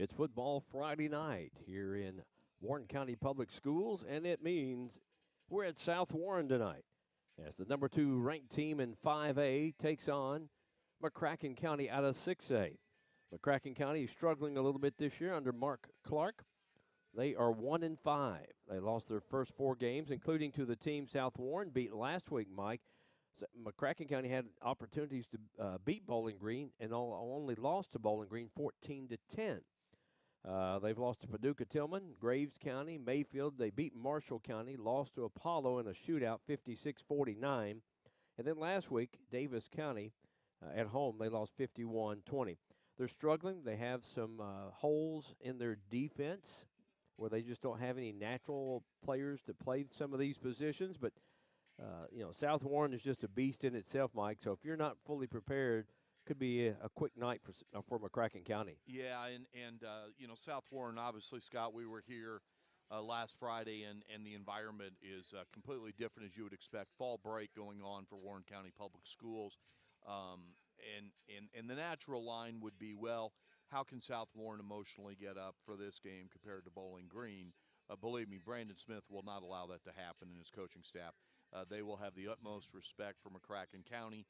It's football Friday night here in Warren County Public Schools, and it means we're at South Warren tonight as the number 2 ranked team in 5A takes on McCracken County out of 6A. McCracken County is struggling a little bit this year under Mark Clark. They are 1-5. They lost their first 4 games, including to the team South Warren beat last week, Mike. McCracken County had opportunities to beat Bowling Green and only lost to Bowling Green 14-10. They've lost to Paducah Tillman, Graves County, Mayfield. They beat Marshall County, lost to Apollo in a shootout 56-49. And then last week, Davis County at home, they lost 51-20. They're struggling. They have some holes in their defense where they just don't have any natural players to play some of these positions. But, South Warren is just a beast in itself, Mike. So if you're not fully prepared, could be a quick night for McCracken County. Yeah, and South Warren, obviously, Scott, we were here last Friday, and the environment is completely different as you would expect. Fall break going on for Warren County Public Schools. And the natural line would be, well, how can South Warren emotionally get up for this game compared to Bowling Green? Believe me, Brandon Smith will not allow that to happen in his coaching staff. They will have the utmost respect for McCracken County.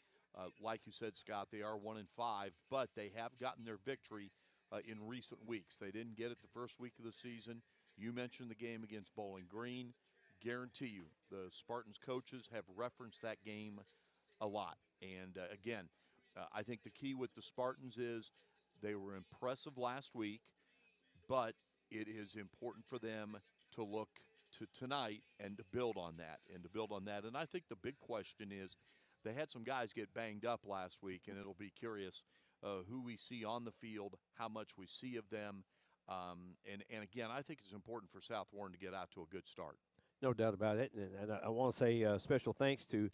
Like you said, Scott, they are 1-5, but they have gotten their victory in recent weeks. They didn't get it the first week of the season. You mentioned the game against Bowling Green. Guarantee you, the Spartans coaches have referenced that game a lot. And again, I think the key with the Spartans is they were impressive last week, but it is important for them to look to tonight and to build on that. And I think the big question is, they had some guys get banged up last week, and it'll be curious who we see on the field, how much we see of them. And again, I think it's important for South Warren to get out to a good start. No doubt about it. And I want to say special thanks to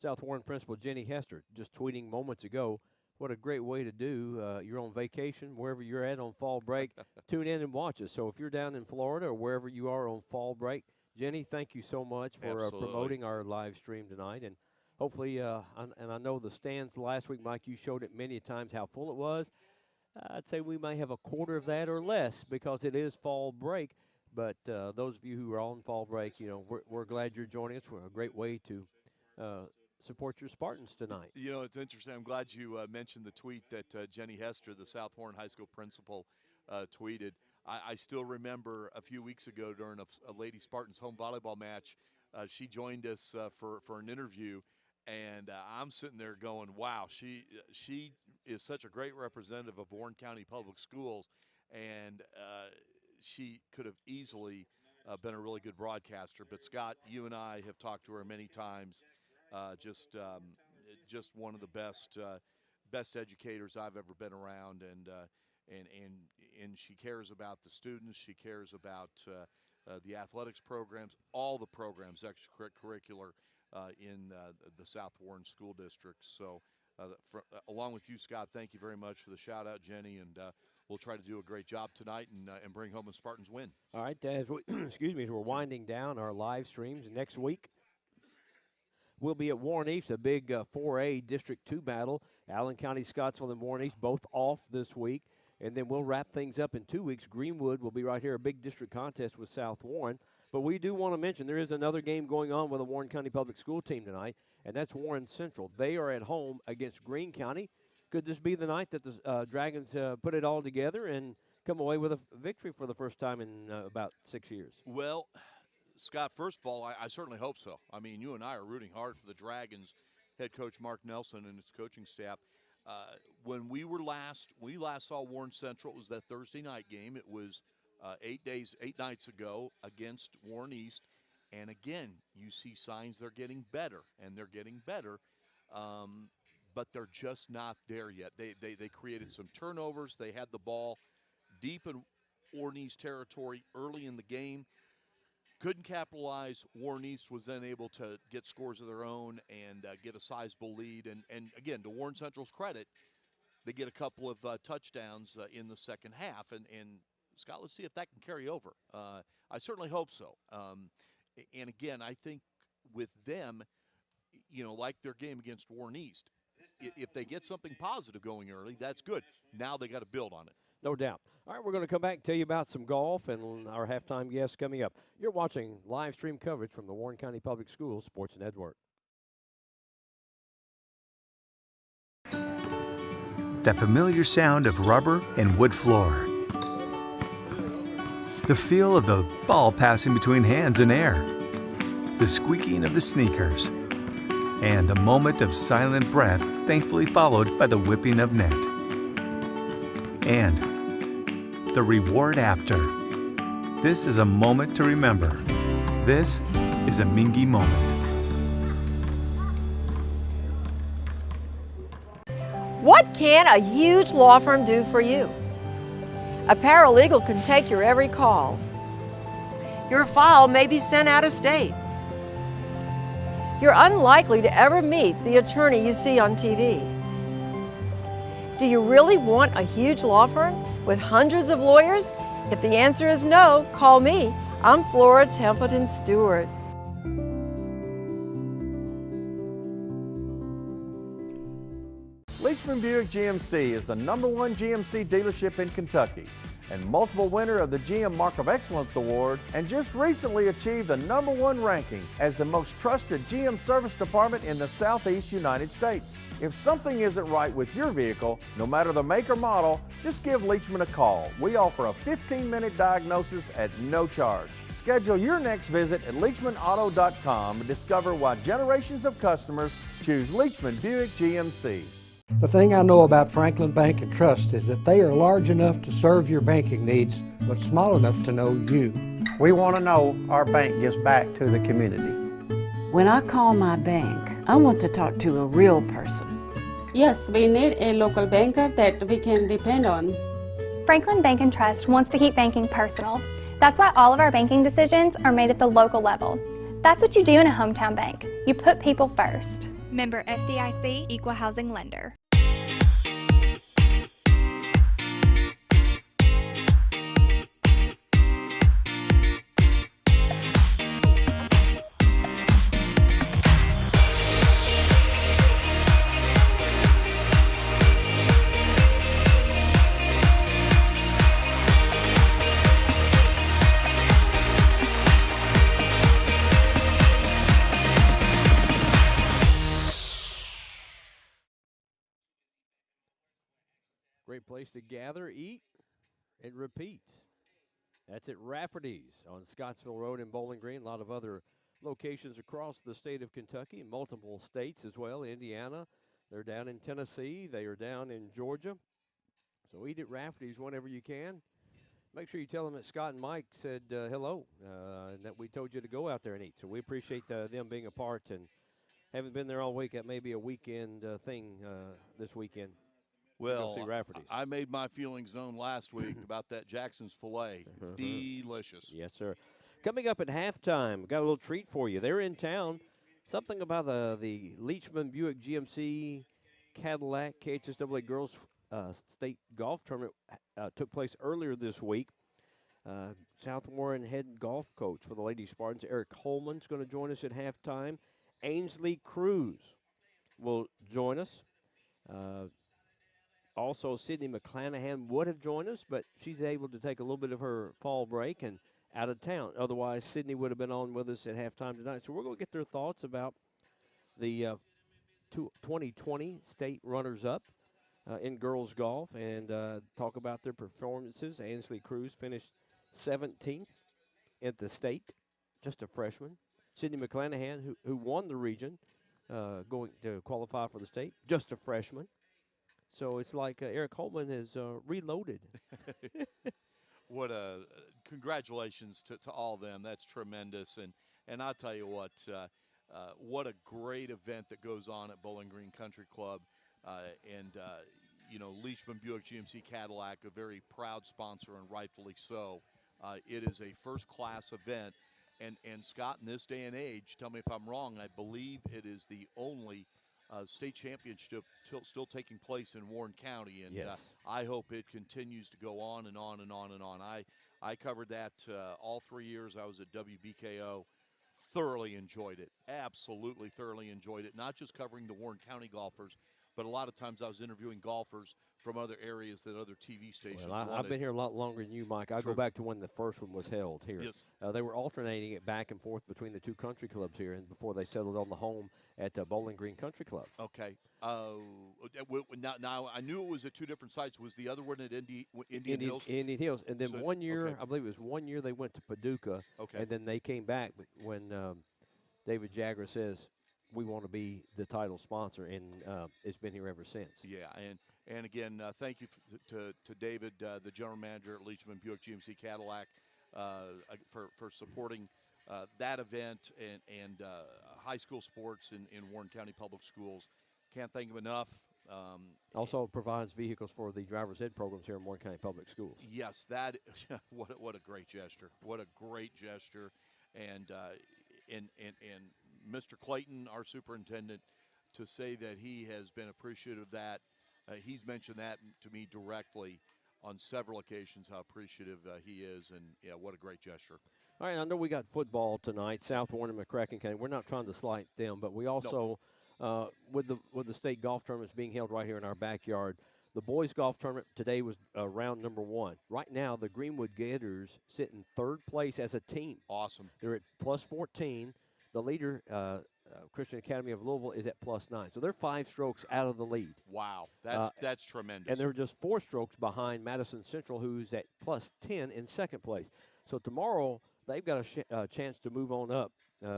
South Warren Principal Jenny Hester, just tweeting moments ago. What a great way to do. You're on vacation, wherever you're at on fall break. Tune in and watch us. So if you're down in Florida or wherever you are on fall break, Jenny, thank you so much for promoting our live stream tonight. And hopefully, and I know the stands last week, Mike, you showed it many times how full it was. I'd say we may have a quarter of that or less because it is fall break. But those of you who are on fall break, we're glad you're joining us. We're a great way to support your Spartans tonight. It's interesting. I'm glad you mentioned the tweet that Jenny Hester, the South Warren High School principal, tweeted. I still remember a few weeks ago during a Lady Spartans home volleyball match, she joined us for an interview. And I'm sitting there going, wow, she is such a great representative of Warren County Public Schools, and she could have easily been a really good broadcaster. But, Scott, you and I have talked to her many times. Just one of the best educators I've ever been around, and she cares about the students. She cares about the athletics programs, all the programs, extracurricular in the South Warren School District. So along with you, Scott, thank you very much for the shout-out, Jenny, and we'll try to do a great job tonight and bring home a Spartans win. All right, as we're winding down our live streams next week, we'll be at Warren East, a big 4A District 2 battle. Allen County, Scottsville, and Warren East both off this week. And then we'll wrap things up in 2 weeks. Greenwood will be right here, a big district contest with South Warren. But we do want to mention there is another game going on with the Warren County Public School team tonight, and that's Warren Central. They are at home against Greene County. Could this be the night that the Dragons put it all together and come away with a victory for the first time in about 6 years? Well, Scott, first of all, I certainly hope so. I mean, you and I are rooting hard for the Dragons, head coach Mark Nelson and his coaching staff. When we last saw Warren Central, it was that Thursday night game. It was 8 nights ago against Warren East. And again, you see signs they're getting better, and they're getting better, but they're just not there yet. They created some turnovers. They had the ball deep in Warren East territory early in the game. Couldn't capitalize. Warren East was then able to get scores of their own and get a sizable lead. And again, to Warren Central's credit, they get a couple of touchdowns in the second half. And Scott, let's see if that can carry over. I certainly hope so. And again, I think with them, like their game against Warren East, if they get something positive going early, that's good. Now they got to build on it. No doubt. All right, we're going to come back and tell you about some golf and our halftime guests coming up. You're watching live stream coverage from the Warren County Public Schools Sports Network. That familiar sound of rubber and wood floor. The feel of the ball passing between hands and air. The squeaking of the sneakers. And a moment of silent breath, thankfully followed by the whipping of net. And the reward after. This is a moment to remember. This is a Mingy moment. What can a huge law firm do for you? A paralegal can take your every call. Your file may be sent out of state. You're unlikely to ever meet the attorney you see on TV. Do you really want a huge law firm with hundreds of lawyers? If the answer is no, call me. I'm Flora Templeton Stewart. Leachman Buick GMC is the #1 GMC dealership in Kentucky and multiple winner of the GM Mark of Excellence Award, and just recently achieved the #1 ranking as the most trusted GM service department in the Southeast United States. If something isn't right with your vehicle, no matter the make or model, just give Leachman a call. We offer a 15-minute diagnosis at no charge. Schedule your next visit at LeachmanAuto.com and discover why generations of customers choose Leachman Buick GMC. The thing I know about Franklin Bank and Trust is that they are large enough to serve your banking needs, but small enough to know you. We want to know our bank gives back to the community. When I call my bank, I want to talk to a real person. Yes, we need a local banker that we can depend on. Franklin Bank and Trust wants to keep banking personal. That's why all of our banking decisions are made at the local level. That's what you do in a hometown bank. You put people first. Member FDIC, Equal Housing Lender. Great place to gather, eat, and repeat. That's at Rafferty's on Scottsville Road in Bowling Green. A lot of other locations across the state of Kentucky, multiple states as well. Indiana, they're down in Tennessee, they are down in Georgia. So eat at Rafferty's whenever you can. Make sure you tell them that Scott and Mike said hello, and that we told you to go out there and eat. So we appreciate them being a part, and haven't been there all week. That may be a weekend thing this weekend. Well, I made my feelings known last week about that Jackson's filet. Delicious. Yes, sir. Coming up at halftime, got a little treat for you. They're in town. Something about the Leachman Buick GMC Cadillac KHSAA Girls State Golf Tournament took place earlier this week. South Warren head golf coach for the Lady Spartans, Eric Holman's going to join us at halftime. Ainsley Cruz will join us. Also, Sydney McClanahan would have joined us, but she's able to take a little bit of her fall break and out of town. Otherwise, Sydney would have been on with us at halftime tonight. So we're going to get their thoughts about the 2020 state runners-up in girls golf and talk about their performances. Ainsley Cruz finished 17th at the state, just a freshman. Sydney McClanahan, who won the region, going to qualify for the state, just a freshman. So it's like Eric Holman has reloaded. What a congratulations to all of them. That's tremendous. And I'll tell you what a great event that goes on at Bowling Green Country Club. Leachman Buick GMC Cadillac, a very proud sponsor, and rightfully so. It is a first-class event. And Scott, in this day and age, tell me if I'm wrong, I believe it is the only state championship still taking place in Warren County, and yes. I hope it continues to go on and on and on and on. I covered that all 3 years I was at WBKO. Thoroughly enjoyed it, absolutely thoroughly enjoyed it. Not just covering the Warren County golfers, but a lot of times I was interviewing golfers from other areas that other TV stations Well, wanted. I've been here a lot longer than you, Mike. I go back to when the first one was held here. Yes. They were alternating it back and forth between the two country clubs here, and before they settled on the home at Bowling Green Country Club. Okay. Now I knew it was at two different sites. Was the other one at Indian Hills? Indian Hills. And then So- 1 year, okay. I believe it was 1 year, they went to Paducah. Okay. And then they came back when David Jagger says, we want to be the title sponsor, and it's been here ever since. Yeah, and again, thank you to David, the general manager at Leachman Buick GMC Cadillac, for supporting that event and high school sports in Warren County Public Schools. Can't thank him enough. Also provides vehicles for the driver's ed programs here in Warren County Public Schools. Yes, that what a great gesture! What a great gesture, and Mr. Clayton, our superintendent, to say that he has been appreciative of that. He's mentioned that to me directly on several occasions, how appreciative he is, and yeah, what a great gesture. All right, I know we got football tonight, South Warren and McCracken County. We're not trying to slight them, but we also, with the state golf tournaments being held right here in our backyard, the boys golf tournament today was round number 1. Right now, the Greenwood Gators sit in 3rd place as a team. Awesome. They're at plus 14. The leader, Christian Academy of Louisville, is at plus 9. So they're 5 strokes out of the lead. Wow, that's tremendous. And they're just 4 strokes behind Madison Central, who's at plus 10 in 2nd place. So tomorrow, they've got a chance to move on up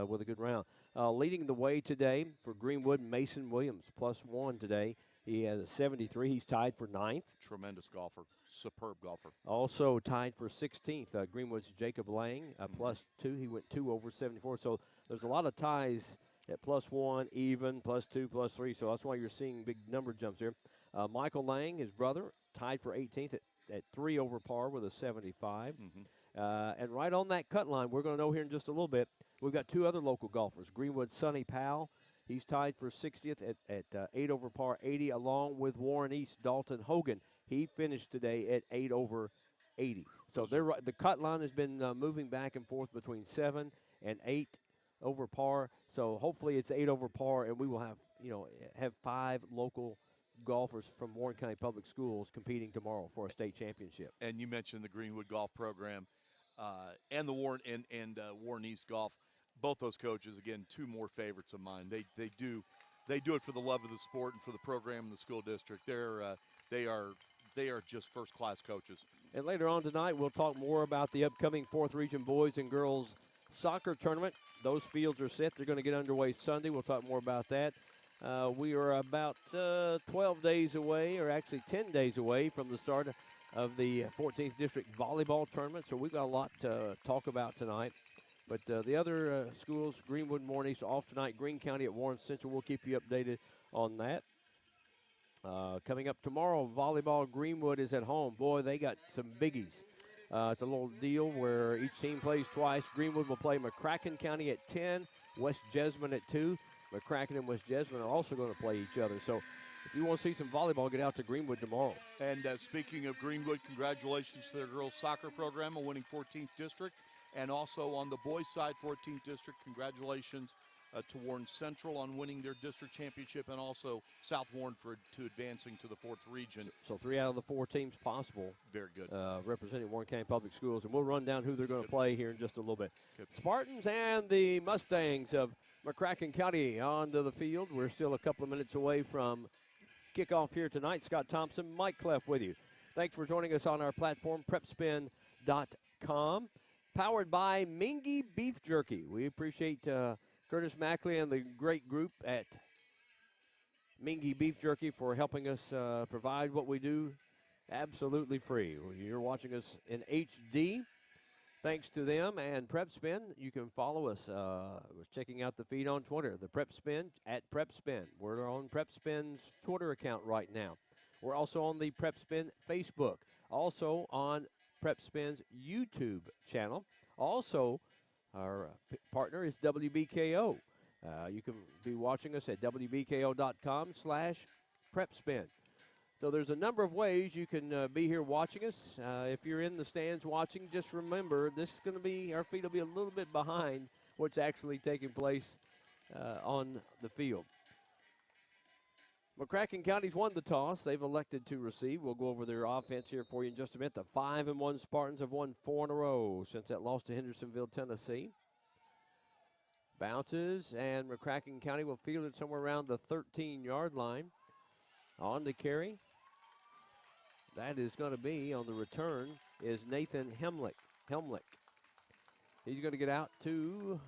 with a good round. Leading the way today for Greenwood, Mason Williams, plus 1 today. He has a 73. He's tied for 9th. Tremendous golfer. Superb golfer. Also tied for 16th, Greenwood's Jacob Lang, plus 2. He went 2 over 74. So there's a lot of ties at plus 1, even, plus 2, plus 3. So that's why you're seeing big number jumps here. Michael Lang, his brother, tied for 18th at 3 over par with a 75. And right on that cut line, we're going to know here in just a little bit, we've got 2 other local golfers. Greenwood Sonny Powell, he's tied for 60th at 8 over par 80, along with Warren East Dalton Hogan. He finished today at 8 over 80. So the cut line has been moving back and forth between 7 and 8 over par. So hopefully it's 8 over par, and we will have 5 local golfers from Warren County Public Schools competing tomorrow for a state championship. And you mentioned the Greenwood Golf Program and the Warren and Warren East Golf. Both those coaches, again, 2 more favorites of mine. They do it for the love of the sport and for the program and the school district. They are just first-class coaches. And later on tonight, we'll talk more about the upcoming 4th Region Boys and Girls Soccer Tournament. Those fields are set. They're going to get underway Sunday. We'll talk more about that. We are about 12 days away, or actually 10 days away from the start of the 14th District Volleyball Tournament, so we've got a lot to talk about tonight. But the other schools, Greenwood and Warren East, are off tonight. Greene County at Warren Central. We'll keep you updated on that. Coming up tomorrow, volleyball, Greenwood is at home. Boy, they got some biggies. It's a little deal where each team plays twice. Greenwood will play McCracken County at 10, West Jesmond at 2. McCracken and West Jesmond are also going to play each other. So if you want to see some volleyball, get out to Greenwood tomorrow. And speaking of Greenwood, congratulations to their girls soccer program on winning 14th District. And also on the boys' side, 14th District, congratulations to Warren Central on winning their district championship, and also South Warren to advancing to the 4th region. So 3 out of the 4 teams possible. Very good. Representing Warren County Public Schools. And we'll run down who they're going to play here in just a little bit. Good. Spartans and the Mustangs of McCracken County onto the field. We're still a couple of minutes away from kickoff here tonight. Scott Thompson, Mike Cleff with you. Thanks for joining us on our platform, prepspin.com. Powered by Mingy Beef Jerky. We appreciate Curtis Mackley and the great group at Mingy Beef Jerky for helping us provide what we do absolutely free. You're watching us in HD. Thanks to them and PrepSpin. You can follow us. I was checking out the feed on Twitter, the PrepSpin at PrepSpin. We're on PrepSpin's Twitter account right now. We're also on the PrepSpin Facebook. Also on PrepSpin's YouTube channel. Also, our partner is WBKO. You can be watching us at WBKO.com/PrepSpin. So there's a number of ways you can be here watching us. If you're in the stands watching, just remember this is going to be, our feet will be a little bit behind what's actually taking place on the field. McCracken County's won the toss. They've elected to receive. We'll go over their offense here for you in just a minute. The 5-1 Spartans have won 4 in a row since that loss to Hendersonville, Tennessee. Bounces, and McCracken County will field it somewhere around the 13-yard line. On to carry. That is going to be, on the return, is Nathan Helmlich. He's going to get out to,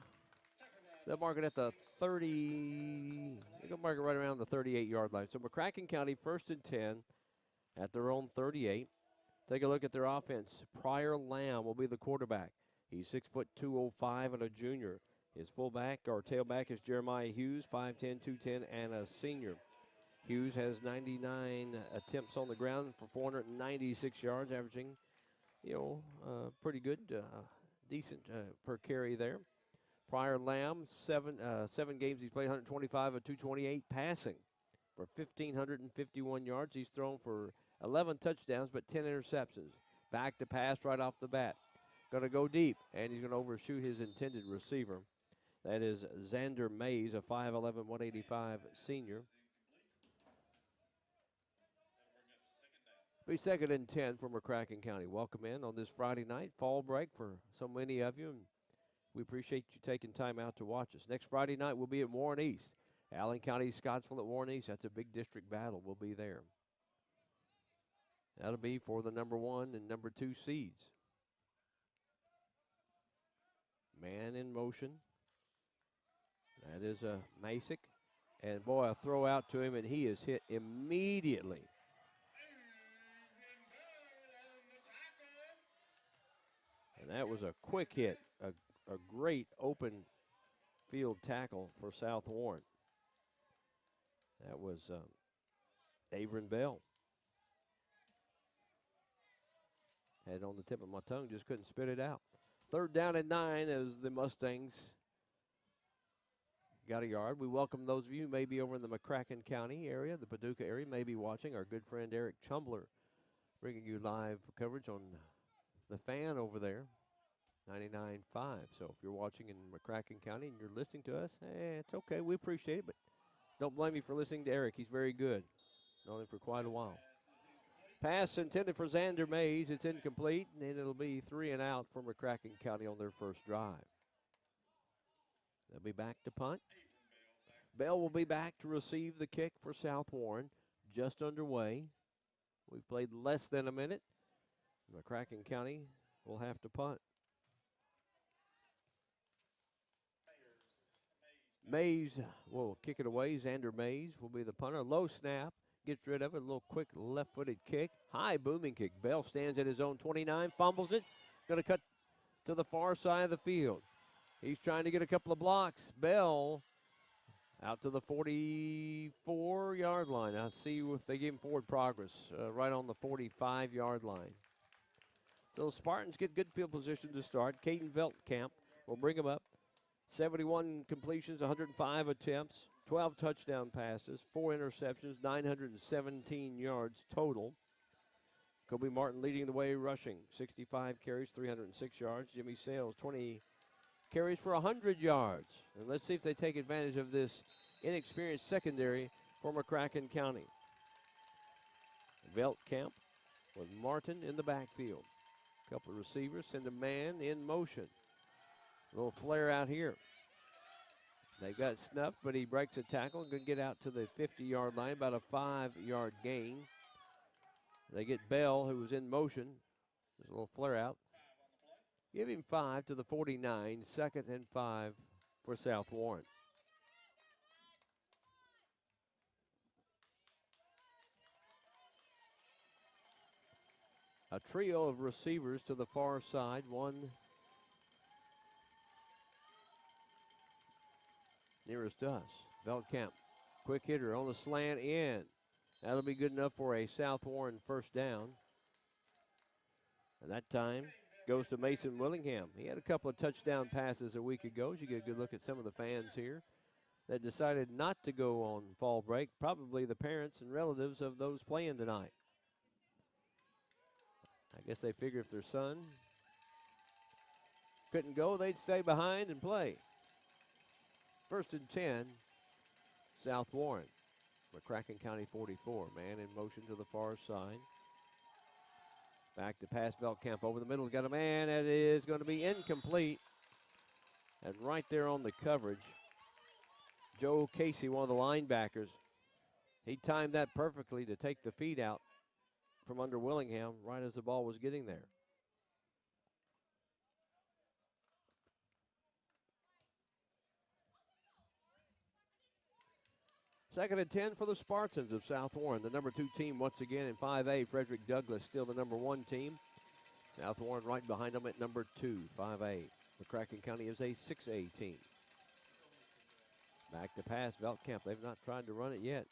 they'll mark it at the 30, they're going to mark it right around the 38-yard line. So McCracken County 1st and 10 at their own 38. Take a look at their offense. Pryor Lamb will be the quarterback. He's 6'2", 205, and a junior. His fullback or tailback is Jeremiah Hughes, 5'10", 210, and a senior. Hughes has 99 attempts on the ground for 496 yards, averaging, pretty good, decent per carry there. Pryor Lamb, seven games he's played, 125 of 228 passing for 1,551 yards. He's thrown for 11 touchdowns, but 10 interceptions. Back to pass right off the bat. Going to go deep, and he's going to overshoot his intended receiver. That is Xander Mays, a 5'11", 185 senior. Be 2nd and 10 for McCracken County. Welcome in on this Friday night, fall break for so many of you, and we appreciate you taking time out to watch us. Next Friday night, we'll be at Warren East. Allen County, Scottsville at Warren East. That's a big district battle. We'll be there. That'll be for the number 1 and number 2 seeds. Man in motion. That is Masick. And boy, a throw out to him, and he is hit immediately. And that was a quick hit, a great open field tackle for South Warren. That was Averin Bell. Had it on the tip of my tongue, just couldn't spit it out. 3rd down and 9 as the Mustangs got a yard. We welcome those of you who may be over in the McCracken County area, the Paducah area, may be watching. Our good friend Eric Chumbler bringing you live coverage on the fan over there, 99.5. So if you're watching in McCracken County and you're listening to us, it's okay. We appreciate it, but don't blame me for listening to Eric. He's very good. Known him for quite a while. Pass intended for Xander Mays. It's incomplete, and it'll be 3 and out for McCracken County on their first drive. They'll be back to punt. Bell will be back to receive the kick for South Warren. Just underway. We've played less than a minute. McCracken County will have to punt. Mays will kick it away. Xander Mays will be the punter. Low snap. Gets rid of it. A little quick left-footed kick. High booming kick. Bell stands at his own 29. Fumbles it. Going to cut to the far side of the field. He's trying to get a couple of blocks. Bell out to the 44-yard line. I'll see if they give him forward progress. Right on the 45-yard line. So Spartans get good field position to start. Caden Veltkamp will bring him up. 71 completions, 105 attempts, 12 touchdown passes, 4 interceptions, 917 yards total. Kobe Martin leading the way rushing. 65 carries, 306 yards. Jimmy Sales, 20 carries for 100 yards. And let's see if they take advantage of this inexperienced secondary for McCracken County. Veltkamp with Martin in the backfield. Couple of receivers, send a man in motion. A little flare out here. They got snuffed, but he breaks a tackle and can get out to the 50-yard line, about a 5-yard gain. They get Bell, who was in motion. There's a little flare out. Give him 5 to the 49, 2nd and 5 for South Warren. A trio of receivers to the far side. One nearest us. Veltkamp, quick hitter on the slant in. That'll be good enough for a South Warren first down. And that time goes to Mason Willingham. He had a couple of touchdown passes a week ago. As you get a good look at some of the fans here that decided not to go on fall break, probably the parents and relatives of those playing tonight. I guess they figure if their son couldn't go, they'd stay behind and play. 1st and 10, South Warren. McCracken County 44. Man in motion to the far side. Back to pass, Veltkamp over the middle. Got a man that is going to be incomplete. And right there on the coverage, Joe Casey, one of the linebackers, he timed that perfectly to take the feed out from under Willingham right as the ball was getting there. Second and 10 for the Spartans of South Warren. The number 2 team once again in 5A. Frederick Douglass still the number 1 team. South Warren right behind them at number 2, 5A. McCracken County is a 6A team. Back to pass, Veltkamp. They've not tried to run it yet.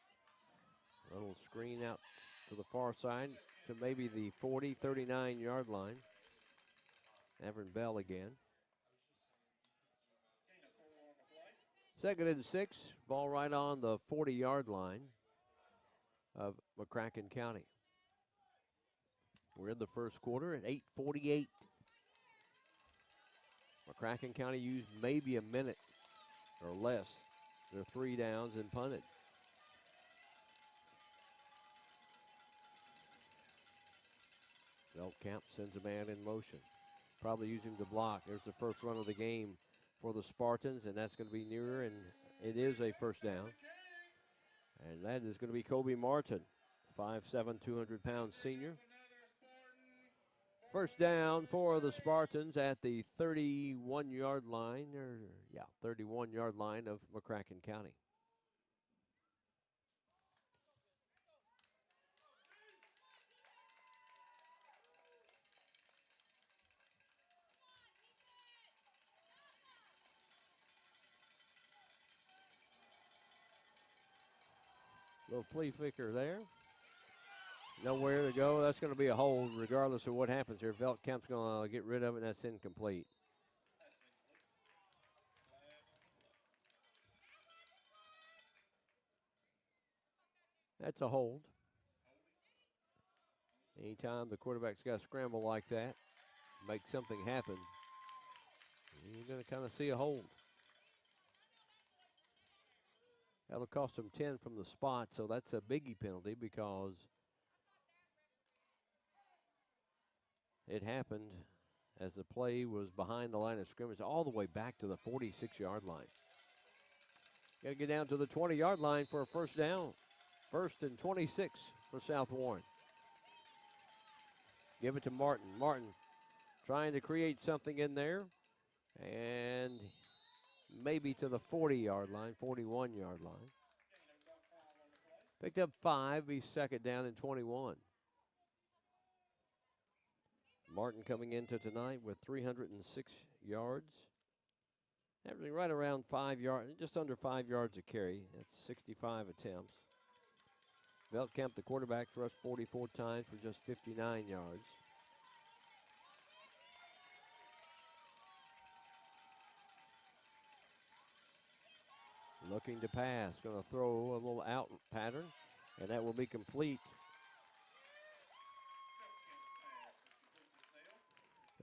A little screen out to the far side to maybe the 40, 39-yard line. Everett Bell again. Second and 6, ball right on the 40-yard line of McCracken County. We're in the first quarter at 8:48. McCracken County used maybe a minute or less. They're 3 downs and punted. Veltkamp sends a man in motion. Probably using the block. There's the first run of the game for the Spartans, and that's going to be nearer, and it is a first down. And that is going to be Kobe Martin, 5'7", 200-pound senior. First down for the Spartans at the 31-yard line, 31-yard line of McCracken County. Little flea flicker there. Nowhere to go. That's going to be a hold regardless of what happens here. Veltkamp's going to get rid of it, and that's incomplete. That's a hold. Anytime the quarterback's got to scramble like that, make something happen, you're going to kind of see a hold. That'll cost them 10 from the spot, so that's a biggie penalty because it happened as the play was behind the line of scrimmage all the way back to the 46-yard line. Got to get down to the 20-yard line for a first down. First and 26 for South Warren. Give it to Martin. Martin trying to create something in there. And maybe to the 40-yard line, 41-yard line. Picked up 5, be second down and 21. Martin coming into tonight with 306 yards. Averaging right around 5 yards, just under 5 yards a carry. That's 65 attempts. Veltkamp, the quarterback, rushed 44 times for just 59 yards. Looking to pass, going to throw a little out pattern, and that will be complete.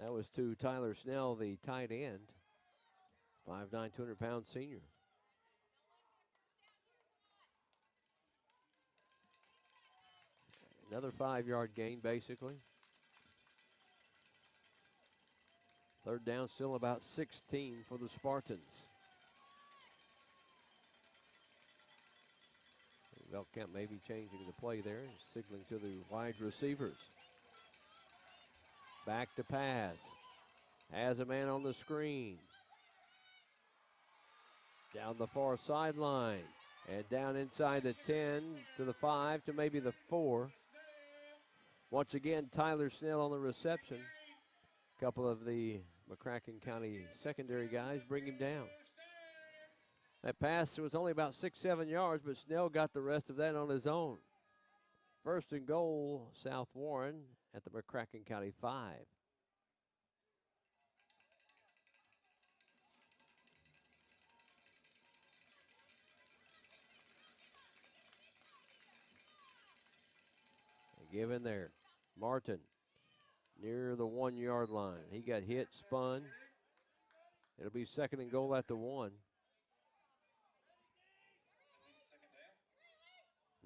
That was to Tyler Snell, the tight end, 5'9", 200-pound senior. Another 5-yard gain, basically. Third down, still about 16 for the Spartans. Veltkamp may be changing the play there, signaling to the wide receivers. Back to pass. Has a man on the screen. Down the far sideline. And down inside the 10 to the 5 to maybe the 4. Once again, Tyler Snell on the reception. A couple of the McCracken County secondary guys bring him down. That pass was only about 6-7 yards, but Snell got the rest of that on his own. First and goal, South Warren at the McCracken County 5. They give in there. Martin near the 1-yard line. He got hit, spun. It'll be second and goal at the 1.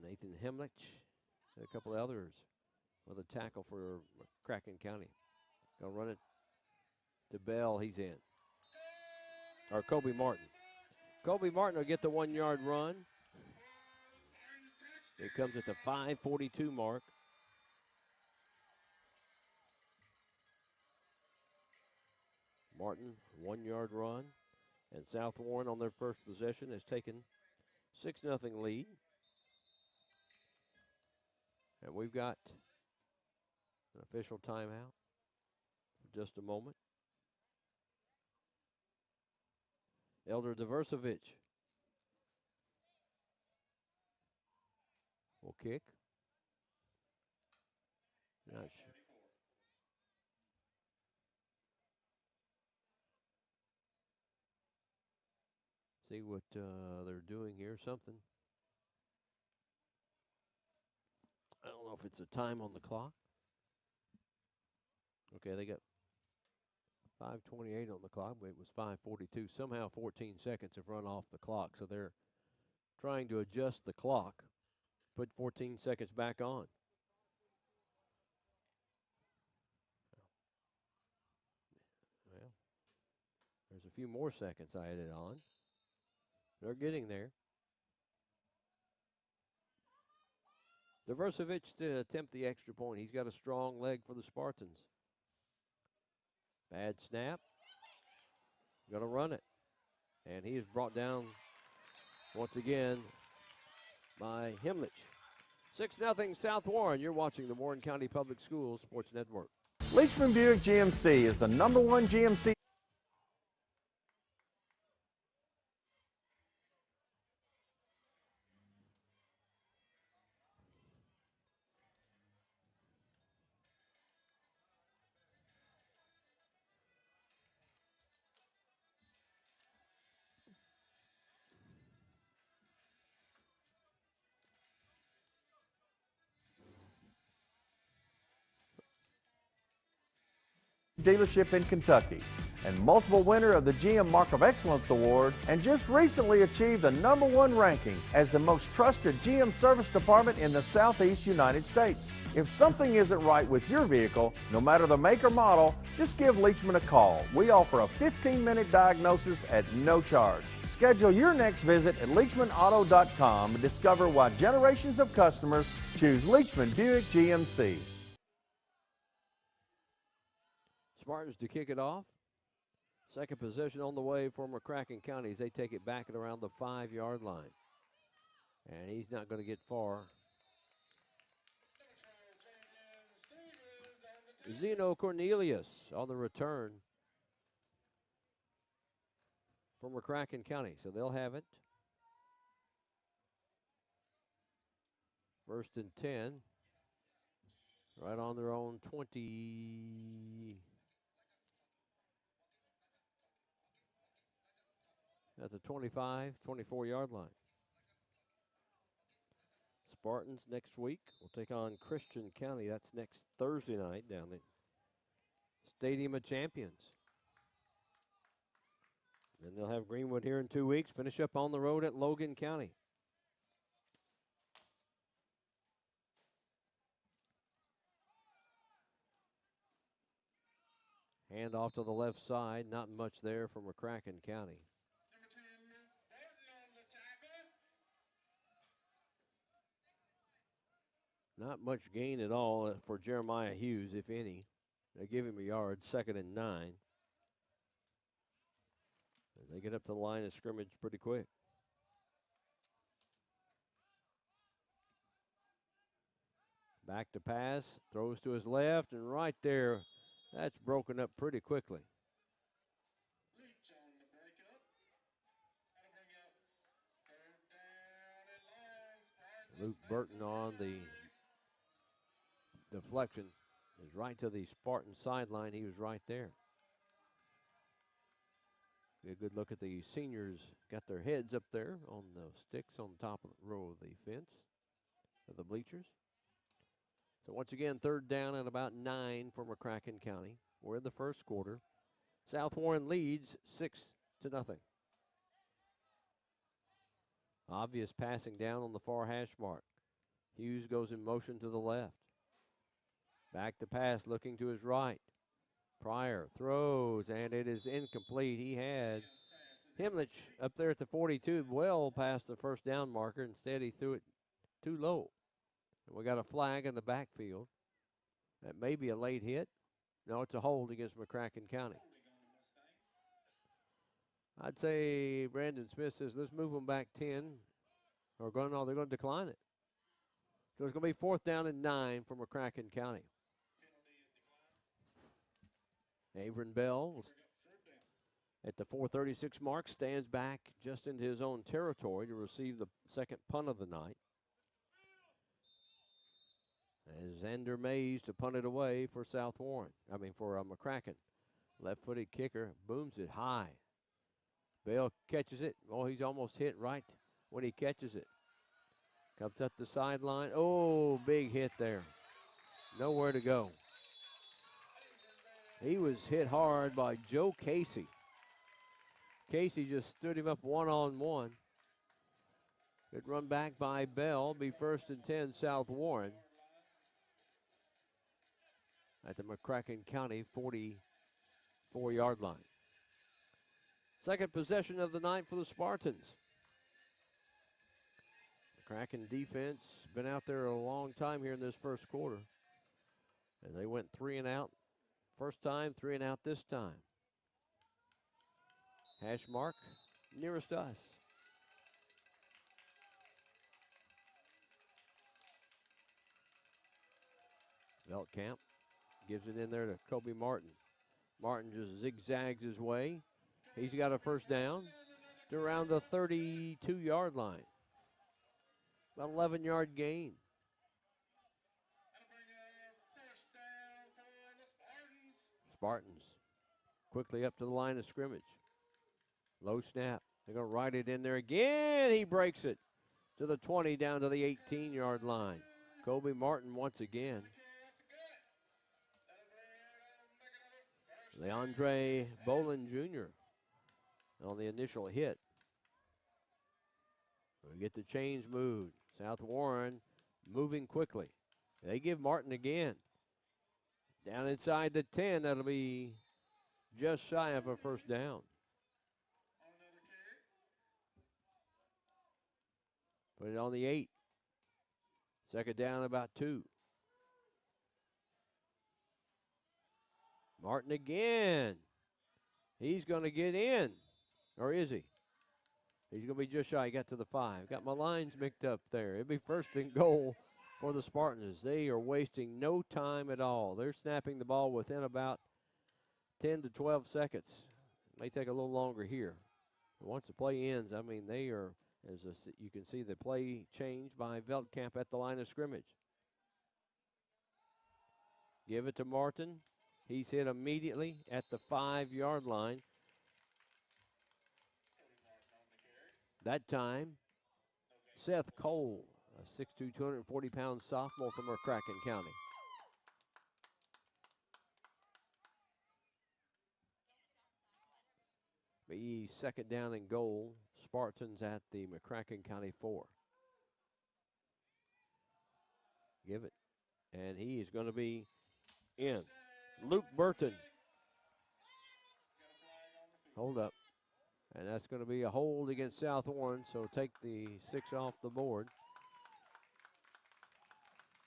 Nathan Hemlich and a couple of others with a tackle for McCracken County. Gonna run it to Bell. He's in. Or Kobe Martin. Kobe Martin will get the 1 yard run. It comes at the 5:42 mark. Martin, 1 yard run. And South Warren on their first possession has taken 6-0 lead. And we've got an official timeout for just a moment. Elder Diversevich will kick. Not sure. See what they're doing here, something. I don't know if it's a time on the clock. Okay, they got 5:28 on the clock, but it was 5:42. Somehow 14 seconds have run off the clock, so they're trying to adjust the clock, put 14 seconds back on. Well, there's a few more seconds I added on. They're getting there. Diversevich to attempt the extra point. He's got a strong leg for the Spartans. Bad snap. Going to run it. And he is brought down once again by Hemlich. 6-0 South Warren. You're watching the Warren County Public Schools Sports Network. Leachman Buick GMC is the #1 GMC. Dealership in Kentucky and multiple winner of the GM Mark of Excellence Award, and just recently achieved the #1 ranking as the most trusted GM service department in the Southeast United States. If something isn't right with your vehicle, no matter the make or model, just give Leachman a call. We offer a 15-minute diagnosis at no charge. Schedule your next visit at LeachmanAuto.com and discover why generations of customers choose Leachman Buick GMC. Spartans to kick it off. Second possession on the way for McCracken County as they take it back at around the 5-yard line. And he's not going to get far. Zeno Cornelius on the return for McCracken County. So they'll have it. 1st and 10. Right on their own 20. At the 25, 24-yard line. Spartans next week will take on Christian County. That's next Thursday night down at Stadium of Champions. Then they'll have Greenwood here in 2 weeks. Finish up on the road at Logan County. Hand off to the left side. Not much there from McCracken County. Not much gain at all for Jeremiah Hughes, if any. They give him a yard, 2nd and 9. And they get up to the line of scrimmage pretty quick. Back to pass, throws to his left, and right there, that's broken up pretty quickly. Luke Burton on the deflection is right to the Spartan sideline. He was right there. Get a good look at the seniors. Got their heads up there on the sticks on top of the row of the fence of the bleachers. So once again, 3rd down and about 9 for McCracken County. We're in the first quarter. South Warren leads 6-0. Obvious passing down on the far hash mark. Hughes goes in motion to the left. Back to pass, looking to his right. Pryor throws, and it is incomplete. He had Himlich up there at the 42, well past the first down marker. Instead, he threw it too low. And we got a flag in the backfield. That may be a late hit. No, it's a hold against McCracken County. I'd say Brandon Smith says, let's move them back 10. Or they're going to decline it. So it's going to be 4th down and 9 for McCracken County. Avery Bell at the 4:36 mark stands back just into his own territory to receive the second punt of the night. As Xander Mays to punt it away for for McCracken. Left-footed kicker booms it high. Bell catches it. Oh, he's almost hit right when he catches it. Comes up the sideline. Oh, big hit there. Nowhere to go. He was hit hard by Joe Casey. Casey just stood him up one-on-one. Good run back by Bell. Be 1st and 10 South Warren at the McCracken County 44-yard line. Second possession of the night for the Spartans. McCracken defense been out there a long time here in this first quarter. And they went 3 and out. First time, 3 and out this time. Hash mark nearest us. Veltkamp gives it in there to Kobe Martin. Martin just zigzags his way. He's got a first down to around the 32-yard line. About 11-yard gain. Spartans quickly up to the line of scrimmage. Low snap. They're going to ride it in there again. He breaks it to the 20 down to the 18-yard line. Kobe Martin once again. Leandre Bolin Jr. on the initial hit. We get the chains moved. South Warren moving quickly. They give Martin again. Down inside the 10, that'll be just shy of a first down. Put it on the 8. Second down, about 2. Martin again. He's going to get in. Or is he? He's going to be just shy. He got to the 5. Got my lines mixed up there. It'll be 1st and goal for the Spartans. They are wasting no time at all. They're snapping the ball within about 10 to 12 seconds. It may take a little longer here. But once the play ends, I mean, they are, you can see the play change by Veltkamp at the line of scrimmage. Give it to Martin. He's hit immediately at the 5-yard line. That time, Seth Cole, a 6'2", 240-pound sophomore from McCracken County. Be 2nd down and goal. Spartans at the McCracken County 4. Give it. And he is going to be in. Luke Burton. Hold up. And that's going to be a hold against South Warren, so take the 6 off the board.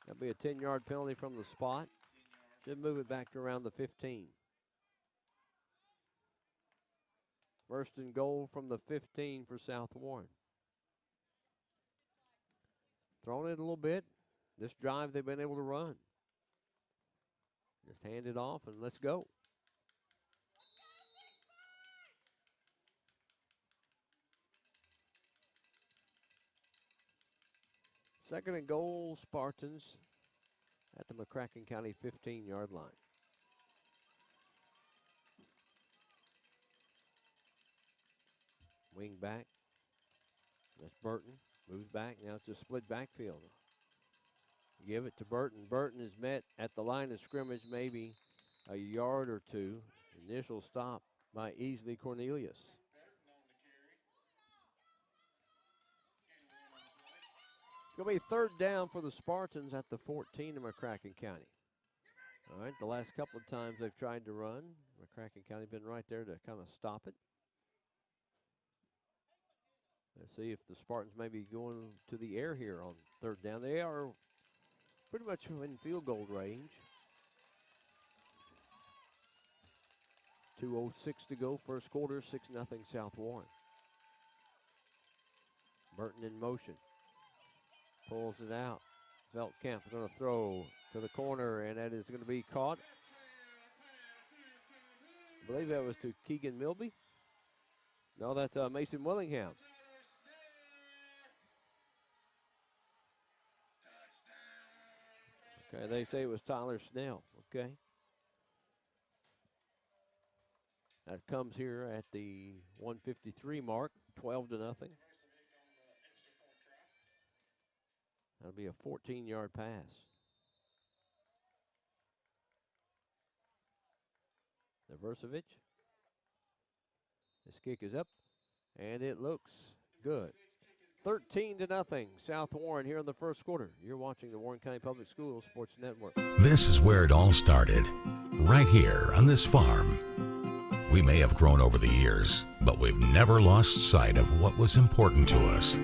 That'll be a 10-yard penalty from the spot. Should move it back to around the 15. 1st and goal from the 15 for South Warren. Throwing it a little bit. This drive they've been able to run. Just hand it off and let's go. Second and goal, Spartans at the McCracken County 15-yard line. Wing back. That's Burton. Moves back. Now it's a split backfield. Give it to Burton. Burton is met at the line of scrimmage, maybe a yard or 2. Initial stop by Easley going to be third down for the Spartans at the 14 of McCracken County. All right, the last couple of times they've tried to run, McCracken County been right there to kind of stop it. Let's see if the Spartans may be going to the air here on third down. They are pretty much in field goal range. 2:06 to go, first quarter, 6-0 South Warren. Burton in motion. Pulls it out. Veldkamp is going to throw to the corner, and that is going to be caught. I believe that was to Keegan Milby. No, that's Mason Willingham. Okay, they say it was Tyler Snell. Okay. That comes here at the 153 mark, 12-0. That'll be a 14-yard pass. Versovic. This kick is up, and it looks good. 13-0, South Warren here in the first quarter. You're watching the Warren County Public Schools Sports Network. This is where it all started, right here on this farm. We may have grown over the years, but we've never lost sight of what was important to us.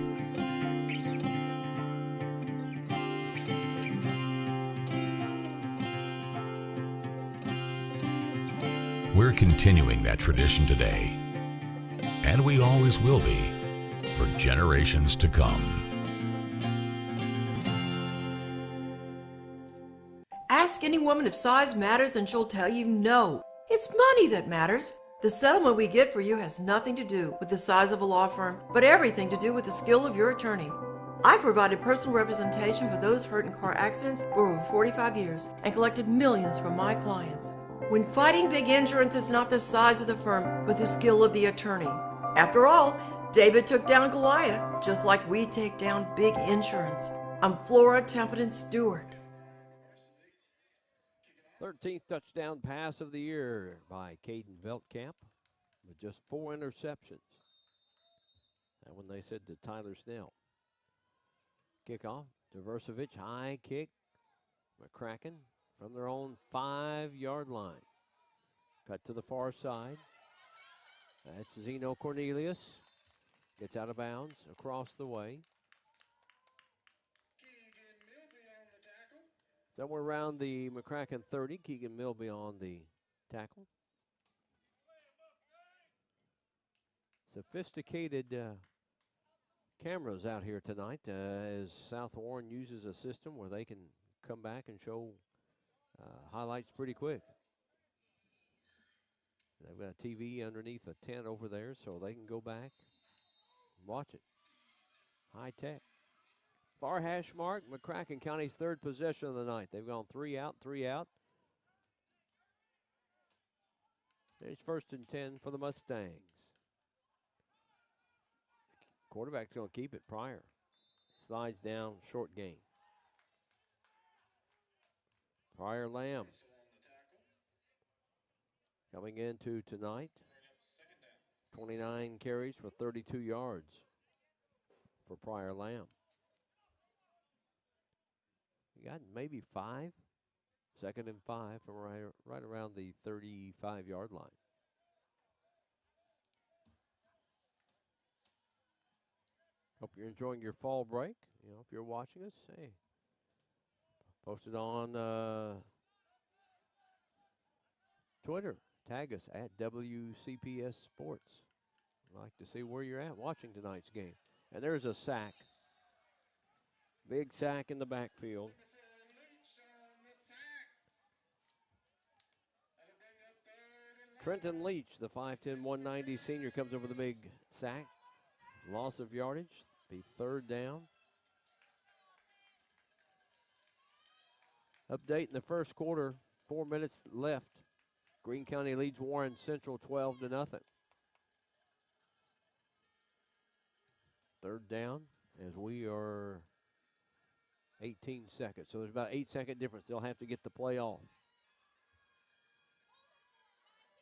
We're continuing that tradition today, and we always will be for generations to come. Ask any woman if size matters and she'll tell you no. It's money that matters. The settlement we get for you has nothing to do with the size of a law firm, but everything to do with the skill of your attorney. I provided personal representation for those hurt in car accidents for over 45 years and collected millions from my clients. When fighting big insurance, it's not the size of the firm, but the skill of the attorney. After all, David took down Goliath, just like we take down big insurance. I'm Flora Templeton Stewart. 13th touchdown pass of the year by Caden Veldkamp with just 4 interceptions. That one they said to Tyler Snell. Kickoff to Versovic, high kick. McCracken from their own 5-yard line. Cut to the far side. That's Zeno Cornelius. Gets out of bounds across the way. Somewhere around the McCracken 30, Keegan Milby on the tackle. Sophisticated cameras out here tonight as South Warren uses a system where they can come back and show highlights pretty quick. They've got a TV underneath a tent over there so they can go back and watch it. High tech. Far hash mark, McCracken County's third possession of the night. They've gone 3 out, 3 out. It's 1st and 10 for the Mustangs. Quarterback's going to keep it. Pryor slides down, short gain. Pryor Lamb coming into tonight. 29 carries for 32 yards for Pryor Lamb. We got maybe 5. 2nd and 5 from right around the 35-yard line. Hope you're enjoying your fall break. You know, if you're watching us, hey, post it on Twitter. Tag us at WCPS Sports. I'd like to see where you're at watching tonight's game. And there's a sack. Big sack in the backfield. Trenton Leach, the 5'10", 190 senior, comes over the big sack. Loss of yardage, be 3rd down. Update in the first quarter, 4 minutes left. Greene County leads Warren Central 12-0. 3rd down as we are 18 seconds. So there's about 8-second difference. They'll have to get the play off.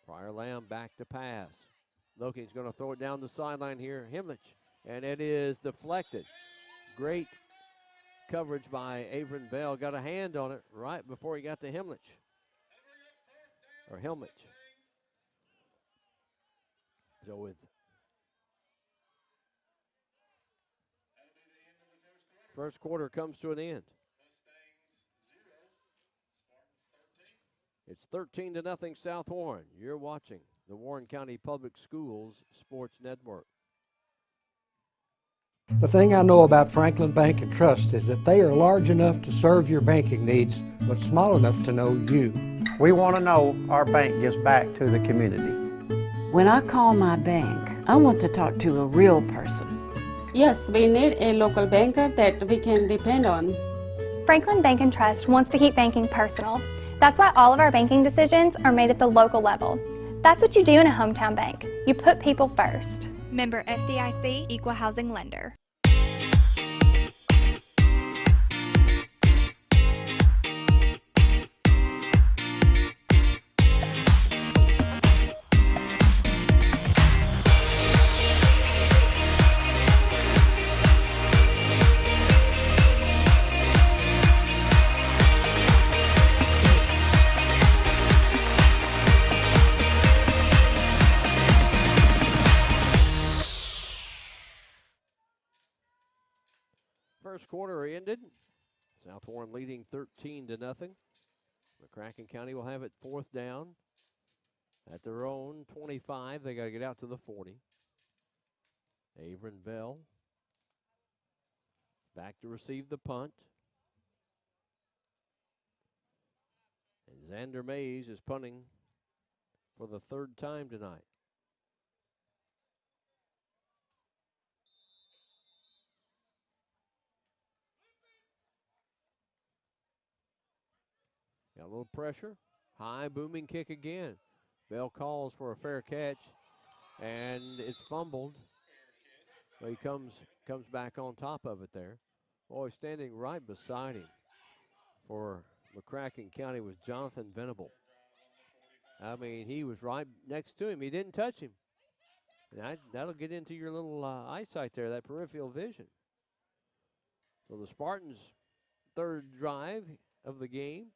Pryor Lamb back to pass. Loking's going to throw it down the sideline here. Himlich, and it is deflected. Great coverage by Avron Bell. Got a hand on it right before he got to Helmich. So with first quarter comes to an end. It's 13-0 South Warren. You're watching the Warren County Public Schools Sports Network. The thing I know about Franklin Bank and Trust is that they are large enough to serve your banking needs, but small enough to know you. We want to know our bank gives back to the community. When I call my bank, I want to talk to a real person. Yes, we need a local banker that we can depend on. Franklin Bank and Trust wants to keep banking personal. That's why all of our banking decisions are made at the local level. That's what you do in a hometown bank. You put people first. Member FDIC, Equal Housing Lender. First quarter ended. South Warren leading 13-0. McCracken County will have it fourth down at their own 25. They got to get out to the 40. Avron Bell back to receive the punt. And Xander Mays is punting for the third time tonight. Got a little pressure. High booming kick again. Bell calls for a fair catch, and it's fumbled. But he comes back on top of it there. Boy, standing right beside him for McCracken County was Jonathan Venable. I mean, he was right next to him. He didn't touch him. And that'll get into your little eyesight there, that peripheral vision. So the Spartans' third drive of the game.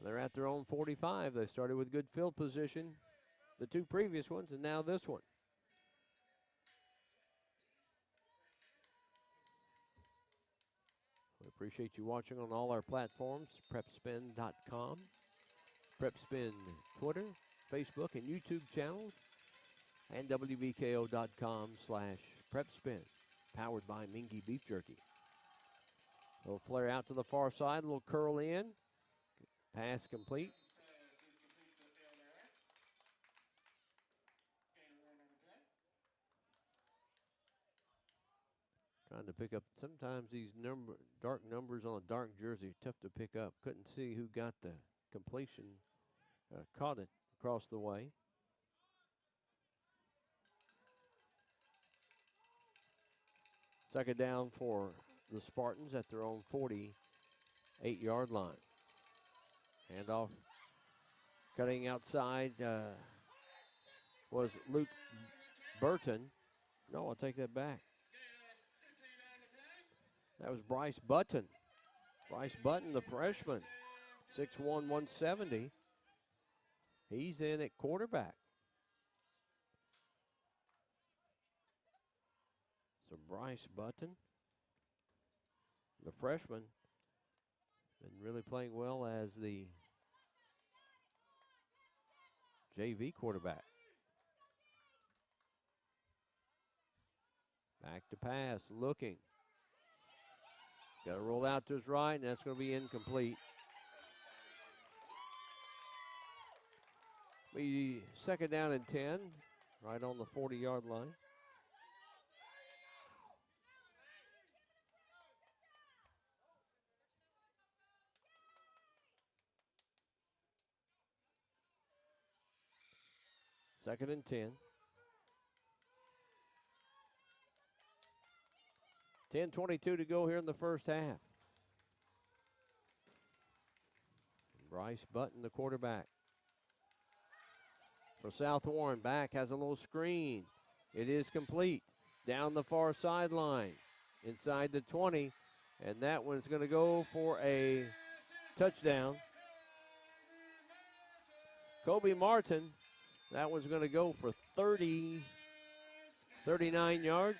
They're at their own 45. They started with good field position, the two previous ones, and now this one. We appreciate you watching on all our platforms, prepspin.com, prepspin Twitter, Facebook, and YouTube channels, and wbko.com/prepspin, powered by Mingy Beef Jerky. Little flare out to the far side, little curl in. Pass complete. Trying to pick up. Sometimes these dark numbers on a dark jersey are tough to pick up. Couldn't see who got the completion. Caught it across the way. Second down for the Spartans at their own 48-yard line. Handoff cutting outside was Luke Burton. No, I'll take that back. That was Bryce Button. Bryce Button, the freshman, 6'1", 170. He's in at quarterback. So Bryce Button, the freshman, been really playing well as the JV quarterback. Back to pass, looking. Got to roll out to his right, and that's going to be incomplete. Be second down and 10, right on the 40-yard line. Second and 10. 10:22 to go here in the first half. Bryce Button, the quarterback. For South Warren, back has a little screen. It is complete. Down the far sideline. Inside the 20. And that one's going to go for a touchdown. Kobe Martin, that one's going to go for 39 yards.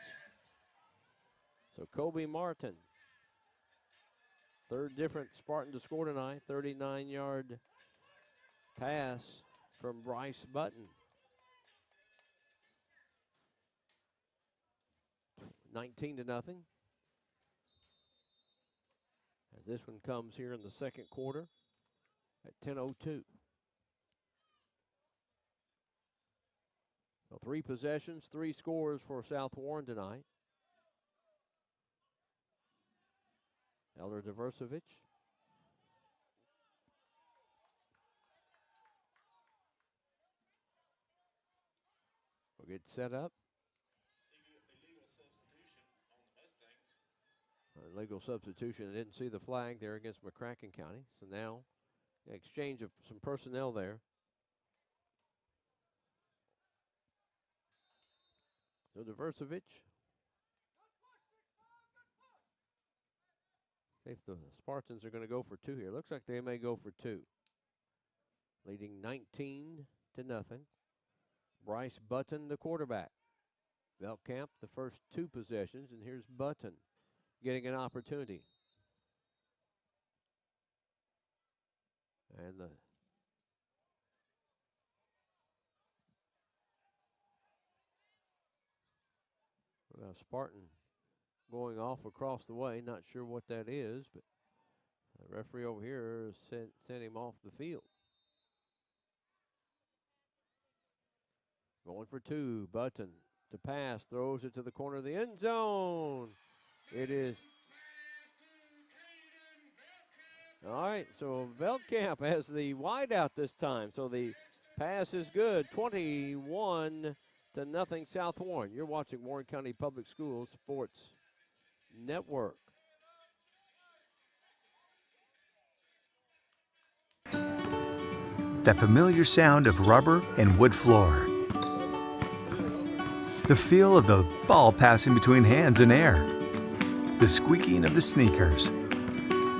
So Kobe Martin, third different Spartan to score tonight, 39-yard pass from Bryce Button. 19-0. As this one comes here in the second quarter at 10:02. So 3 possessions, 3 scores for South Warren tonight. Elder Diversevich. Will get set up. Legal substitution. I didn't see the flag there against McCracken County. So now, exchange of some personnel there. So Diversevich. If the Spartans are going to go for 2 here, looks like they may go for 2. Leading 19-0. Bryce Button, the quarterback. Velkamp, the first 2 possessions, and here's Button getting an opportunity. And the Spartan going off across the way. Not sure what that is, but the referee over here sent him off the field. Going for 2, Button to pass, throws it to the corner of the end zone. It is. All right, so Velkamp has the wide out this time, so the pass is good. 21-0 South Warren. You're watching Warren County Public Schools Sports Network. That familiar sound of rubber and wood floor. The feel of the ball passing between hands and air. The squeaking of the sneakers.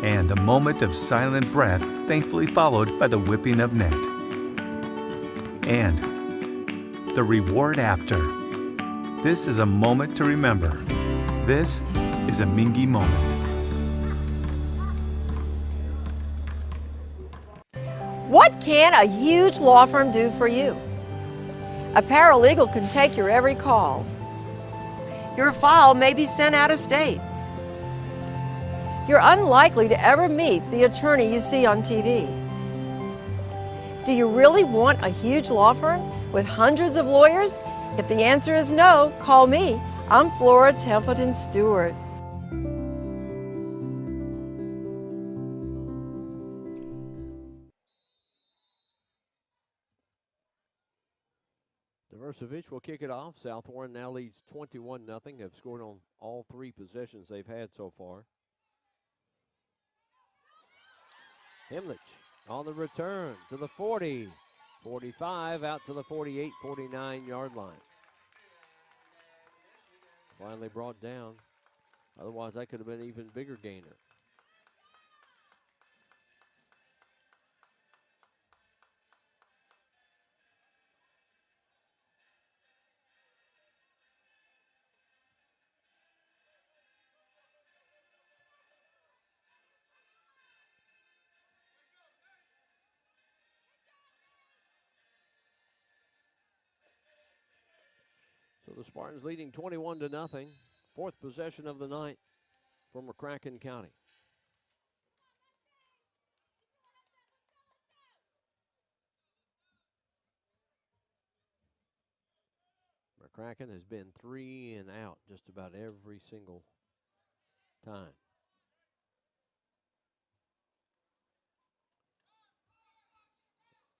And a moment of silent breath, thankfully followed by the whipping of net. And the reward after. This is a moment to remember. This is a Mingy moment. What can a huge law firm do for you? A paralegal can take your every call. Your file may be sent out of state. You're unlikely to ever meet the attorney you see on TV. Do you really want a huge law firm with hundreds of lawyers? If the answer is no, call me. I'm Flora Templeton Stewart. Diversevich will kick it off. South Warren now leads 21-0. Have scored on all 3 possessions they've had so far. Himlich on the return to the 40, 45, out to the 48, 49-yard line. Finally brought down. Otherwise, that could have been an even bigger gainer. So the Spartans leading 21-0. 4th possession of the night for McCracken County. McCracken has been 3 and out just about every single time.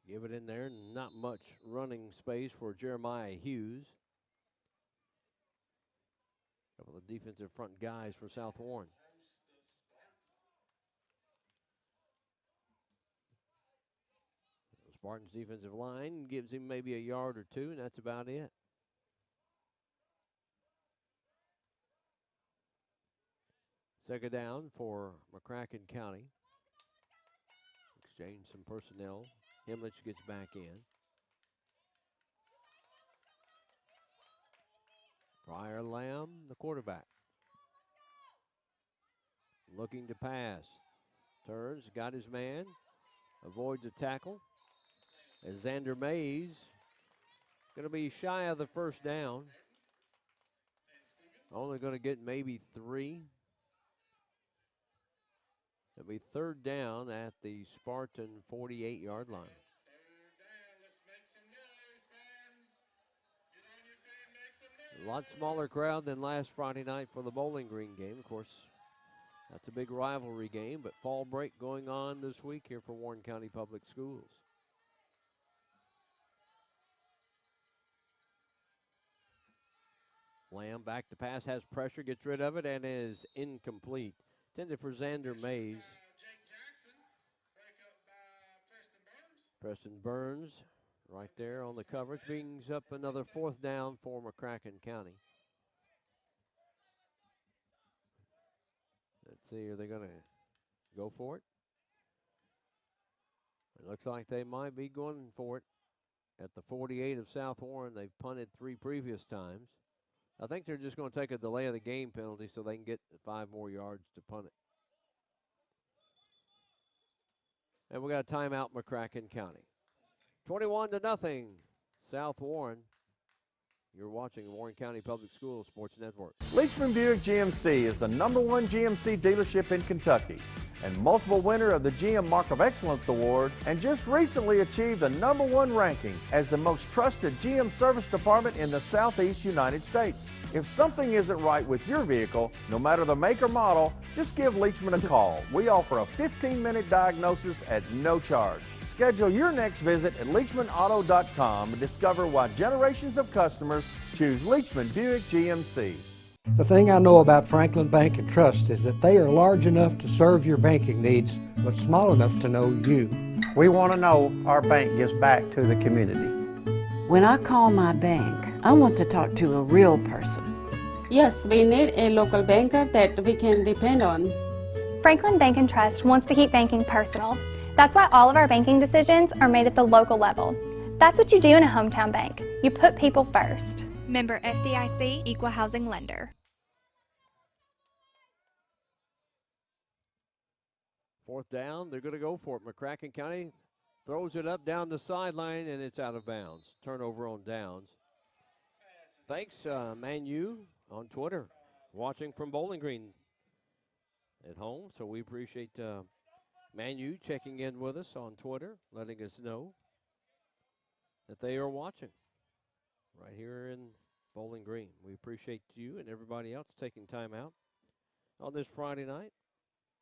Give it in there, not much running space for Jeremiah Hughes. A couple of defensive front guys for South Warren. The Spartans defensive line gives him maybe a yard or 2, and that's about it. Second down for McCracken County. Exchange some personnel. Himlich gets back in. Briar Lamb, the quarterback. Looking to pass. Turns, got his man. Avoids a tackle. As Xander Mays going to be shy of the first down. Only going to get maybe 3. It'll be third down at the Spartan 48-yard line. A lot smaller crowd than last Friday night for the Bowling Green game. Of course, that's a big rivalry game, but fall break going on this week here for Warren County Public Schools. Lamb back to pass, has pressure, gets rid of it, and is incomplete. Intended for Xander Mays. Preston Burns right there on the coverage, brings up another fourth down for McCracken County. Let's see, are they going to go for it? It looks like they might be going for it at the 48 of South Warren. They've punted 3 previous times. I think they're just going to take a delay of the game penalty so they can get 5 more yards to punt it. And we got a timeout, McCracken County. 21-0, South Warren. You're watching Warren County Public Schools Sports Network. Leachman Buick GMC is the #1 GMC dealership in Kentucky and multiple winner of the GM Mark of Excellence Award, and just recently achieved the #1 ranking as the most trusted GM service department in the Southeast United States. If something isn't right with your vehicle, no matter the make or model, just give Leachman a call. We offer a 15-minute diagnosis at no charge. Schedule your next visit at LeachmanAuto.com and discover why generations of customers choose Leachman Buick GMC. The thing I know about Franklin Bank and Trust is that they are large enough to serve your banking needs, but small enough to know you. We want to know our bank gives back to the community. When I call my bank, I want to talk to a real person. Yes, we need a local banker that we can depend on. Franklin Bank and Trust wants to keep banking personal. That's why all of our banking decisions are made at the local level. That's what you do in a hometown bank. You put people first. Member FDIC, Equal Housing Lender. Fourth down, they're going to go for it. McCracken County throws it up down the sideline, and it's out of bounds. Turnover on downs. Thanks, Manu on Twitter, watching from Bowling Green at home. So we appreciate Manu checking in with us on Twitter, letting us know that they are watching right here in Bowling Green. We appreciate you and everybody else taking time out on this Friday night.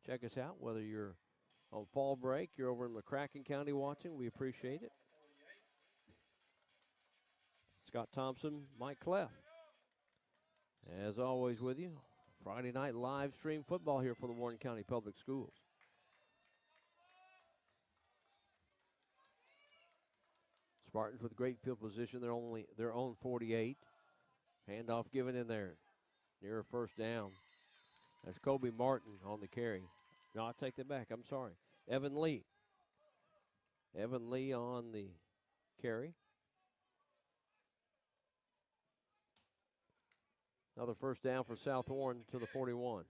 Check us out, whether you're on fall break, you're over in McCracken County watching, we appreciate it. Scott Thompson, Mike Cleff, as always with you. Friday night live stream football here for the Warren County Public Schools. Spartans with great field position. They're their own 48. Handoff given in there near a first down. That's Kobe Martin on the carry. No, I'll take that back. I'm sorry. Evan Lee. Evan Lee on the carry. Another first down for South Warren to the 41.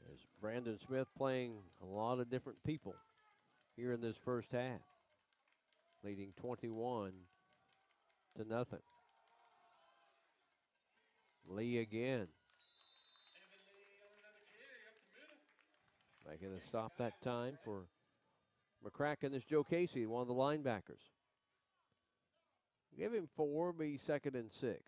There's Brandon Smith playing a lot of different people here in this first half, leading 21-0. Lee again. Making a stop that time for McCracken. This is Joe Casey, one of the linebackers. Give him 4, be 2nd and 6.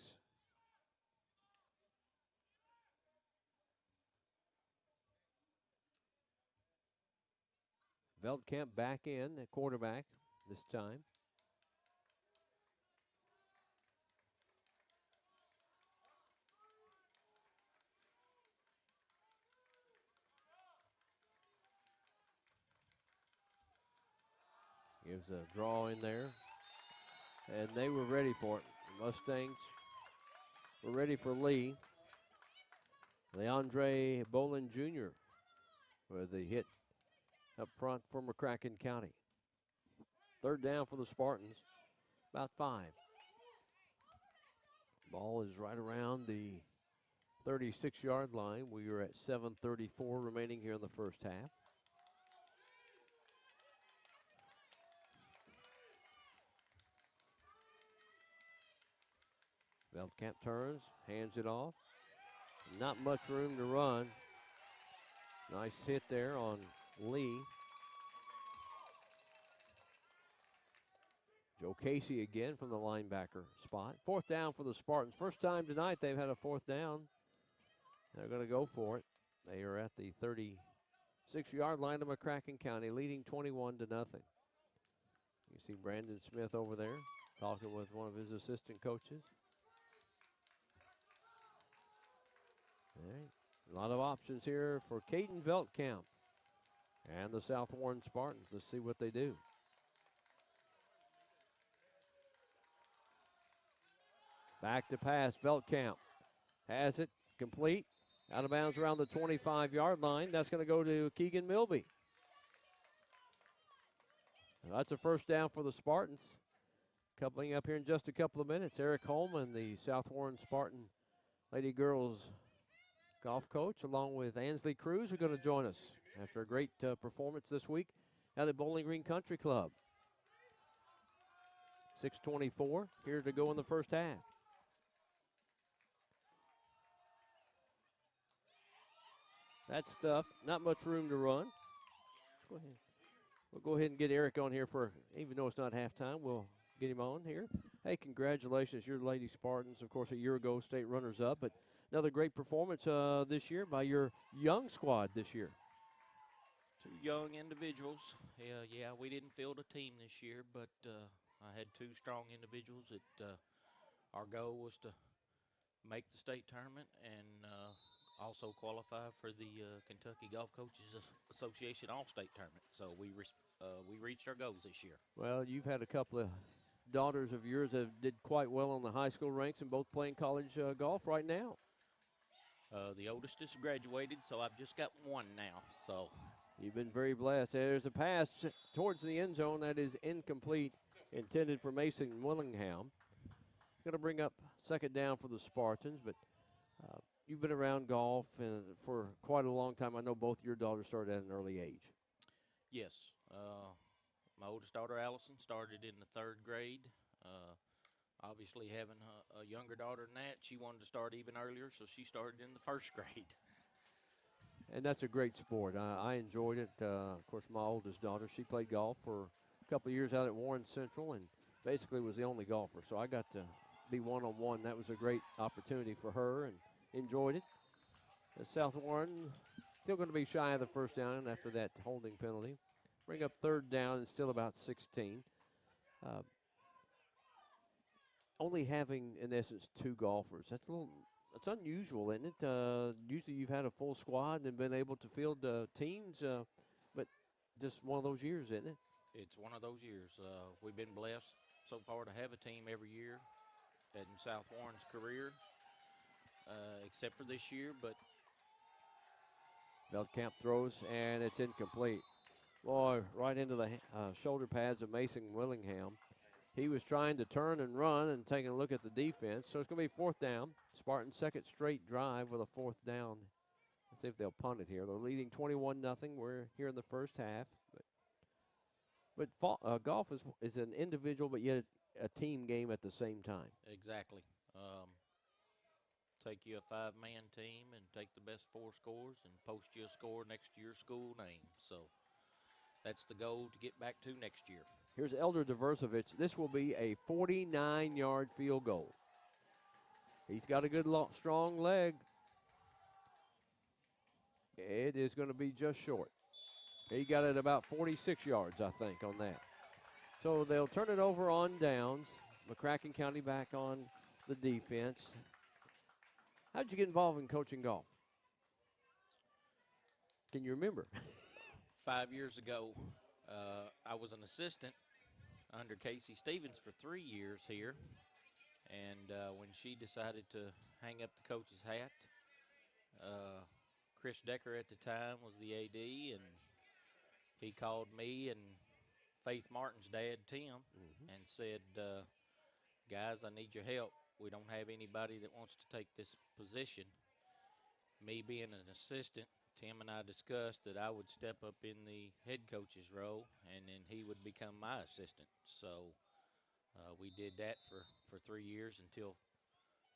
Veldkamp back in at quarterback this time. Gives a draw in there. And they were ready for it. The Mustangs We're ready for Lee. Leandre Bolin Jr. with the hit up front for McCracken County. Third down for the Spartans, about 5. Ball is right around the 36-yard line. We are at 7:34 remaining here in the first half. Veldkamp turns, hands it off. Not much room to run. Nice hit there on Lee. Joe Casey again from the linebacker spot. Fourth down for the Spartans. First time tonight they've had a fourth down. They're going to go for it. They are at the 36-yard line of McCracken County, leading 21-0. You see Brandon Smith over there talking with one of his assistant coaches. All right. A lot of options here for Caden Veldkamp and the South Warren Spartans. Let's see what they do. Back to pass, Veldkamp has it, complete. Out of bounds around the 25-yard line. That's going to go to Keegan Milby. That's a first down for the Spartans. Coupling up here in just a couple of minutes. Eric Holman, the South Warren Spartan Lady Girls golf coach, along with Ansley Cruz, are going to join us after a great performance this week at the Bowling Green Country Club. 6:24 here to go in the first half. That stuff, not much room to run. Let's go ahead. We'll go ahead and get Eric on here for, even though it's not halftime, we'll get him on here. Hey, congratulations, your Lady Spartans, of course, a year ago, state runners-up, but another great performance this year by your young squad this year. 2 young individuals. Yeah, we didn't field a team this year, but I had 2 strong individuals that our goal was to make the state tournament and also qualify for the Kentucky Golf Coaches Association All-State Tournament. So we reached our goals this year. Well, you've had a couple of daughters of yours that did quite well on the high school ranks and both playing college golf right now. The oldest is graduated, so I've just got one now. So you've been very blessed. There's a pass towards the end zone that is incomplete, intended for Mason Willingham. Going to bring up second down for the Spartans, but you've been around golf for quite a long time. I know both your daughters started at an early age. Yes. My oldest daughter, Allison, started in the 3rd grade. Obviously, having a younger daughter than that, she wanted to start even earlier, so she started in the 1st grade. And that's a great sport. I enjoyed it. Of course, my oldest daughter, she played golf for a couple of years out at Warren Central and basically was the only golfer. So I got to be one-on-one. That was a great opportunity for her and enjoyed it. The South Warren still going to be shy of the first down after that holding penalty. Bring up third down and still about 16. Only having, in essence, 2 golfers. That's unusual, isn't it? Usually you've had a full squad and been able to field teams, but just one of those years, isn't it? It's one of those years. We've been blessed so far to have a team every year in South Warren's career, except for this year, but Veldkamp throws, and it's incomplete. Boy, right into the shoulder pads of Mason Willingham. He was trying to turn and run and taking a look at the defense. So it's going to be 4th down. Spartan's second straight drive with a 4th down. Let's see if they'll punt it here. They're leading 21-0. We're here in the first half. But golf is an individual, but yet a team game at the same time. Exactly. Take you a 5-man team and take the best 4 scores and post you a score next to your school name. So that's the goal to get back to next year. Here's Elder Diversovich. This will be a 49-yard field goal. He's got a good, strong leg. It is going to be just short. He got it about 46 yards, I think, on that. So they'll turn it over on downs. McCracken County back on the defense. How did you get involved in coaching golf? Can you remember? 5 years ago, I was an assistant under Casey Stevens for 3 years here. And when she decided to hang up the coach's hat, Chris Decker at the time was the AD, and he called me and Faith Martin's dad, Tim, and said, guys, I need your help. We don't have anybody that wants to take this position. Me being an assistant, Tim and I discussed that I would step up in the head coach's role, and then he would become my assistant. So we did that for 3 years until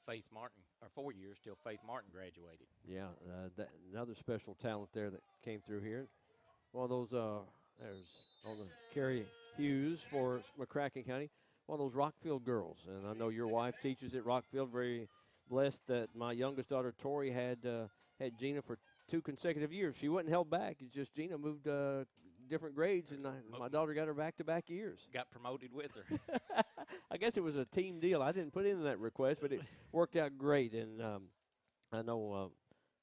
Faith Martin, or 4 years till Faith Martin graduated. Yeah, another special talent there that came through here. One of those, there's on the Carrie Hughes for McCracken County, one of those Rockfield girls. And I know your wife teaches at Rockfield. Very blessed that my youngest daughter, Tori, had Gina for 2 consecutive years. She wasn't held back. It's just Gina moved different grades, and my daughter got her back-to-back years. Got promoted with her. I guess it was a team deal. I didn't put in that request, but it worked out great. And I know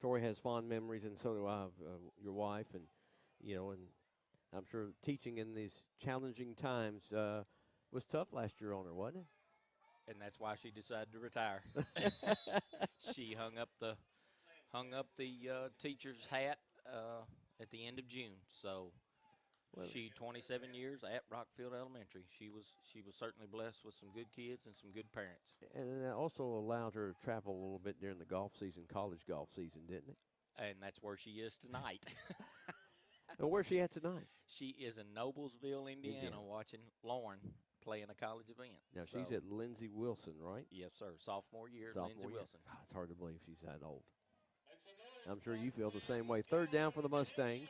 Tori has fond memories, and so do I of your wife. And, you know, and I'm sure teaching in these challenging times was tough last year on her, wasn't it? And that's why she decided to retire. She hung up the teacher's hat at the end of June. So she 27 years at Rockfield Elementary. She was certainly blessed with some good kids and some good parents. And it also allowed her to travel a little bit during the golf season, college golf season, didn't it? And that's where she is tonight. And where's she at tonight? She is in Noblesville, Indiana, watching Lauren play in a college event. Now, she's at Lindsey Wilson, right? Yes, sir. Sophomore year at Lindsey Wilson. God, it's hard to believe she's that old. I'm sure you feel the same way. 3rd down for the Mustangs.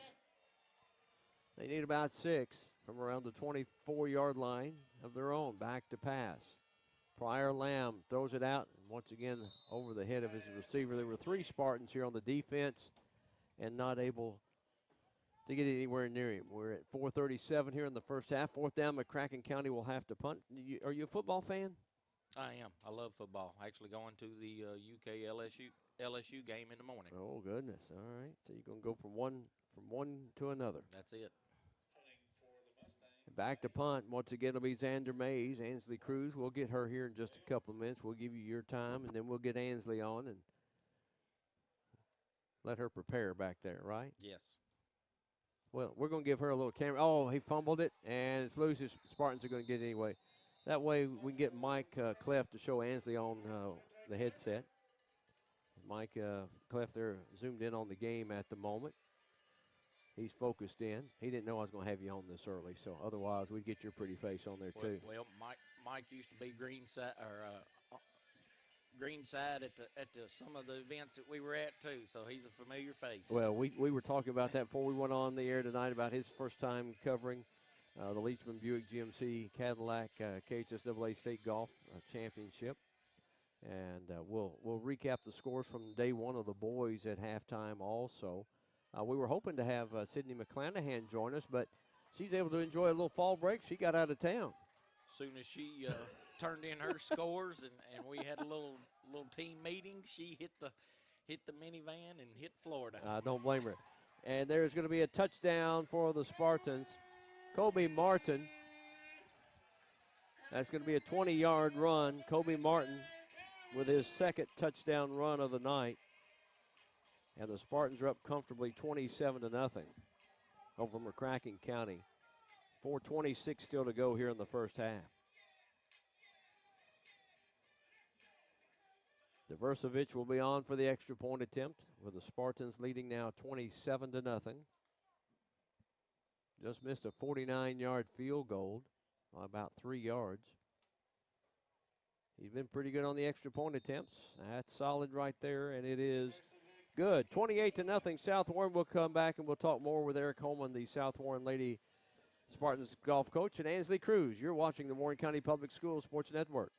They need about 6 from around the 24-yard line of their own. Back to pass. Pryor Lamb throws it out, once again over the head of his receiver. There were 3 Spartans here on the defense and not able to get anywhere near him. We're at 4:37 here in the first half. 4th down, McCracken County will have to punt. Are you a football fan? I am. I love football. Actually going to the UK LSU game in the morning. Oh, goodness. All right. So you're going to go from one to another. That's it. Back to punt. Once again, it'll be Xander Mays. Ansley Cruz. We'll get her here in just a couple of minutes. We'll give you your time, and then we'll get Ansley on and let her prepare back there, right? Yes. Well, we're going to give her a little camera. Oh, he fumbled it, and it's loose. His Spartans are going to get it anyway. That way we can get Mike Cleft to show Ansley on the headset. Mike Cleft there zoomed in on the game at the moment. He's focused in. He didn't know I was going to have you on this early, so otherwise we'd get your pretty face on there too. Well, Mike used to be greenside at some of the events that we were at too, so he's a familiar face. Well, we were talking about that before we went on the air tonight about his first time covering the Leachman Buick GMC Cadillac KHSAA State Golf Championship. And we'll recap the scores from day one of the boys at halftime also. We were hoping to have Sydney McClanahan join us, but she's able to enjoy a little fall break. She got out of town. As soon as she turned in her scores and we had a little team meeting, she hit the minivan and hit Florida. I don't blame her. And there's going to be a touchdown for the Spartans. Kobe Martin. That's going to be a 20-yard run. Kobe Martin with his 2nd touchdown run of the night. And the Spartans are up comfortably 27-0 over McCracken County. 4:26 still to go here in the first half. Diversevich will be on for the extra point attempt with the Spartans leading now 27-0. Just missed a 49-yard field goal by about 3 yards. He's been pretty good on the extra point attempts. That's solid right there, and it is good. 28-0 South Warren. Will come back and we'll talk more with Eric Holman, the South Warren Lady Spartans golf coach, and Ansley Cruz. You're watching the Warren County Public Schools Sports Network.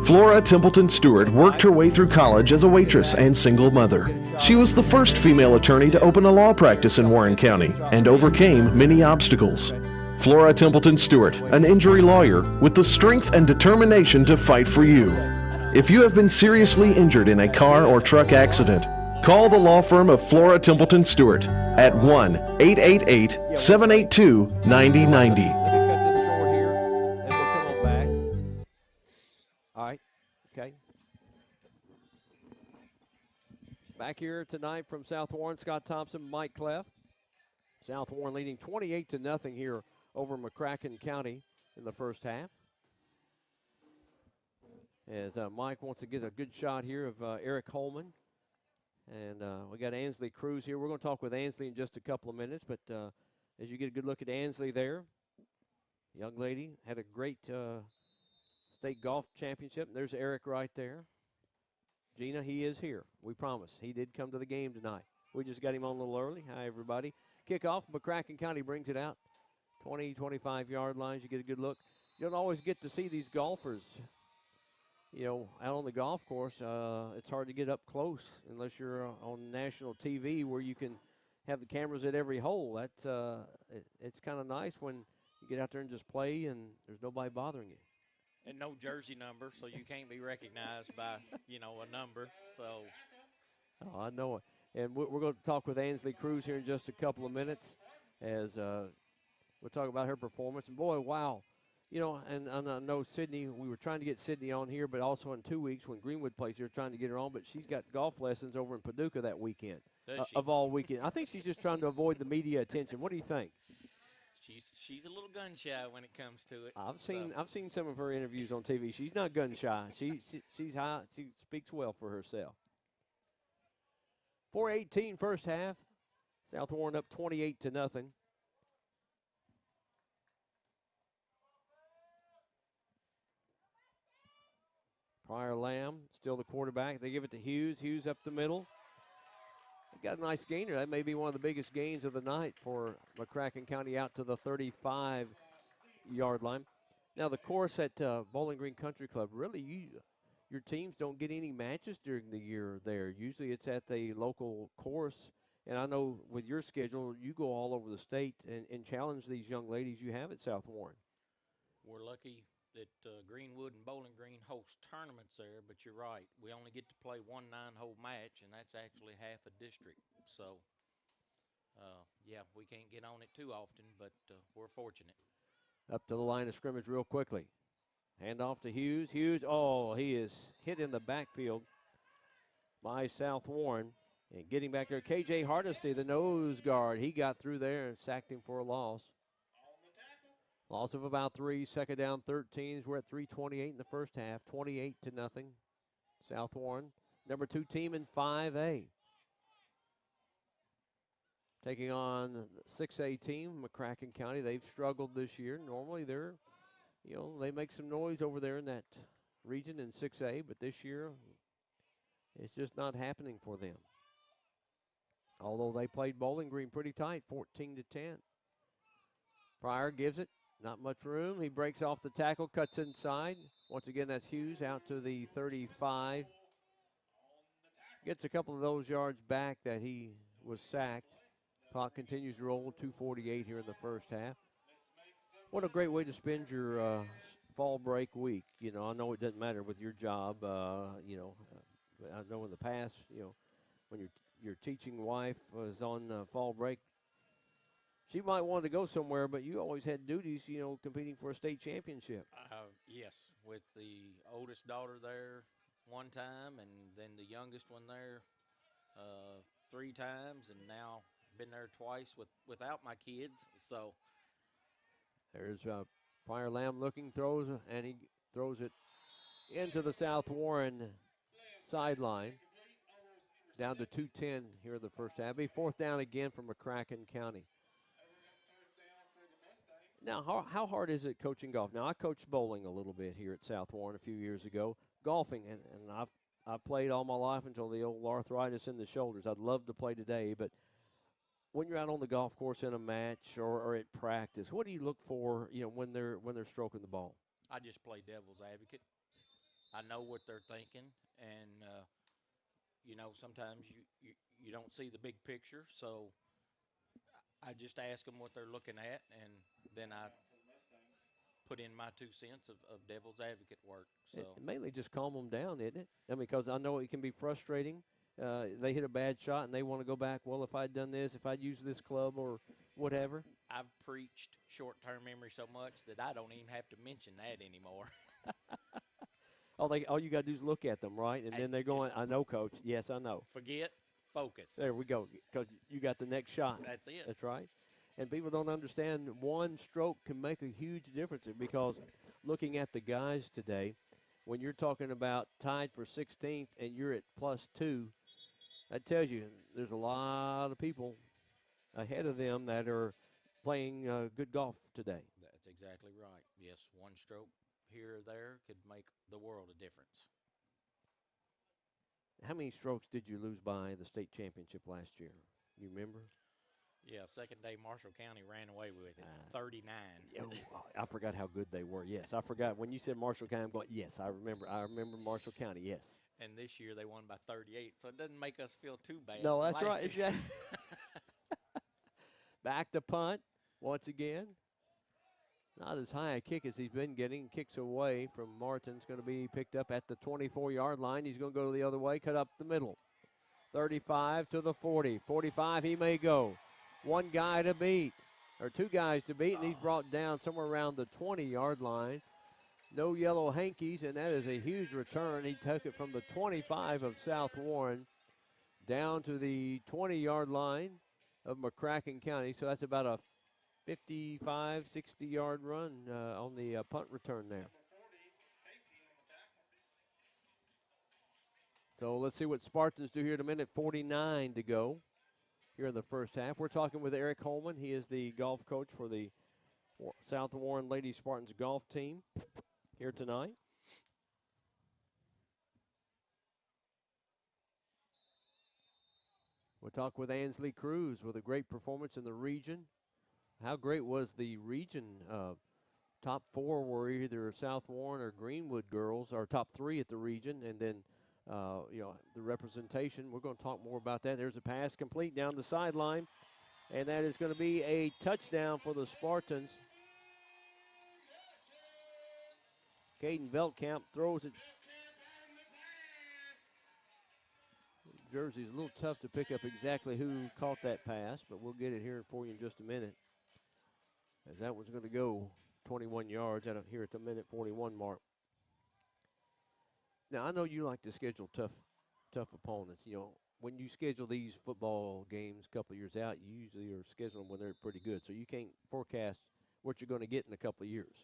Flora Templeton Stewart worked her way through college as a waitress and single mother. She was the first female attorney to open a law practice in Warren County and overcame many obstacles. Flora Templeton Stewart, an injury lawyer with the strength and determination to fight for you. If you have been seriously injured in a car or truck accident, call the law firm of Flora Templeton Stewart at 1-888-782-9090. All right. Back here tonight from South Warren, Scott Thompson, Mike Cleff. South Warren leading 28-0 here over McCracken County in the first half. As Mike wants to get a good shot here of Eric Holman. And we got Ansley Cruz here. We're going to talk with Ansley in just a couple of minutes, but as you get a good look at Ansley there, young lady had a great state golf championship. And there's Eric right there. Gina, he is here. We promise. He did come to the game tonight. We just got him on a little early. Hi, everybody. Kickoff, McCracken County brings it out. 20, 25-yard lines. You get a good look. You don't always get to see these golfers, out on the golf course. It's hard to get up close unless you're on national TV where you can have the cameras at every hole. That's it's kind of nice when you get out there and just play and there's nobody bothering you. And no jersey number, so you can't be recognized by, a number. So. Oh, I know it. And we're going to talk with Ansley Cruz here in just a couple of minutes as we'll talk about her performance. And, boy, wow. And I know Sydney, we were trying to get Sydney on here, but also in 2 weeks when Greenwood plays here, trying to get her on. But she's got golf lessons over in Paducah that weekend, of all weekend. I think she's just trying to avoid the media attention. What do you think? She's a little gun shy when it comes to it. I've seen some of her interviews on TV. She's not gun shy. She's high. She speaks well for herself. 4:18 first half. South Warren up 28-0. Pryor Lamb still the quarterback. They give it to Hughes. Hughes up the middle. Got a nice gainer. That may be one of the biggest gains of the night for McCracken County out to the 35-yard line. Now, the course at Bowling Green Country Club, really, your teams don't get any matches during the year there. Usually it's at the local course. And I know with your schedule, you go all over the state and challenge these young ladies you have at South Warren. We're lucky that Greenwood and Bowling Green host tournaments there, but you're right. We only get to play one 9-hole match, and that's actually half a district. So, we can't get on it too often, but we're fortunate. Up to the line of scrimmage real quickly. Hand off to Hughes. Hughes, he is hit in the backfield by South Warren. And getting back there, KJ Hardesty, the nose guard. He got through there and sacked him for a loss. Loss of about 3, second down 13. We're at 3:28 in the first half, 28-0. South Warren, number 2 team in 5A. Taking on the 6A team, McCracken County. They've struggled this year. Normally they're, they make some noise over there in that region in 6A, but this year it's just not happening for them. Although they played Bowling Green pretty tight, 14-10. Pryor gives it. Not much room. He breaks off the tackle, cuts inside. Once again, that's Hughes out to the 35. Gets a couple of those yards back that he was sacked. Clock continues to roll, 2:48 here in the first half. What a great way to spend your fall break week. I know it doesn't matter with your job. I know in the past, when your teaching wife was on fall break, she might want to go somewhere, but you always had duties, competing for a state championship. Yes, with the oldest daughter there one time, and then the youngest one there 3 times, and now been there twice without my kids. So there's Pryor Lamb looking, throws, and he throws it into the South Warren sideline. Down to 2:10 here in the first half. Be 4th down again for McCracken County. Now, how hard is it coaching golf? Now, I coached bowling a little bit here at South Warren a few years ago. Golfing, and I've played all my life until the old arthritis in the shoulders. I'd love to play today, but when you're out on the golf course in a match or at practice, what do you look for, when they're stroking the ball? I just play devil's advocate. I know what they're thinking, and sometimes you don't see the big picture, so I just ask them what they're looking at, and then I put in my 2 cents of devil's advocate work. So it mainly just calm them down, isn't it? Because I know it can be frustrating. They hit a bad shot, and they want to go back. Well, if I'd done this, if I'd used this club or whatever. I've preached short-term memory so much that I don't even have to mention that anymore. All you got to do is look at them, right? And then they're going, I know, Coach. Yes, I know. Forget Focus. There we go, because you got the next shot. That's it. That's right. And people don't understand one stroke can make a huge difference because looking at the guys today, when you're talking about tied for 16th and you're at +2, that tells you there's a lot of people ahead of them that are playing good golf today. That's exactly right. Yes, one stroke here or there could make the world a difference. How many strokes did you lose by the state championship last year? You remember? Yeah, second day Marshall County ran away with it, 39. I forgot how good they were. Yes, I forgot. When you said Marshall County, I'm going, yes, I remember. I remember Marshall County, yes. And this year they won by 38, so it doesn't make us feel too bad. No, that's right. Year. Exactly. Back to punt once again. Not as high a kick as he's been getting. Kicks away from Martin's going to be picked up at the 24-yard line. He's going to go the other way, cut up the middle. 35 to the 40. 45 he may go. One guy to beat, or two guys to beat, and he's brought down somewhere around the 20-yard line. No yellow hankies, and that is a huge return. He took it from the 25 of South Warren down to the 20-yard line of McCracken County. So that's about a 55, 60-yard run on the punt return there. So let's see what Spartans do here in a minute. 49 to go here in the first half. We're talking with Eric Holman. He is the golf coach for the South Warren Lady Spartans golf team here tonight. We'll talk with Ansley Cruz with a great performance in the region. How great was the region? Top four were either South Warren or Greenwood girls, or top three at the region, and then the representation. We're going to talk more about that. There's a pass complete down the sideline, and that is going to be a touchdown for the Spartans. Caden Veltkamp throws it. Jersey's a little tough to pick up exactly who caught that pass, but we'll get it here for you in just a minute. As that one's going to go 21 yards out of here at the minute 41 mark. Now, I know you like to schedule tough opponents. You know, when you schedule these football games a couple of years out, you usually are scheduling when they're pretty good. So you can't forecast what you're going to get in a couple of years.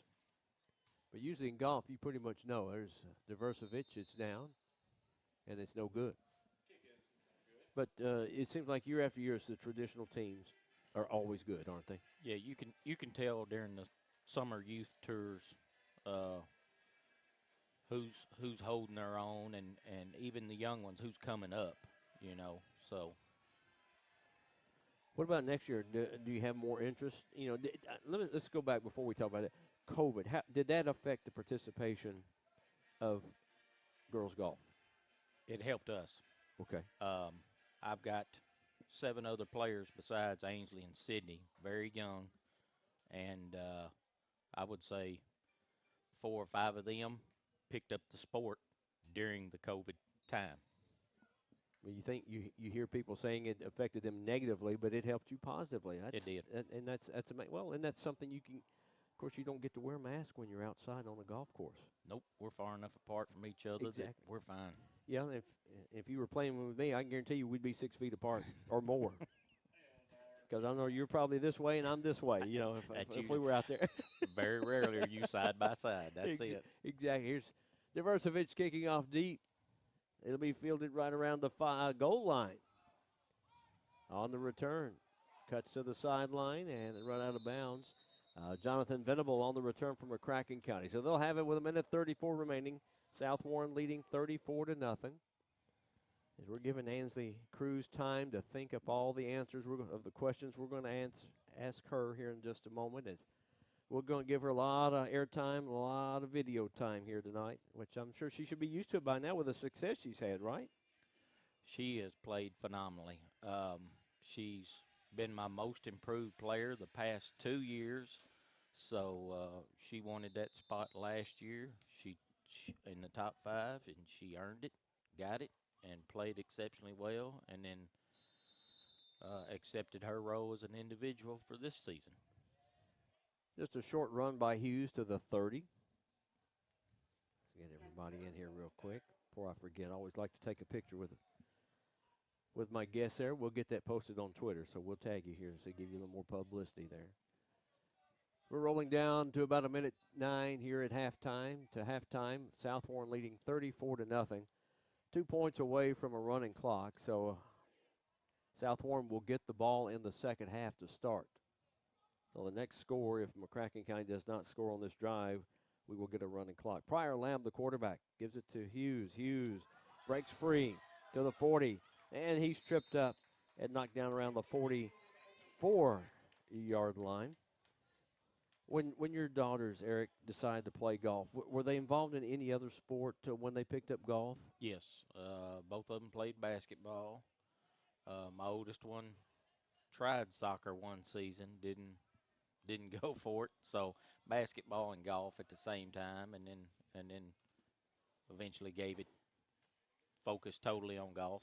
But usually in golf, you pretty much know. There's Diversevich, it's down, and it's no good. But it seems like year after year, the traditional teams are always good, aren't they? Yeah, you can tell during the summer youth tours who's holding their own, and even the young ones who's coming up, you know. So, what about next year? Do you have more interest? You know, let's go back before we talk about it. COVID, did that affect the participation of girls golf? It helped us. Okay. I've got 7 other players besides Ainsley and Sydney, very young, and I would say 4 or 5 of them picked up the sport during the COVID time. Well, you think you hear people saying it affected them negatively, but it helped you positively. It did, and that's amazing. Well, and that's something you can. Of course, you don't get to wear a mask when you're outside on a golf course. Nope, we're far enough apart from each other exactly. that we're fine. Yeah, if you were playing with me, I can guarantee you we'd be 6 feet apart or more. Because I know you're probably this way and I'm this way. You know, if we were out there. Very rarely are you side by side. That's it. Exactly. Here's Diversevich kicking off deep. It'll be fielded right around the goal line. On the return, cuts to the sideline and run out of bounds. Jonathan Venable on the return from McCracken County. So they'll have it with 1:34 remaining. South Warren leading 34-0. As we're giving Ansley Cruz time to think up all the answers of the questions we're going to ask her here in just a moment. As we're going to give her a lot of airtime, a lot of video time here tonight, which I'm sure she should be used to by now with the success she's had, right? She has played phenomenally. She's been my most improved player the past 2 years. So she wanted that spot last year. She in the top 5, and she earned it, got it, and played exceptionally well, and then accepted her role as an individual for this season. Just a short run by Hughes to the 30. Let's get everybody in here real quick before I forget. I always like to take a picture with with my guests there. We'll get that posted on Twitter, so we'll tag you here so give you a little more publicity there. We're rolling down to about 1:09 here at halftime. To halftime, South Warren leading 34-0, 2 points away from a running clock. So South Warren will get the ball in the second half to start. So the next score, if McCracken County does not score on this drive, we will get a running clock. Pryor Lamb, the quarterback, gives it to Hughes. Hughes breaks free to the 40, and he's tripped up and knocked down around the 44-yard line. When your daughters, Eric, decided to play golf, were they involved in any other sport when they picked up golf? Yes, both of them played basketball. My oldest one tried soccer one season, didn't go for it. So basketball and golf at the same time, and then eventually gave it focused totally on golf.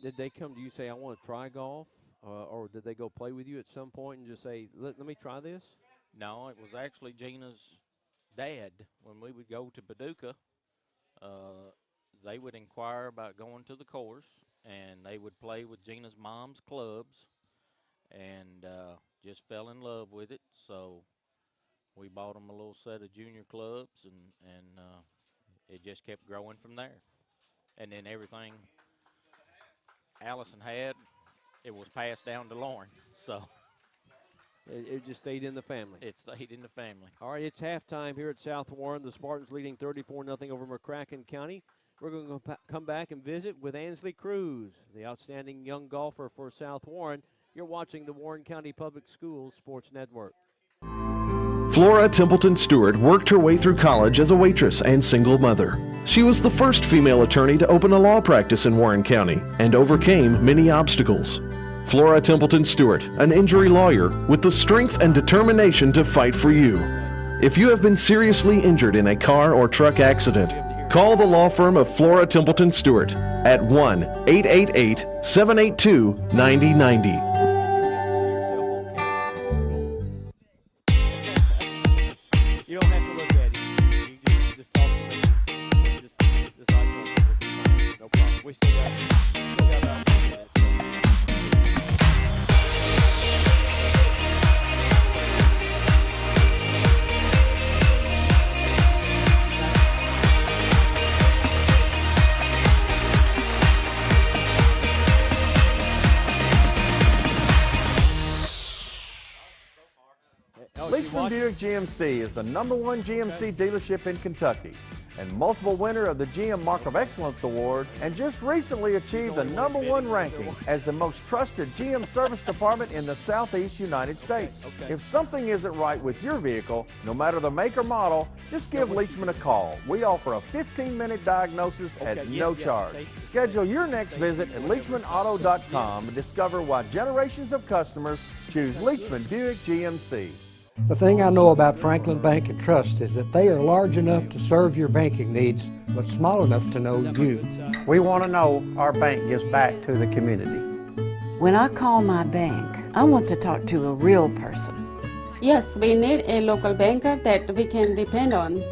Did they come to you say, I want to try golf, or did they go play with you at some point and just say, let me try this? No, it was actually Gina's dad. When we would go to Paducah, they would inquire about going to the course, and they would play with Gina's mom's clubs, and just fell in love with it. So we bought them a little set of junior clubs, and it just kept growing from there. And then everything Allison had, it was passed down to Lauren. So it just stayed in the family. It stayed in the family. All right, it's halftime here at South Warren. The Spartans leading 34-0 over McCracken County. We're going to come back and visit with Ansley Cruz, the outstanding young golfer for South Warren. You're watching the Warren County Public Schools Sports Network. Flora Templeton Stewart worked her way through college as a waitress and single mother. She was the first female attorney to open a law practice in Warren County and overcame many obstacles. Flora Templeton Stewart, an injury lawyer with the strength and determination to fight for you. If you have been seriously injured in a car or truck accident, call the law firm of Flora Templeton Stewart at 1-888-782-9090. You don't have to look at it. You can just talk to me. Just eye contact will be fine. No problem. We still got about 2 minutes. Leachman Buick GMC is the #1 GMC dealership in Kentucky and multiple winner of the GM Mark of Excellence Award, and just recently achieved the #1 ranking as the most trusted GM service department in the Southeast United States. If something isn't right with your vehicle, no matter the make or model, just give Leachman a call. We offer a 15-minute diagnosis at no charge. Schedule your next visit at LeachmanAuto.com and discover why generations of customers choose Leachman Buick GMC. The thing I know about Franklin Bank and Trust is that they are large enough to serve your banking needs, but small enough to know you. We want to know our bank gives back to the community. When I call my bank, I want to talk to a real person. Yes, we need a local banker that we can depend on.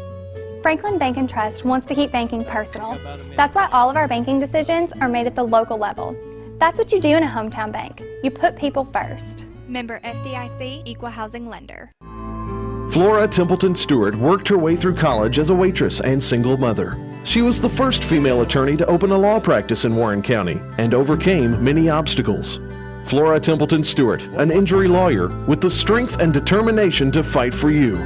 Franklin Bank and Trust wants to keep banking personal. That's why all of our banking decisions are made at the local level. That's what you do in a hometown bank. You put people first. Member FDIC, Equal Housing Lender. Flora Templeton Stewart worked her way through college as a waitress and single mother. She was the first female attorney to open a law practice in Warren County and overcame many obstacles. Flora Templeton Stewart, an injury lawyer with the strength and determination to fight for you.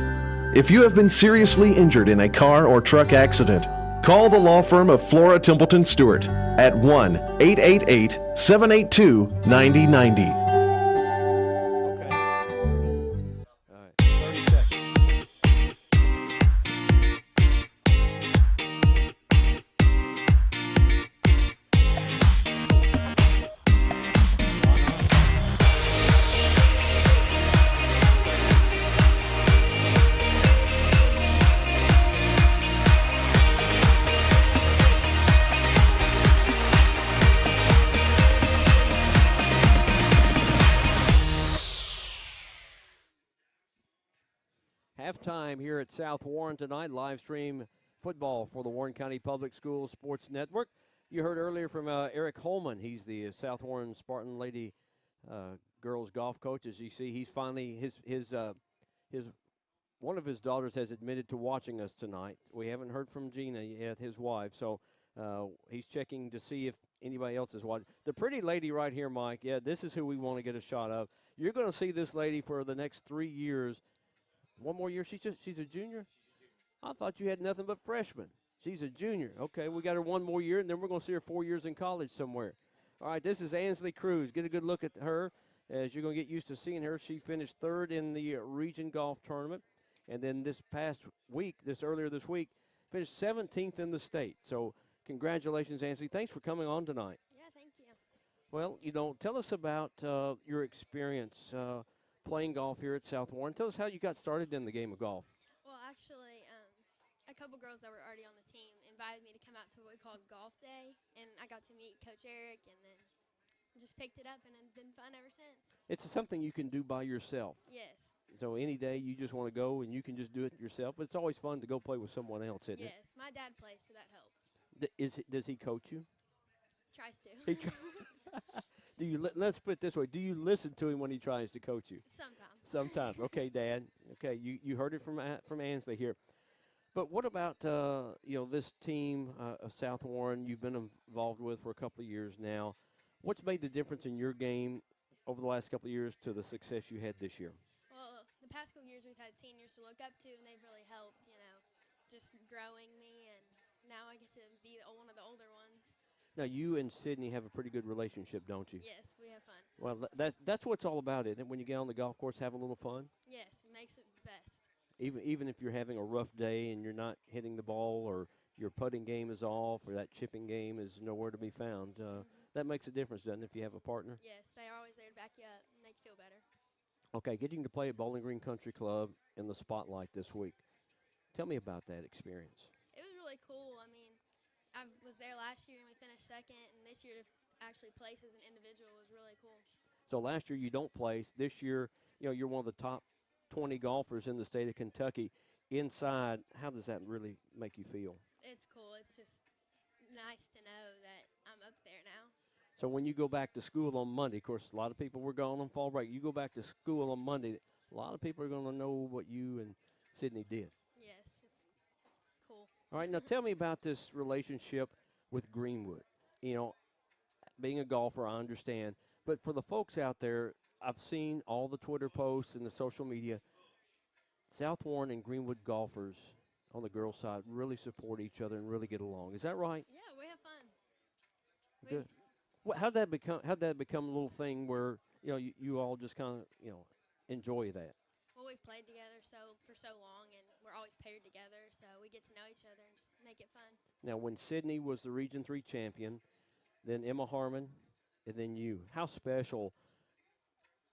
If you have been seriously injured in a car or truck accident, call the law firm of Flora Templeton Stewart at 1-888-782-9090. Halftime here at South Warren tonight. Live stream football for the Warren County Public Schools Sports Network. You heard earlier from Eric Holman. He's the South Warren Spartan Lady girls golf coach. As you see, he's finally his one of his daughters has admitted to watching us tonight. We haven't heard from Gina yet, his wife, so he's checking to see if anybody else is watching. The pretty lady right here, Mike, yeah, this is who we want to get a shot of. You're going to see this lady for the next 3 years. One more year? She's a junior? I thought you had nothing but freshmen. She's a junior. Okay, we got her 1 more year, and then we're going to see her 4 years in college somewhere. All right, this is Ansley Cruz. Get a good look at her as you're going to get used to seeing her. She finished 3rd in the region golf tournament. And then this past week, earlier this week, finished 17th in the state. So congratulations, Ansley. Thanks for coming on tonight. Yeah, thank you. Well, tell us about your experience playing golf here at South Warren. Tell us how you got started in the game of golf. Well, actually, a couple girls that were already on the team invited me to come out to what we called Golf Day, and I got to meet Coach Eric, and then just picked it up, and it's been fun ever since. It's something you can do by yourself. Yes. So any day you just want to go and you can just do it yourself. But it's always fun to go play with someone else, isn't it? Yes, my dad plays, so that helps. Does he coach you? Tries to. Let's put it this way. Do you listen to him when he tries to coach you? Sometimes. Sometimes. Okay, Dad. Okay, you heard it from Ansley here. But what about this team of South Warren you've been involved with for a couple of years now? What's made the difference in your game over the last couple of years to the success you had this year? Well, the past couple years we've had seniors to look up to, and they've really helped, just growing me, and now I get to be one of the older ones. Now, you and Sydney have a pretty good relationship, don't you? Yes, we have fun. Well, that's what it's all about, isn't it? When you get on the golf course, have a little fun? Yes, it makes it best. Even if you're having a rough day and you're not hitting the ball, or your putting game is off, or that chipping game is nowhere to be found, that makes a difference, doesn't it, if you have a partner? Yes, they are always there to back you up and make you feel better. Okay, getting to play at Bowling Green Country Club in the spotlight this week. Tell me about that experience. It was really cool. I mean, I was there last year and we finished second, and this year to actually place as an individual was really cool. So last year you don't place. This year, you're one of the top 20 golfers in the state of Kentucky. Inside, how does that really make you feel? It's cool. It's just nice to know that I'm up there now. So when you go back to school on Monday, of course, a lot of people were gone on fall break. You go back to school on Monday, a lot of people are going to know what you and Sydney did. Yes, it's cool. All right, now tell me about this relationship with Greenwood. Being a golfer, I understand. But for the folks out there, I've seen all the Twitter posts and the social media. South Warren and Greenwood golfers on the girls' side really support each other and really get along. Is that right? Yeah, we have fun. Good. How'd that become a little thing where you all just kind of enjoy that? Well, we've played together for so long, and we're always paired together, so we get to know each other and just make it fun. Now, when Sydney was the Region 3 champion, then Emma Harmon, and then you, how special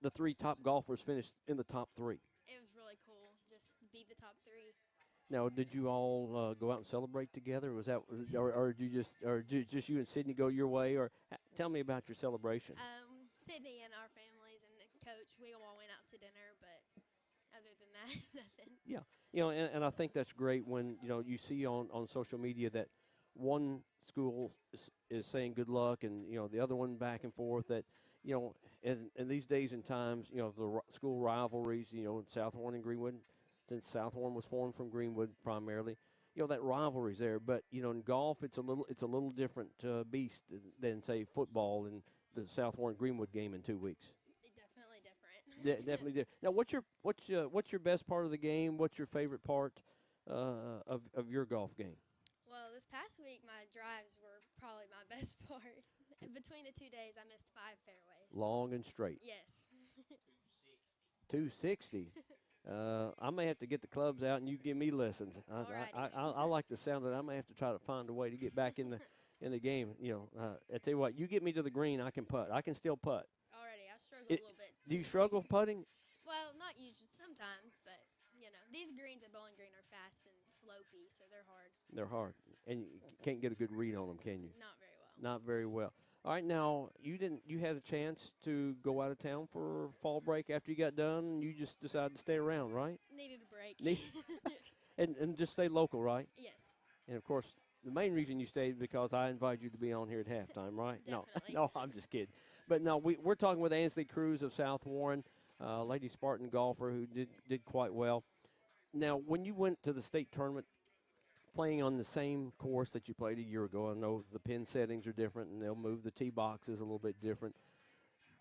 the 3 top golfers finished in the top 3? It was really cool, just to be the top 3. Now, did you all go out and celebrate together? Was that, or did just you and Sydney go your way? Or tell me about your celebration. Sydney and our families and the coach, we all went out to dinner, but other than that, nothing. Yeah, and I think that's great when you see on social media that one school is saying good luck, and the other one back and forth. That in these days and times, the school rivalries, South Warren and Greenwood. Since South Warren was formed from Greenwood primarily, that rivalry's there. But in golf, it's a little different beast than say football and the South Warren Greenwood game in 2 weeks. Definitely different. Definitely different. Now, what's your best part of the game? What's your favorite part of your golf game? Well, this past week my drives were probably my best part. Between the 2 days, I missed 5 fairways. Long and straight. Yes. 260. I may have to get the clubs out and you give me lessons. I like the sound of it. I may have to try to find a way to get back in the game. I tell you what, you get me to the green, I can putt. I can still putt. Already, I struggle a little bit. Do you struggle putting? Well, not usually, sometimes, but these greens at Bowling Green are fast and slopey, so they're hard. They're hard, and you can't get a good read on them, can you? Not very well. Not very well. All right, now you had a chance to go out of town for fall break after you got done, and you just decided to stay around, right? Needed a break. And just stay local, right? Yes. And of course, the main reason you stayed is because I invited you to be on here at halftime, right? Definitely. No, I'm just kidding. But no, we're talking with Ansley Cruz of South Warren, Lady Spartan golfer who did quite well. Now, when you went to the state tournament, playing on the same course that you played a year ago, I know the pin settings are different and they'll move the tee boxes a little bit different.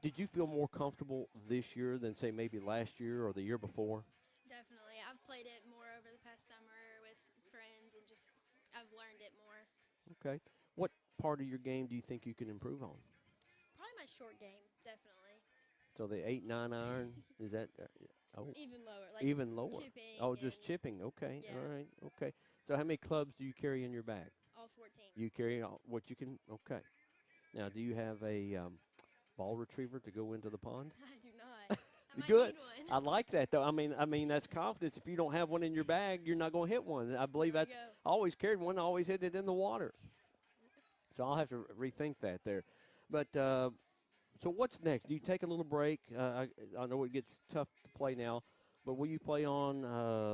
Did you feel more comfortable this year than, say, maybe last year or the year before? Definitely. I've played it more over the past summer with friends and just I've learned it more. Okay. What part of your game do you think you can improve on? Probably my short game, definitely. So the 8-9 iron, is that Even lower, like even lower? chipping. Oh, just chipping. Okay. Yeah. All right. Okay. So how many clubs do you carry in your bag? All 14. You carry what you can. Okay. Now, do you have a ball retriever to go into the pond? I do not. I might Good. need one. I like that, though. I mean that's confidence. If you don't have one in your bag, you're not going to hit one. I believe There we that's go. I always carried one. I always hit it in the water. So I'll have to rethink that there. But so what's next? Do you take a little break? I know it gets tough to play now, but will you play on?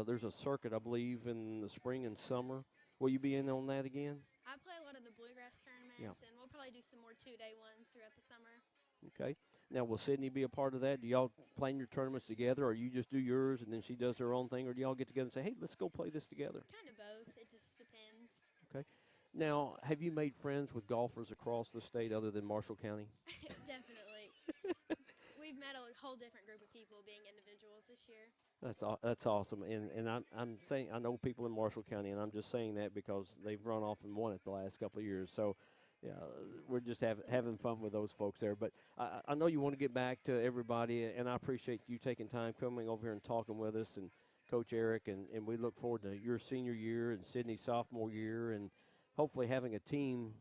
There's a circuit, I believe, in the spring and summer. Will you be in on that again? I play a lot of the bluegrass tournaments, and we'll probably do some more 2-day ones throughout the summer. Okay. Now, will Sydney be a part of that? Do y'all plan your tournaments together, or you just do yours and then she does her own thing, or do y'all get together and say, hey, let's go play this together? Kind of both. It just depends. Okay. Now, have you made friends with golfers across the state other than Marshall County? Definitely. We've met a whole different group of people being individuals this year. That's awesome, and I'm saying I know people in Marshall County, and I'm just saying that because they've run off and won it the last couple of years. So, yeah, we're just having fun with those folks there. But I know you want to get back to everybody, and I appreciate you taking time coming over here and talking with us, and Coach Eric, and we look forward to your senior year and Sydney's sophomore year, and hopefully having a team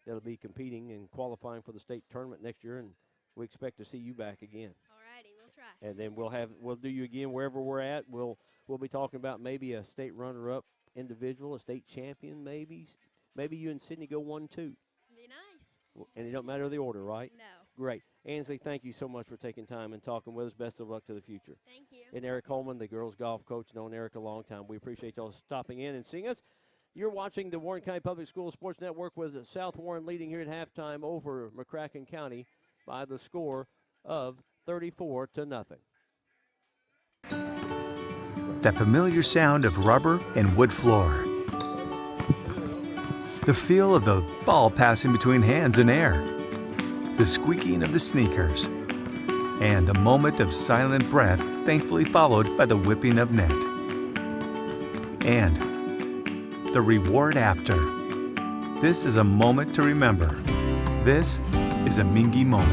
that'll be competing and qualifying for the state tournament next year, and we expect to see you back again. Alrighty, we'll try. And then we'll do you again wherever we're at. We'll be talking about maybe a state runner-up individual, a state champion, maybe you and Sydney go 1-2. Be nice. And it don't matter the order, right? No. Great. Ansley, thank you so much for taking time and talking with us. Best of luck to the future. Thank you. And Eric Holman, the girls golf coach, known Eric a long time. We appreciate y'all stopping in and seeing us. You're watching the Warren County Public Schools Sports Network with South Warren leading here at halftime over McCracken County by the score of 34-0. That familiar sound of rubber and wood floor. The feel of the ball passing between hands and air. The squeaking of the sneakers. And a moment of silent breath, thankfully followed by the whipping of net. And the reward after. This is a moment to remember. This is a Mingy moment.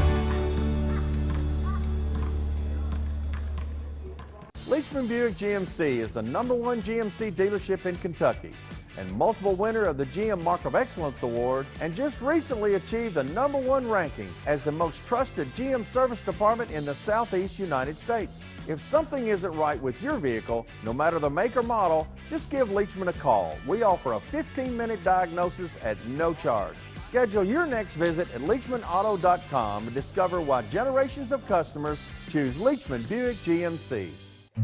Leachman Buick GMC is the #1 GMC dealership in Kentucky and multiple winner of the GM Mark of Excellence Award, and just recently achieved the #1 ranking as the most trusted GM service department in the Southeast United States. If something isn't right with your vehicle, no matter the make or model, just give Leachman a call. We offer a 15-minute diagnosis at no charge. Schedule your next visit at LeachmanAuto.com to discover why generations of customers choose Leachman Buick GMC.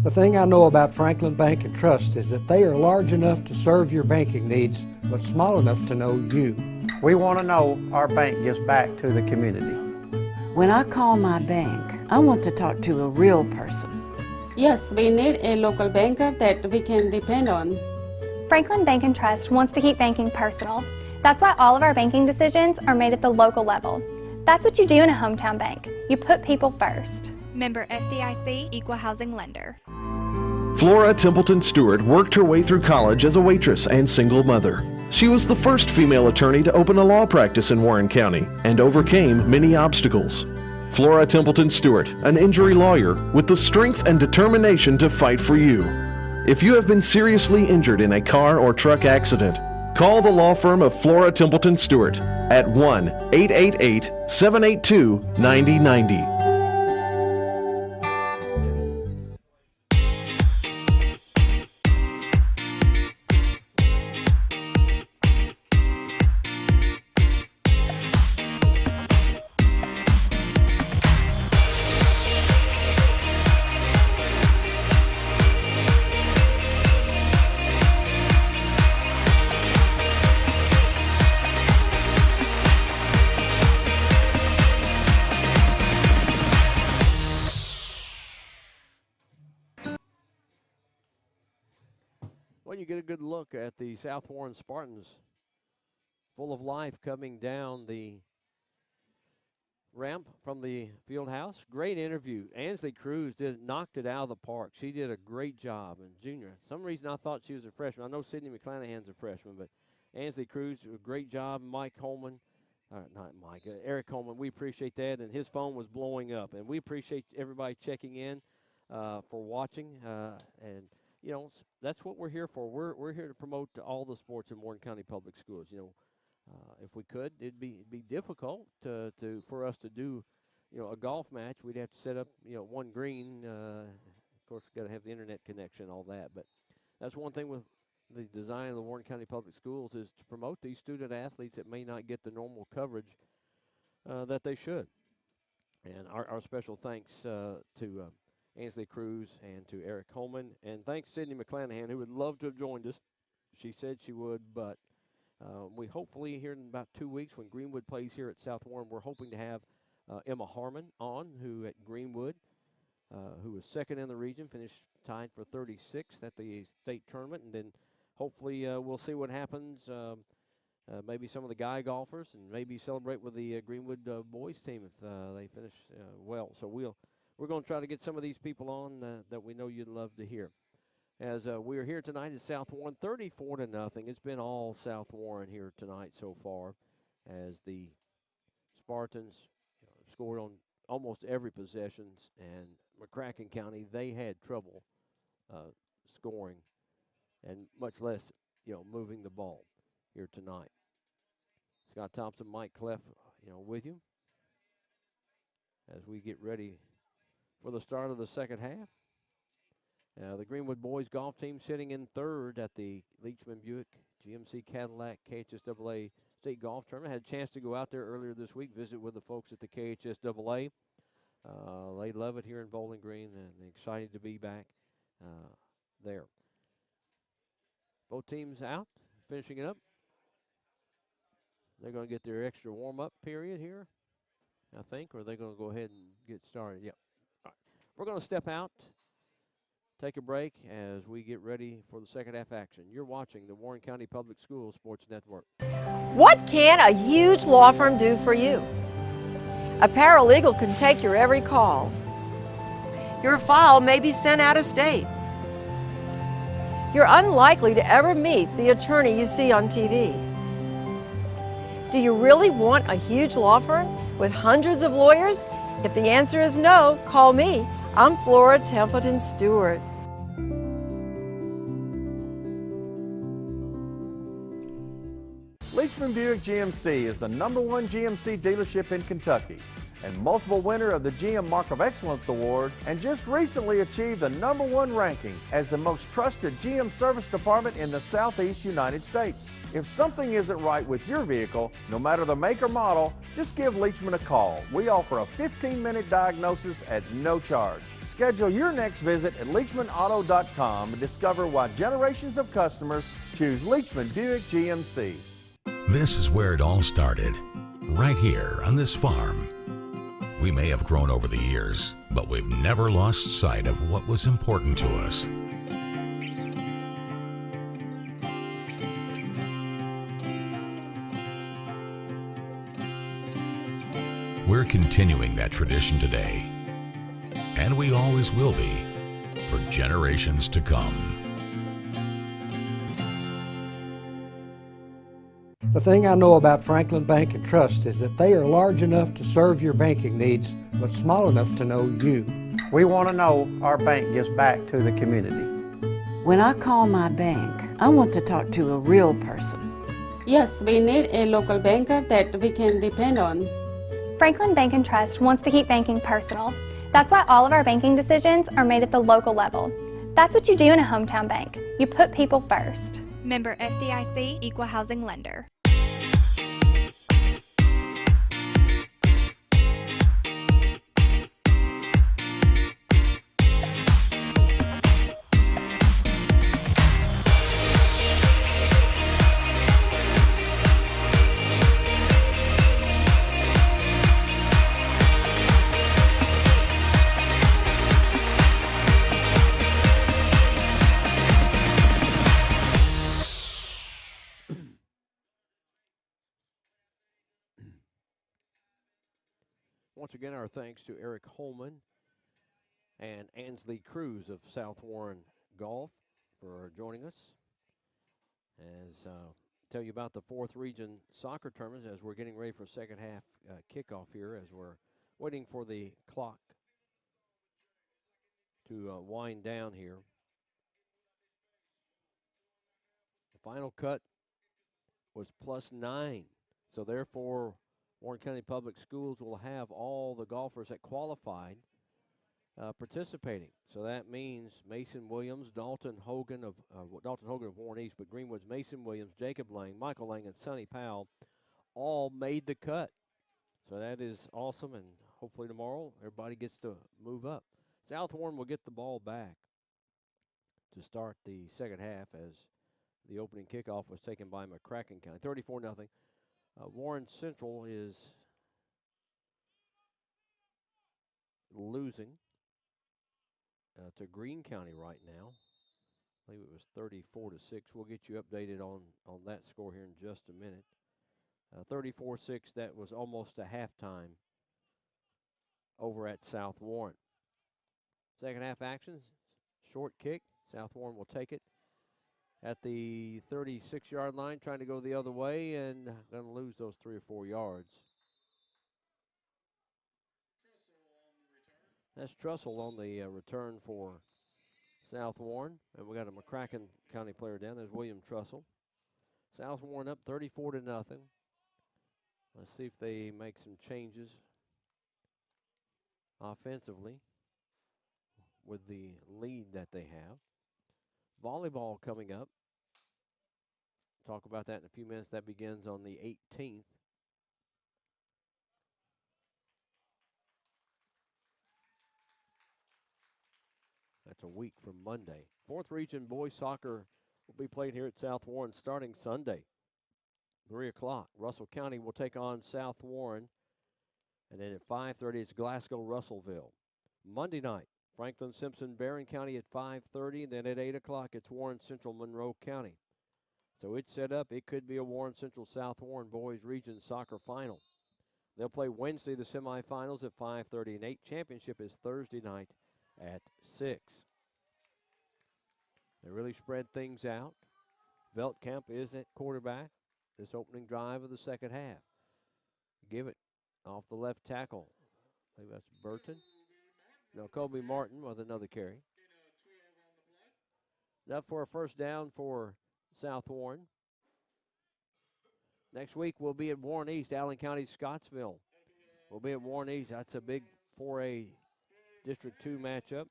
The thing I know about Franklin Bank and Trust is that they are large enough to serve your banking needs, but small enough to know you. We want to know our bank gives back to the community. When I call my bank, I want to talk to a real person. Yes, we need a local banker that we can depend on. Franklin Bank and Trust wants to keep banking personal. That's why all of our banking decisions are made at the local level. That's what you do in a hometown bank. You put people first. Member FDIC, Equal Housing Lender. Flora Templeton Stewart worked her way through college as a waitress and single mother. She was the first female attorney to open a law practice in Warren County and overcame many obstacles. Flora Templeton Stewart, an injury lawyer with the strength and determination to fight for you. If you have been seriously injured in a car or truck accident, call the law firm of Flora Templeton Stewart at 1-888-782-9090. Well, you get a good look at the South Warren Spartans, full of life, coming down the ramp from the field house. Great interview. Ansley Cruz knocked it out of the park. She did a great job. And junior, some reason I thought she was a freshman. I know Sydney McClanahan's a freshman, but Ansley Cruz, a great job. Eric Holman, we appreciate that. And his phone was blowing up. And we appreciate everybody checking in for watching. And, you know, that's what we're here for. We're here to promote all the sports in Warren County Public Schools. You know, if we could, it'd be difficult for us to do, you know, a golf match. We'd have to set up, you know, one green. Of course, we've got to have the internet connection, all that. But that's one thing with the design of the Warren County Public Schools is to promote these student athletes that may not get the normal coverage that they should. And our special thanks to Ansley Cruz and to Eric Holman. And thanks Sydney McClanahan, who would love to have joined us. She said she would, but we hopefully here in about 2 weeks when Greenwood plays here at South Warren, we're hoping to have Emma Harmon on, who at Greenwood, who was second in the region, finished tied for 36th at the state tournament. And then hopefully we'll see what happens. Maybe some of the guy golfers, and maybe celebrate with the Greenwood boys team if they finish well. So we're going to try to get some of these people on that we know you'd love to hear. As we are here tonight at South Warren, 34-0. It's been all South Warren here tonight so far, as the Spartans scored on almost every possessions, and McCracken County, they had trouble scoring, and much less, you know, moving the ball here tonight. Scott Thompson, Mike Cleff, you know, with you as we get ready for the start of the second half. The Greenwood boys golf team sitting in third at the Leachman Buick GMC Cadillac KHSAA State Golf Tournament. Had a chance to go out there earlier this week, visit with the folks at the KHSAA. They love it here in Bowling Green, and excited to be back there. Both teams out, finishing it up. They're going to get their extra warm-up period here, I think, or they're going to go ahead and get started. Yep. All right. We're going to step out, take a break as we get ready for the second half action. You're watching the Warren County Public Schools Sports Network. What can a huge law firm do for you? A paralegal can take your every call. Your file may be sent out of state. You're unlikely to ever meet the attorney you see on TV. Do you really want a huge law firm with hundreds of lawyers? If the answer is no, call me. I'm Flora Templeton Stewart. Leachman Buick GMC is the #1 GMC dealership in Kentucky and multiple winner of the GM Mark of Excellence Award, and just recently achieved the #1 ranking as the most trusted GM service department in the Southeast United States. If something isn't right with your vehicle, no matter the make or model, just give Leachman a call. We offer a 15-minute diagnosis at no charge. Schedule your next visit at LeachmanAuto.com and discover why generations of customers choose Leachman Buick GMC. This is where it all started, right here on this farm. We may have grown over the years, but we've never lost sight of what was important to us. We're continuing that tradition today, and we always will be for generations to come. The thing I know about Franklin Bank and Trust is that they are large enough to serve your banking needs, but small enough to know you. We want to know our bank gives back to the community. When I call my bank, I want to talk to a real person. Yes, we need a local banker that we can depend on. Franklin Bank and Trust wants to keep banking personal. That's why all of our banking decisions are made at the local level. That's what you do in a hometown bank. You put people first. Member FDIC, Equal Housing Lender. again, our thanks to Eric Holman and Ansley Cruz of South Warren Golf for joining us. As tell you about the 4th Region Soccer Tournament as we're getting ready for second half kickoff here as we're waiting for the clock to wind down here. The final cut was +9. So therefore, Warren County Public Schools will have all the golfers that qualified participating. So that means Mason Williams, Dalton Hogan of Warren East, but Greenwood's Mason Williams, Jacob Lang, Michael Lang, and Sonny Powell all made the cut. So that is awesome, and hopefully tomorrow everybody gets to move up. South Warren will get the ball back to start the second half as the opening kickoff was taken by McCracken County, 34-0. Warren Central is losing to Greene County right now. I believe it was 34-6. We'll get you updated on that score here in just a minute. 34-6, that was almost a halftime over at South Warren. Second half actions, short kick. South Warren will take it at the 36-yard line, trying to go the other way, and going to lose those 3 or 4 yards. That's Trussell on the return for South Warren. And we got a McCracken County player down. There's William Trussell. South Warren up 34-0. Let's see if they make some changes offensively with the lead that they have. Volleyball coming up. Talk about that in a few minutes. That begins on the 18th. That's a week from Monday. 4th Region Boys Soccer will be played here at South Warren starting Sunday, 3 o'clock. Russell County will take on South Warren. And then at 5:30, it's Glasgow-Russellville. Monday night, Franklin Simpson, Barron County at 5:30. And then at 8 o'clock, it's Warren Central, Monroe County. So it's set up. It could be a Warren Central South Warren Boys Region Soccer Final. They'll play Wednesday, the semifinals at 5:30 and 8. Championship is Thursday night at 6. They really spread things out. Veldkamp is at quarterback this opening drive of the second half. Give it off the left tackle. I think that's Burton. No, Kobe Martin with another carry. Enough for a first down for South Warren. Next week we'll be at Warren East, Allen County, Scottsville. We'll be at Warren East. That's a big 4A District 2 matchup.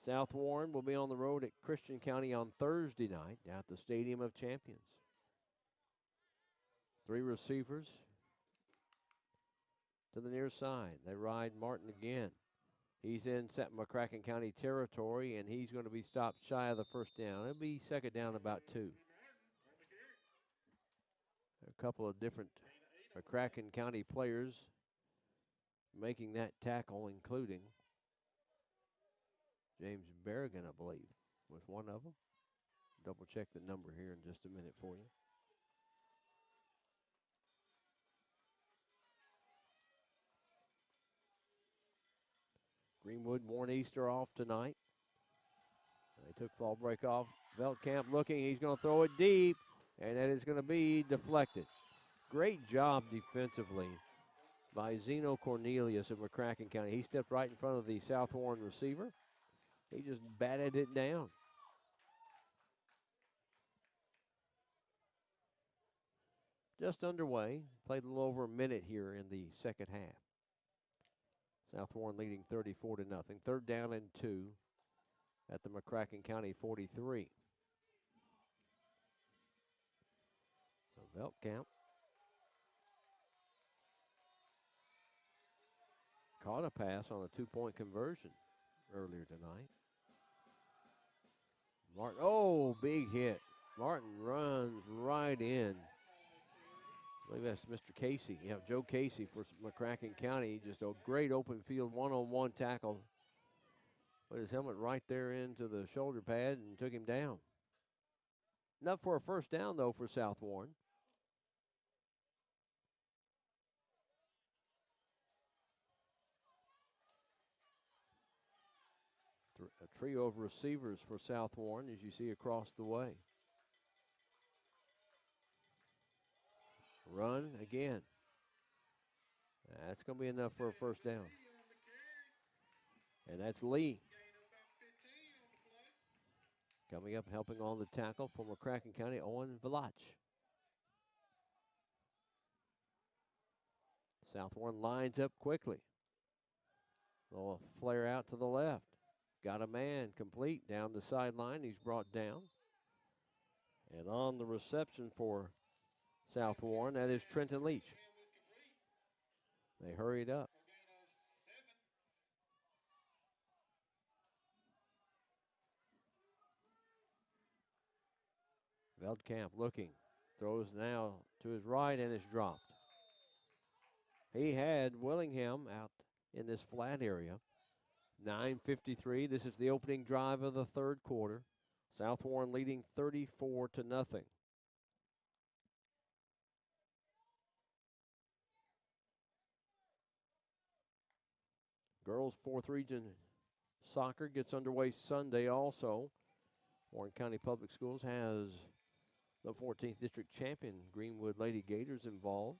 South Warren will be on the road at Christian County on Thursday night at the Stadium of Champions. 3 receivers to the near side. They ride Martin again. He's in McCracken County territory, and he's going to be stopped shy of the first down. It'll be second down about 2. A couple of different McCracken County players making that tackle, including James Berrigan, I believe, was one of them. Double check the number here in just a minute for you. Greenwood, Warren East are off tonight. They took fall break off. Veldkamp looking. He's going to throw it deep, and that is going to be deflected. Great job defensively by Zeno Cornelius of McCracken County. He stepped right in front of the South Warren receiver. He just batted it down. Just underway. Played a little over a minute here in the second half. South Warren leading 34-0. Third down and 2 at the McCracken County 43. So Veldkamp caught a pass on a 2-point conversion earlier tonight. Martin, oh, big hit. Martin runs right in. I believe that's Mr. Casey. Yeah, Joe Casey for McCracken County. Just a great open field one-on-one tackle. Put his helmet right there into the shoulder pad and took him down. Enough for a first down, though, for South Warren. a trio of receivers for South Warren, as you see across the way. Run again. That's going to be enough for a first down. And that's Lee. Coming up, helping on the tackle from McCracken County, Owen Velach. South Warren lines up quickly. Little flare out to the left. Got a man complete down the sideline. He's brought down. And on the reception for South Warren, that is Trenton Leach. They hurried up. Veldkamp looking. Throws now to his right and is dropped. He had Willingham out in this flat area. 9:53. This is the opening drive of the third quarter. South Warren leading 34-0. Girls 4th Region soccer gets underway Sunday also. Warren County Public Schools has the 14th District champion Greenwood Lady Gators involved.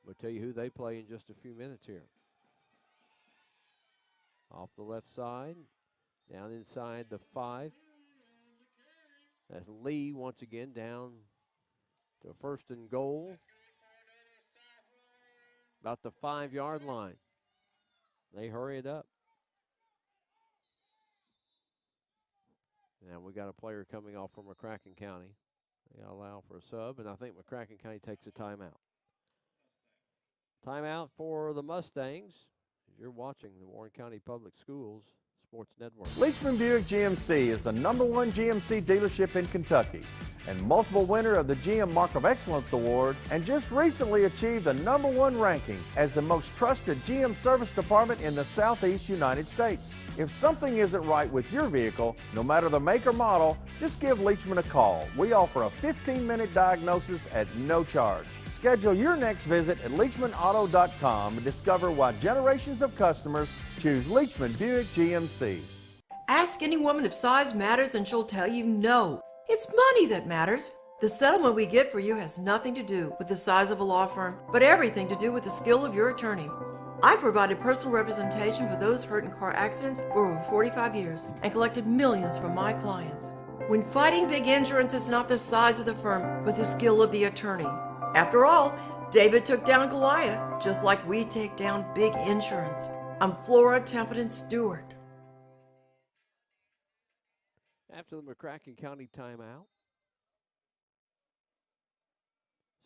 We'll tell you who they play in just a few minutes here. Off the left side, down inside the 5. That's Lee once again down to first and goal. About the 5-yard line. They hurry it up. Now we got a player coming off from McCracken County. They allow for a sub, and I think McCracken County takes a timeout. Timeout for the Mustangs. You're watching the Warren County Public Schools Sports Network. Leachman Buick GMC is the #1 GMC dealership in Kentucky and multiple winner of the GM Mark of Excellence Award, and just recently achieved the #1 ranking as the most trusted GM service department in the Southeast United States. If something isn't right with your vehicle, no matter the make or model, just give Leachman a call. We offer a 15-minute diagnosis at no charge. Schedule your next visit at LeachmanAuto.com and discover why generations of customers choose Leachman Buick GMC. Ask any woman if size matters and she'll tell you no. It's money that matters. The settlement we get for you has nothing to do with the size of a law firm, but everything to do with the skill of your attorney. I provided personal representation for those hurt in car accidents for over 45 years and collected millions from my clients. When fighting big insurance, it's not the size of the firm, but the skill of the attorney. After all, David took down Goliath, just like we take down big insurance. I'm Flora Templeton Stewart. After the McCracken County timeout,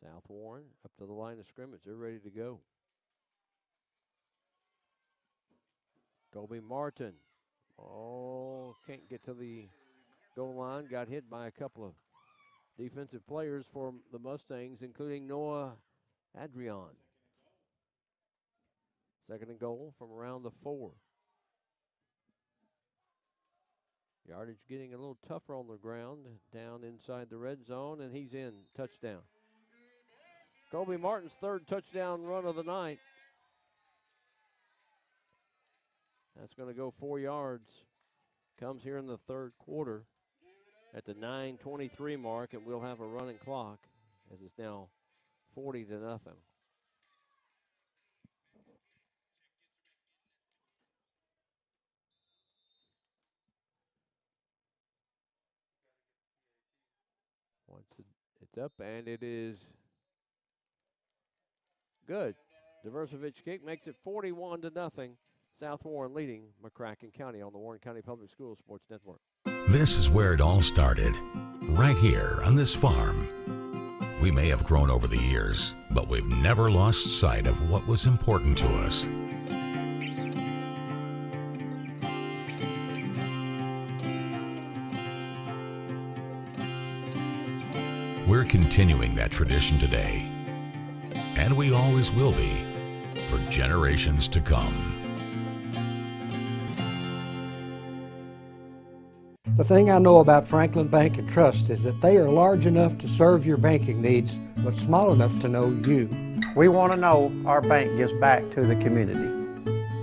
South Warren up to the line of scrimmage. They're ready to go. Colby Martin. Oh, can't get to the goal line. Got hit by a couple of defensive players for the Mustangs, including Noah Adrian. Second and goal from around the 4. Yardage getting a little tougher on the ground down inside the red zone, and he's in. Touchdown. Colby Martin's 3rd touchdown run of the night. That's going to go 4 yards. Comes here in the 3rd quarter at the 9:23 mark, and we'll have a running clock as it's now 40-0. Once it's up, and it is good. Diversivich kick makes it 41-0. South Warren leading McCracken County on the Warren County Public Schools Sports Network. This is where it all started, right here on this farm. We may have grown over the years, but we've never lost sight of what was important to us. We're continuing that tradition today, and we always will be, for generations to come. The thing I know about Franklin Bank and Trust is that they are large enough to serve your banking needs, but small enough to know you. We want to know our bank gives back to the community.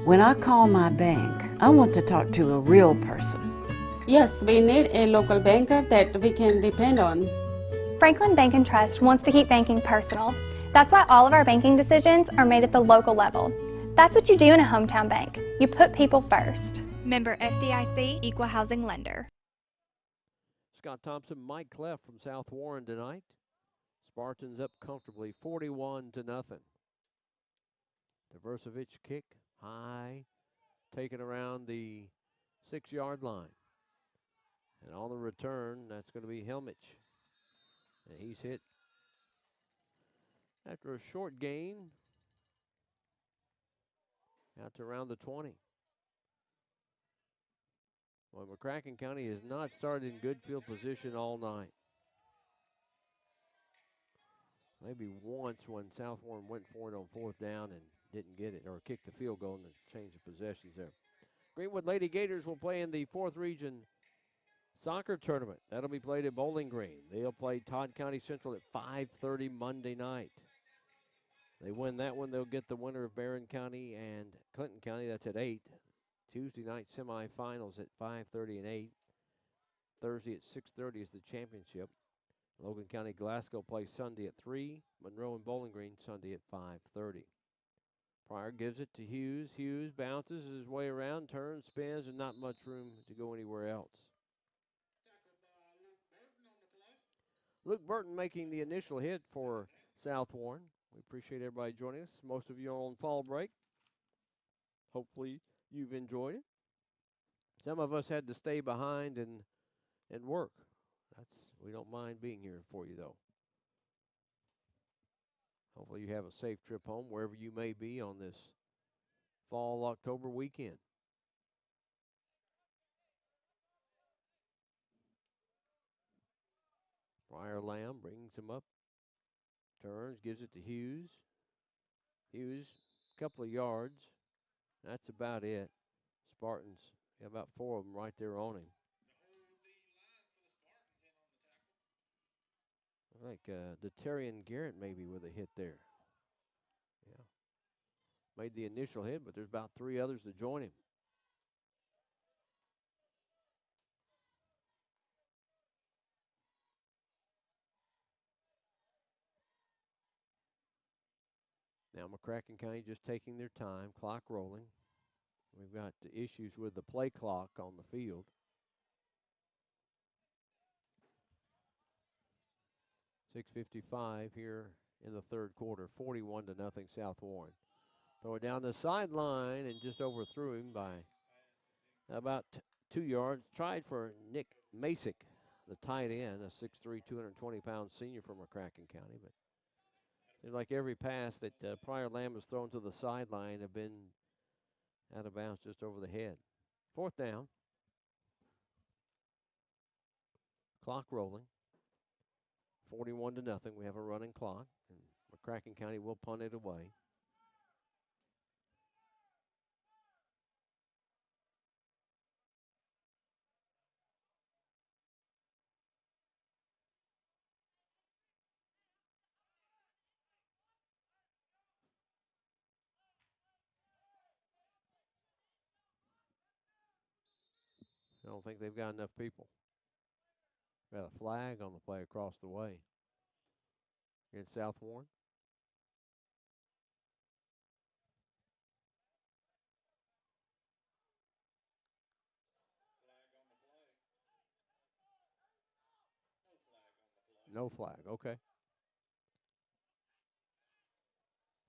When I call my bank, I want to talk to a real person. Yes, we need a local banker that we can depend on. Franklin Bank and Trust wants to keep banking personal. That's why all of our banking decisions are made at the local level. That's what you do in a hometown bank. You put people first. Member FDIC, Equal Housing Lender. Scott Thompson, Mike Clef from South Warren tonight. Spartans up comfortably, 41-0. Diversevich kick, high, taken around the 6-yard line. And on the return, that's going to be Helmich. And he's hit after a short gain out to around the 20. Well, McCracken County has not started in good field position all night. Maybe once when South Warren went for it on 4th down and didn't get it, or kicked the field goal and the change of possessions there. Greenwood Lady Gators will play in the 4th Region Soccer Tournament. That'll be played at Bowling Green. They'll play Todd County Central at 5:30 Monday night. They win that one, they'll get the winner of Barron County and Clinton County. That's at 8. Tuesday night semifinals at 5:30 and 8. Thursday at 6:30 is the championship. Logan County Glasgow plays Sunday at 3. Monroe and Bowling Green Sunday at 5:30. Pryor gives it to Hughes. Hughes bounces his way around, turns, spins, and not much room to go anywhere else. Luke Burton making the initial hit for South Warren. We appreciate everybody joining us. Most of you are on fall break. Hopefully you've enjoyed it. Some of us had to stay behind and work. We don't mind being here for you, though. Hopefully you have a safe trip home wherever you may be on this fall October weekend. Pryor Lamb brings him up, turns, gives it to Hughes. Hughes, a couple of yards. That's about it. Spartans, about 4 of them right there on him. Like DeTarian Garrett maybe with a hit there. Yeah. Made the initial hit, but there's about 3 others to join him. Now McCracken County just taking their time, clock rolling. We've got issues with the play clock on the field. .6:55 here in the 3rd quarter, 41-0 South Warren. Throw it down the sideline and just overthrew him by about 2 yards. Tried for Nick Masick, the tight end, a 6'3", 220-pound senior from McCracken County. But seems like every pass that Pryor Lamb has thrown to the sideline have been out of bounds just over the head. 4th down. Clock rolling. 41-0. We have a running clock, and McCracken County will punt it away. I don't think they've got enough people. Got a flag on the play across the way against South Warren. No flag, okay.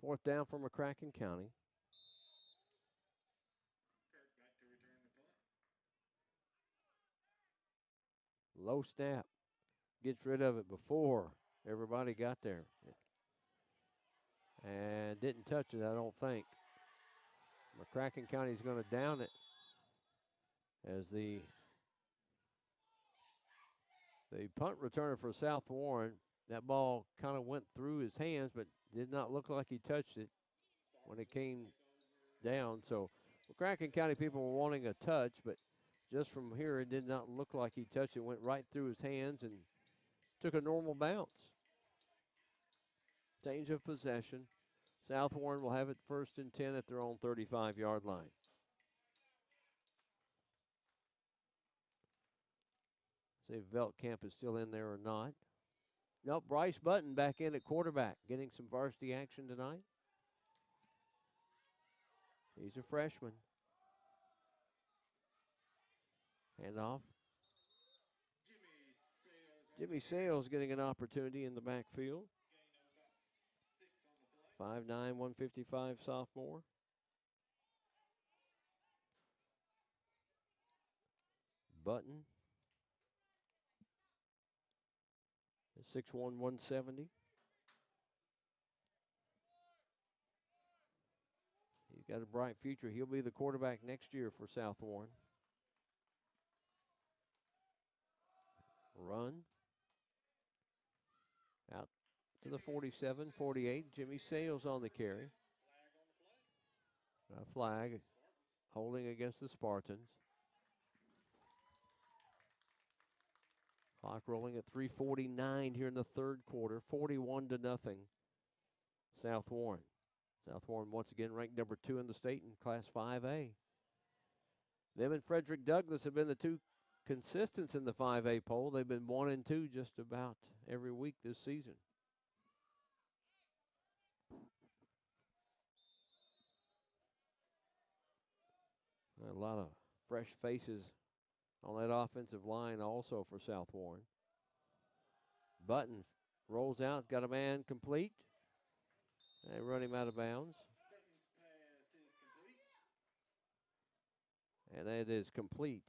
4th down for McCracken County. Low snap. Gets rid of it before everybody got there. And didn't touch it, I don't think. McCracken County's going to down it as the punt returner for South Warren. That ball kind of went through his hands, but did not look like he touched it when it came down. So McCracken County people were wanting a touch, but just from here, it did not look like he touched it. Went right through his hands and took a normal bounce. Change of possession. South Warren will have it 1st and 10 at their own 35-yard line. See if Veltkamp is still in there or not. Nope, Bryce Button back in at quarterback, getting some varsity action tonight. He's a freshman. Hand off. Jimmy Sales getting an opportunity in the backfield. 5'9", 155 sophomore. Button. 6'1", 170. He's got a bright future. He'll be the quarterback next year for South Warren. Run. Out to the 47, 48. Jimmy Sales on the carry. A flag holding against the Spartans. Clock rolling at 3:49 here in the third quarter. 41-0. South Warren. South Warren once again ranked number 2 in the state in Class 5A. Them and Frederick Douglass have been the two consistents in the 5A poll. They've been 1 and 2 just about every week this season. A lot of fresh faces on that offensive line also for South Warren. Button rolls out, got a man complete. They run him out of bounds. And that is complete.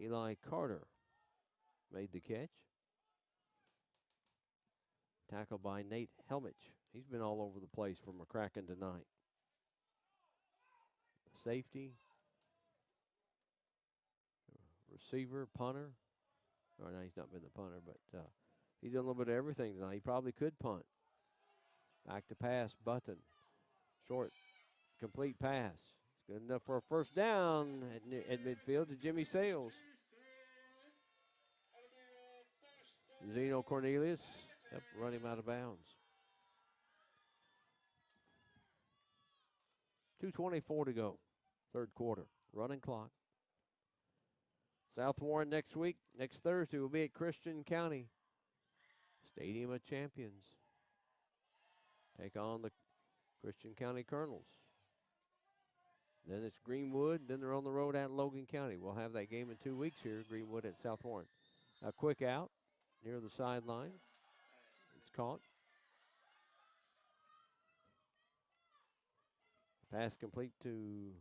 Eli Carter made the catch. Tackled by Nate Helmich. He's been all over the place for McCracken tonight. Safety. Receiver, punter. Oh, no, he's not been the punter, but he's done a little bit of everything tonight. He probably could punt. Back to pass, Button. Short, complete pass. It's good enough for a first down at midfield to Jimmy Sales. Zeno Cornelius, yep, run him out of bounds. 2:24 to go, third quarter. Running clock. South Warren next week, next Thursday, will be at Christian County Stadium of Champions. Take on the Christian County Colonels. Then it's Greenwood, then they're on the road at Logan County. We'll have that game in 2 weeks here, Greenwood at South Warren. A quick out near the sideline. It's caught. Pass complete to,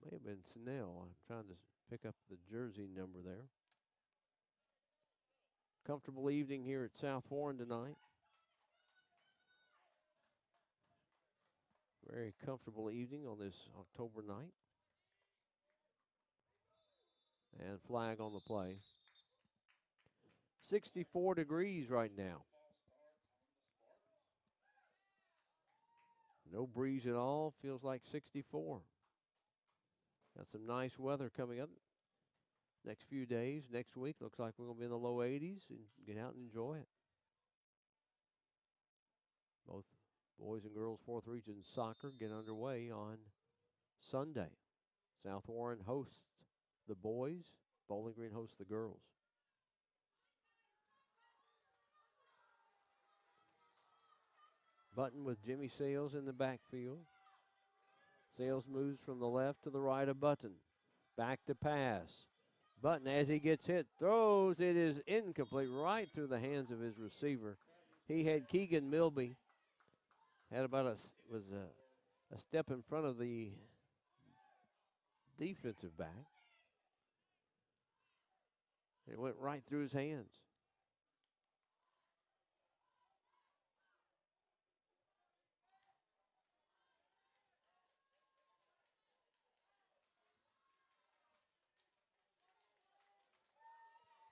may have been Snell. I'm trying to pick up the jersey number there. Comfortable evening here at South Warren tonight. Very comfortable evening on this October night. And flag on the play. 64 degrees right now. No breeze at all. Feels like 64. Got some nice weather coming up next few days. Next week looks like we're going to be in the low 80s and get out and enjoy it. Both boys and girls 4th Region Soccer get underway on Sunday. South Warren hosts the boys. Bowling Green hosts the girls. Button with Jimmy Sales in the backfield. Sales moves from the left to the right of Button. Back to pass. Button, as he gets hit, throws. It is incomplete, right through the hands of his receiver. He had Keegan Milby. Had about a step in front of the defensive back. It went right through his hands.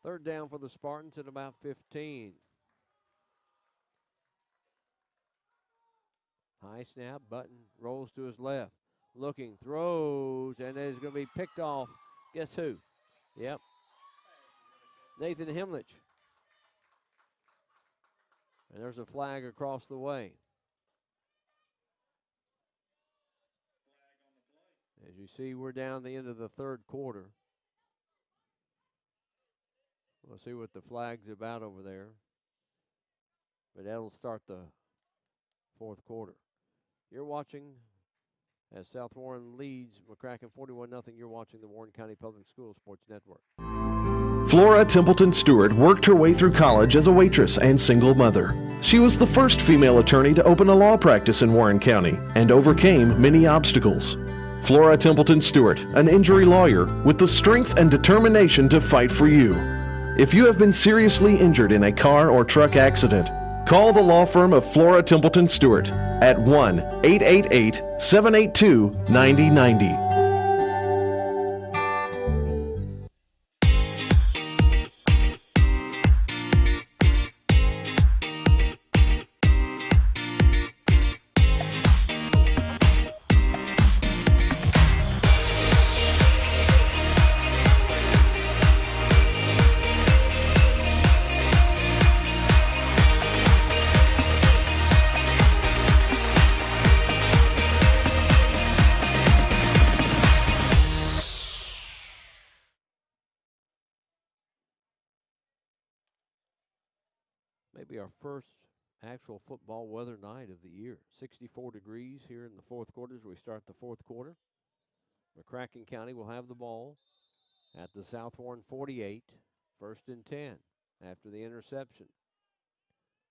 Third down for the Spartans at about 15. High snap, Button rolls to his left. Looking, throws, and it's going to be picked off. Guess who? Yep. Nathan Himlich. And there's a flag across the way. As you You see, we're down the end of the third quarter. We'll see what the flag's about over there. But that'll start the fourth quarter. You're watching as South Warren leads McCracken 41-0. You're watching the Warren County Public Schools Sports Network. Flora Templeton Stewart worked her way through college as a waitress and single mother. She was the first female attorney to open a law practice in Warren County and overcame many obstacles. Flora Templeton Stewart, an injury lawyer with the strength and determination to fight for you. If you have been seriously injured in a car or truck accident, call the law firm of Flora Templeton Stewart at 1-888-782-9090. Maybe our first actual football weather night of the year. 64 degrees here in the fourth quarter as we start the fourth quarter. McCracken County will have the ball at the South Warren 48, 1st and 10 after the interception.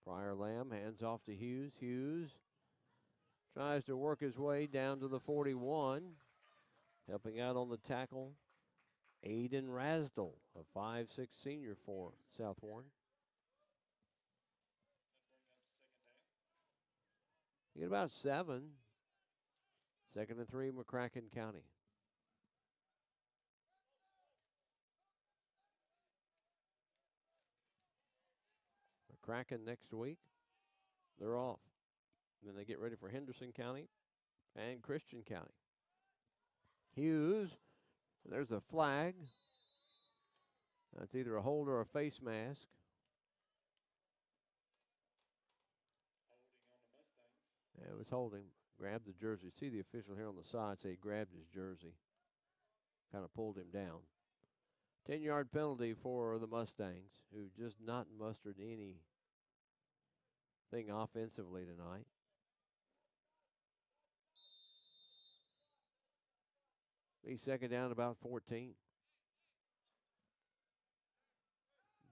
Pryor Lamb hands off to Hughes. Hughes tries to work his way down to the 41. Helping out on the tackle, Aiden Rasdell, a 5'6" senior for South Warren. You get about 7. 2nd and 3, McCracken County. McCracken next week, they're off. And then they get ready for Henderson County and Christian County. Hughes, there's a flag. That's either a hold or a face mask. Yeah, it was holding. Grabbed the jersey. See the official here on the side say he grabbed his jersey. Kind of pulled him down. 10-yard penalty for the Mustangs, who just not mustered anything offensively tonight. Be second down about 14.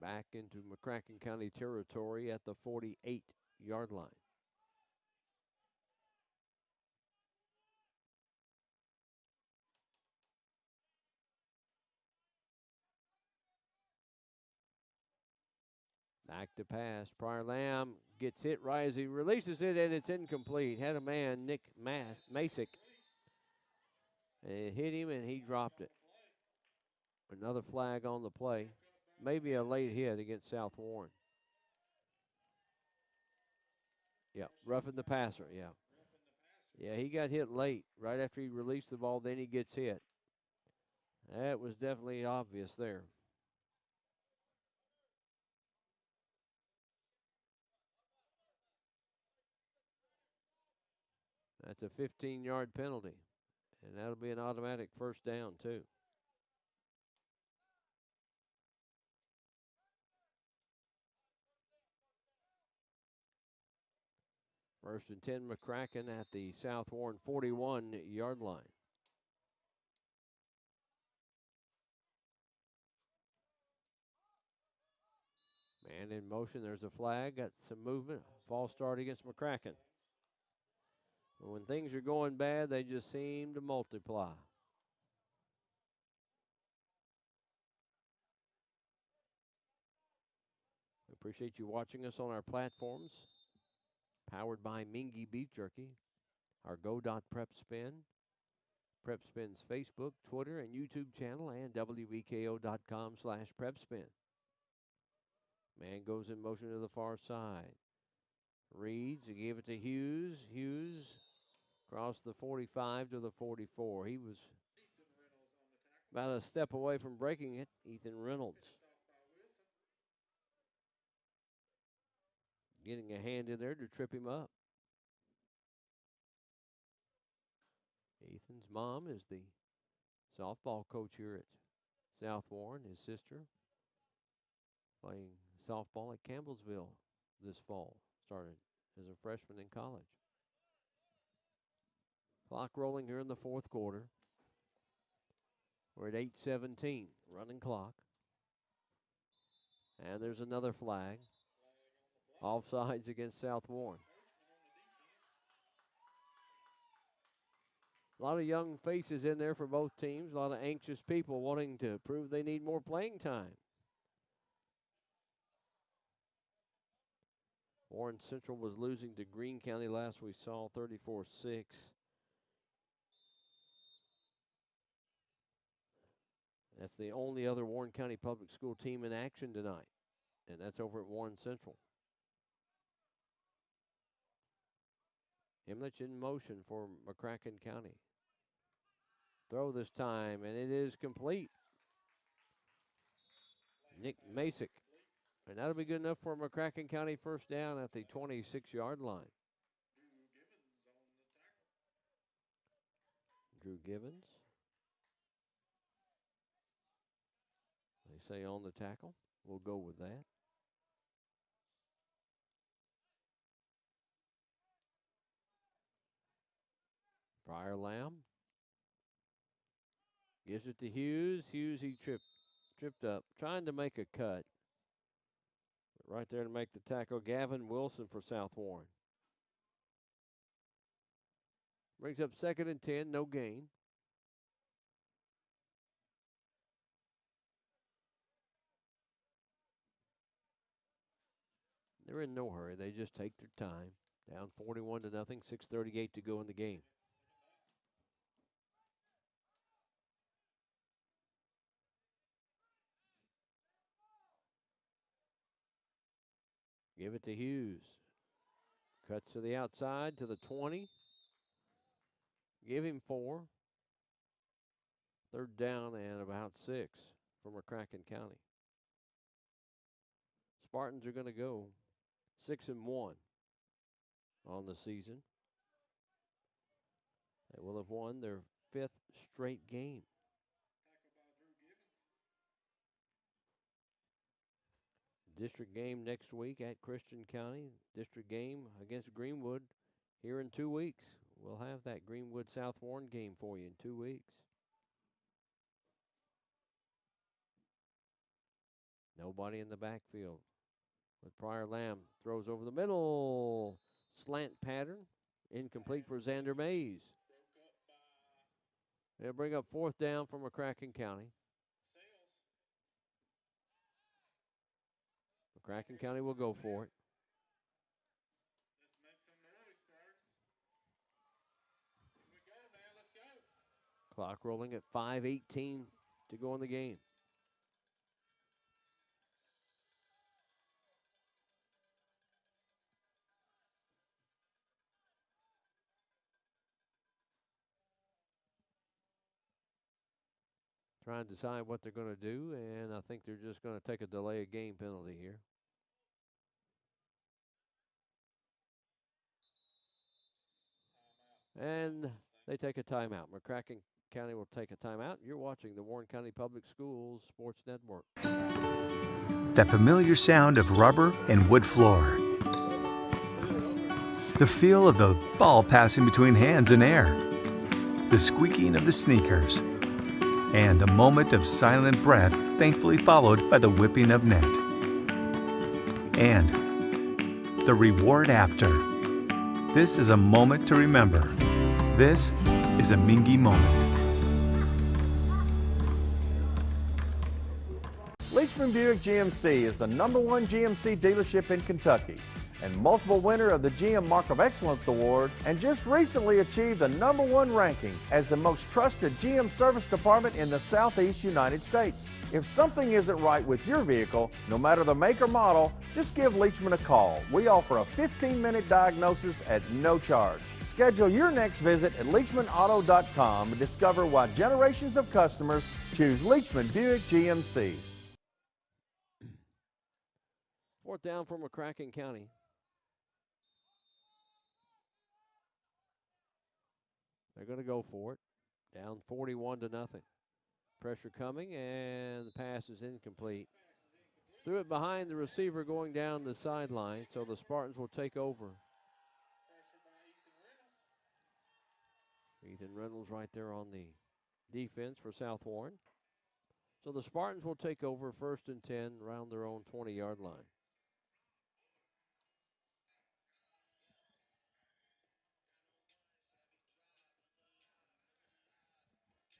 Back into McCracken County territory at the 48-yard line. Back to pass. Pryor Lamb gets hit right as he releases it, and it's incomplete. Had a man, Nick Masick. It hit him, and he dropped it. Another flag on the play. Maybe a late hit against South Warren. Yeah, roughing the passer, yeah. Yeah, he got hit late, right after he released the ball, then he gets hit. That was definitely obvious there. That's a 15-yard penalty, and that'll be an automatic first down, too. First and 10, McCracken at the South Warren 41-yard line. Man in motion, there's a flag, got some movement, false start against McCracken. But when things are going bad, they just seem to multiply. We appreciate you watching us on our platforms. Powered by Mingy Beef Jerky, our Go.Prep Spin, Prep Spin's Facebook, Twitter, and YouTube channel, and WBKO.com/PrepSpin. Man goes in motion to the far side. Reads, he gave it to Hughes. Hughes across the 45 to the 44. He was about a step away from breaking it. Ethan Reynolds getting a hand in there to trip him up. Ethan's mom is the softball coach here at South Warren. His sister playing softball at Campbellsville this fall. Started as a freshman in college. Clock rolling here in the fourth quarter. We're at 8:17, running clock. And there's another flag. Offsides against South Warren. A lot of young faces in there for both teams. A lot of anxious people wanting to prove they need more playing time. Warren Central was losing to Greene County last we saw 34-6. That's the only other Warren County Public School team in action tonight, and that's over at Warren Central. Himlich in motion for McCracken County. Throw this time, and it is complete. Nick Masick. And that'll be good enough for McCracken County first down at the 26-yard line. Drew Gibbons. They say on the tackle. We'll go with that. Briar Lamb gives it to Hughes. Hughes, he tripped up, trying to make a cut. But right there to make the tackle, Gavin Wilson for South Warren. Brings up 2nd and 10, no gain. They're in no hurry. They just take their time. Down 41-0, 6:38 to go in the game. Give it to Hughes. Cuts to the outside to the 20. Give him 4. 3rd down and about 6 for McCracken County. Spartans are going to go 6-1 on the season. They will have won their 5th straight game. District game next week at Christian County. District game against Greenwood here in 2 weeks. We'll have that Greenwood South Warren game for you in 2 weeks. Nobody in the backfield. With Pryor Lamb throws over the middle. Slant pattern. Incomplete for Xander Mays. They'll bring up 4th down for McCracken County. McCracken County will go for it. Clock rolling at 5:18 to go in the game. Trying to decide what they're going to do, and I think they're just going to take a delay of game penalty here. And they take a timeout. McCracken County will take a timeout. You're watching the Warren County Public Schools Sports Network. That familiar sound of rubber and wood floor. The feel of the ball passing between hands and air. The squeaking of the sneakers. And a moment of silent breath, thankfully followed by the whipping of net. And the reward after. This is a moment to remember. This is a Mingy moment. Leachman Buick GMC is the #1 GMC dealership in Kentucky and multiple winner of the GM Mark of Excellence Award, and just recently achieved the #1 ranking as the most trusted GM service department in the Southeast United States. If something isn't right with your vehicle, no matter the make or model, just give Leachman a call. We offer a 15-minute diagnosis at no charge. Schedule your next visit at LeachmanAuto.com and discover why generations of customers choose Leachman Buick GMC. 4th down for McCracken County. They're going to go for it. Down 41-0. Pressure coming, and the pass is incomplete. Threw it behind the receiver going down the sideline, so the Spartans will take over. Ethan Reynolds right there on the defense for South Warren. So the Spartans will take over 1st and 10 around their own 20-yard line.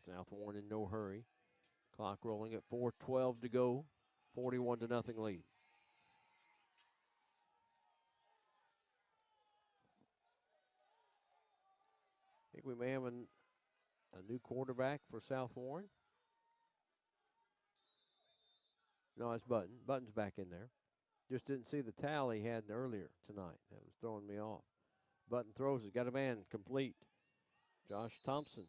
South Warren in no hurry. Clock rolling at 4:12 to go. 41-0 lead. I think we may have a new quarterback for South Warren. No, it's Button. Button's back in there. Just didn't see the tally he had earlier tonight. That was throwing me off. Button throws it. Got a man complete. Josh Thompson.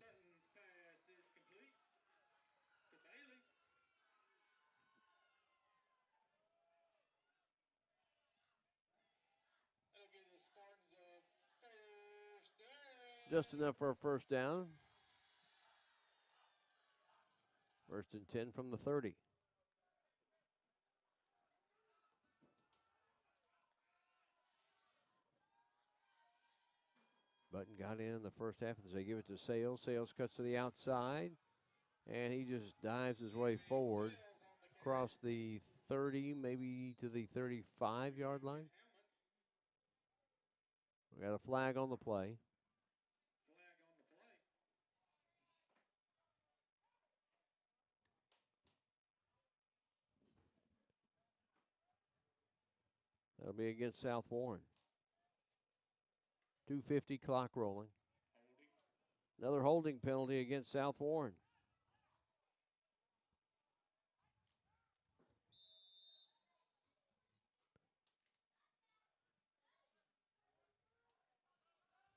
Just enough for a first down. 1st and 10 from the 30. Button got in the first half as they give it to Sales. Sales cuts to the outside, and he just dives his way forward across the 30, maybe to the 35-yard line. We got a flag on the play. That'll be against South Warren. 2:50 clock rolling. Another holding penalty against South Warren.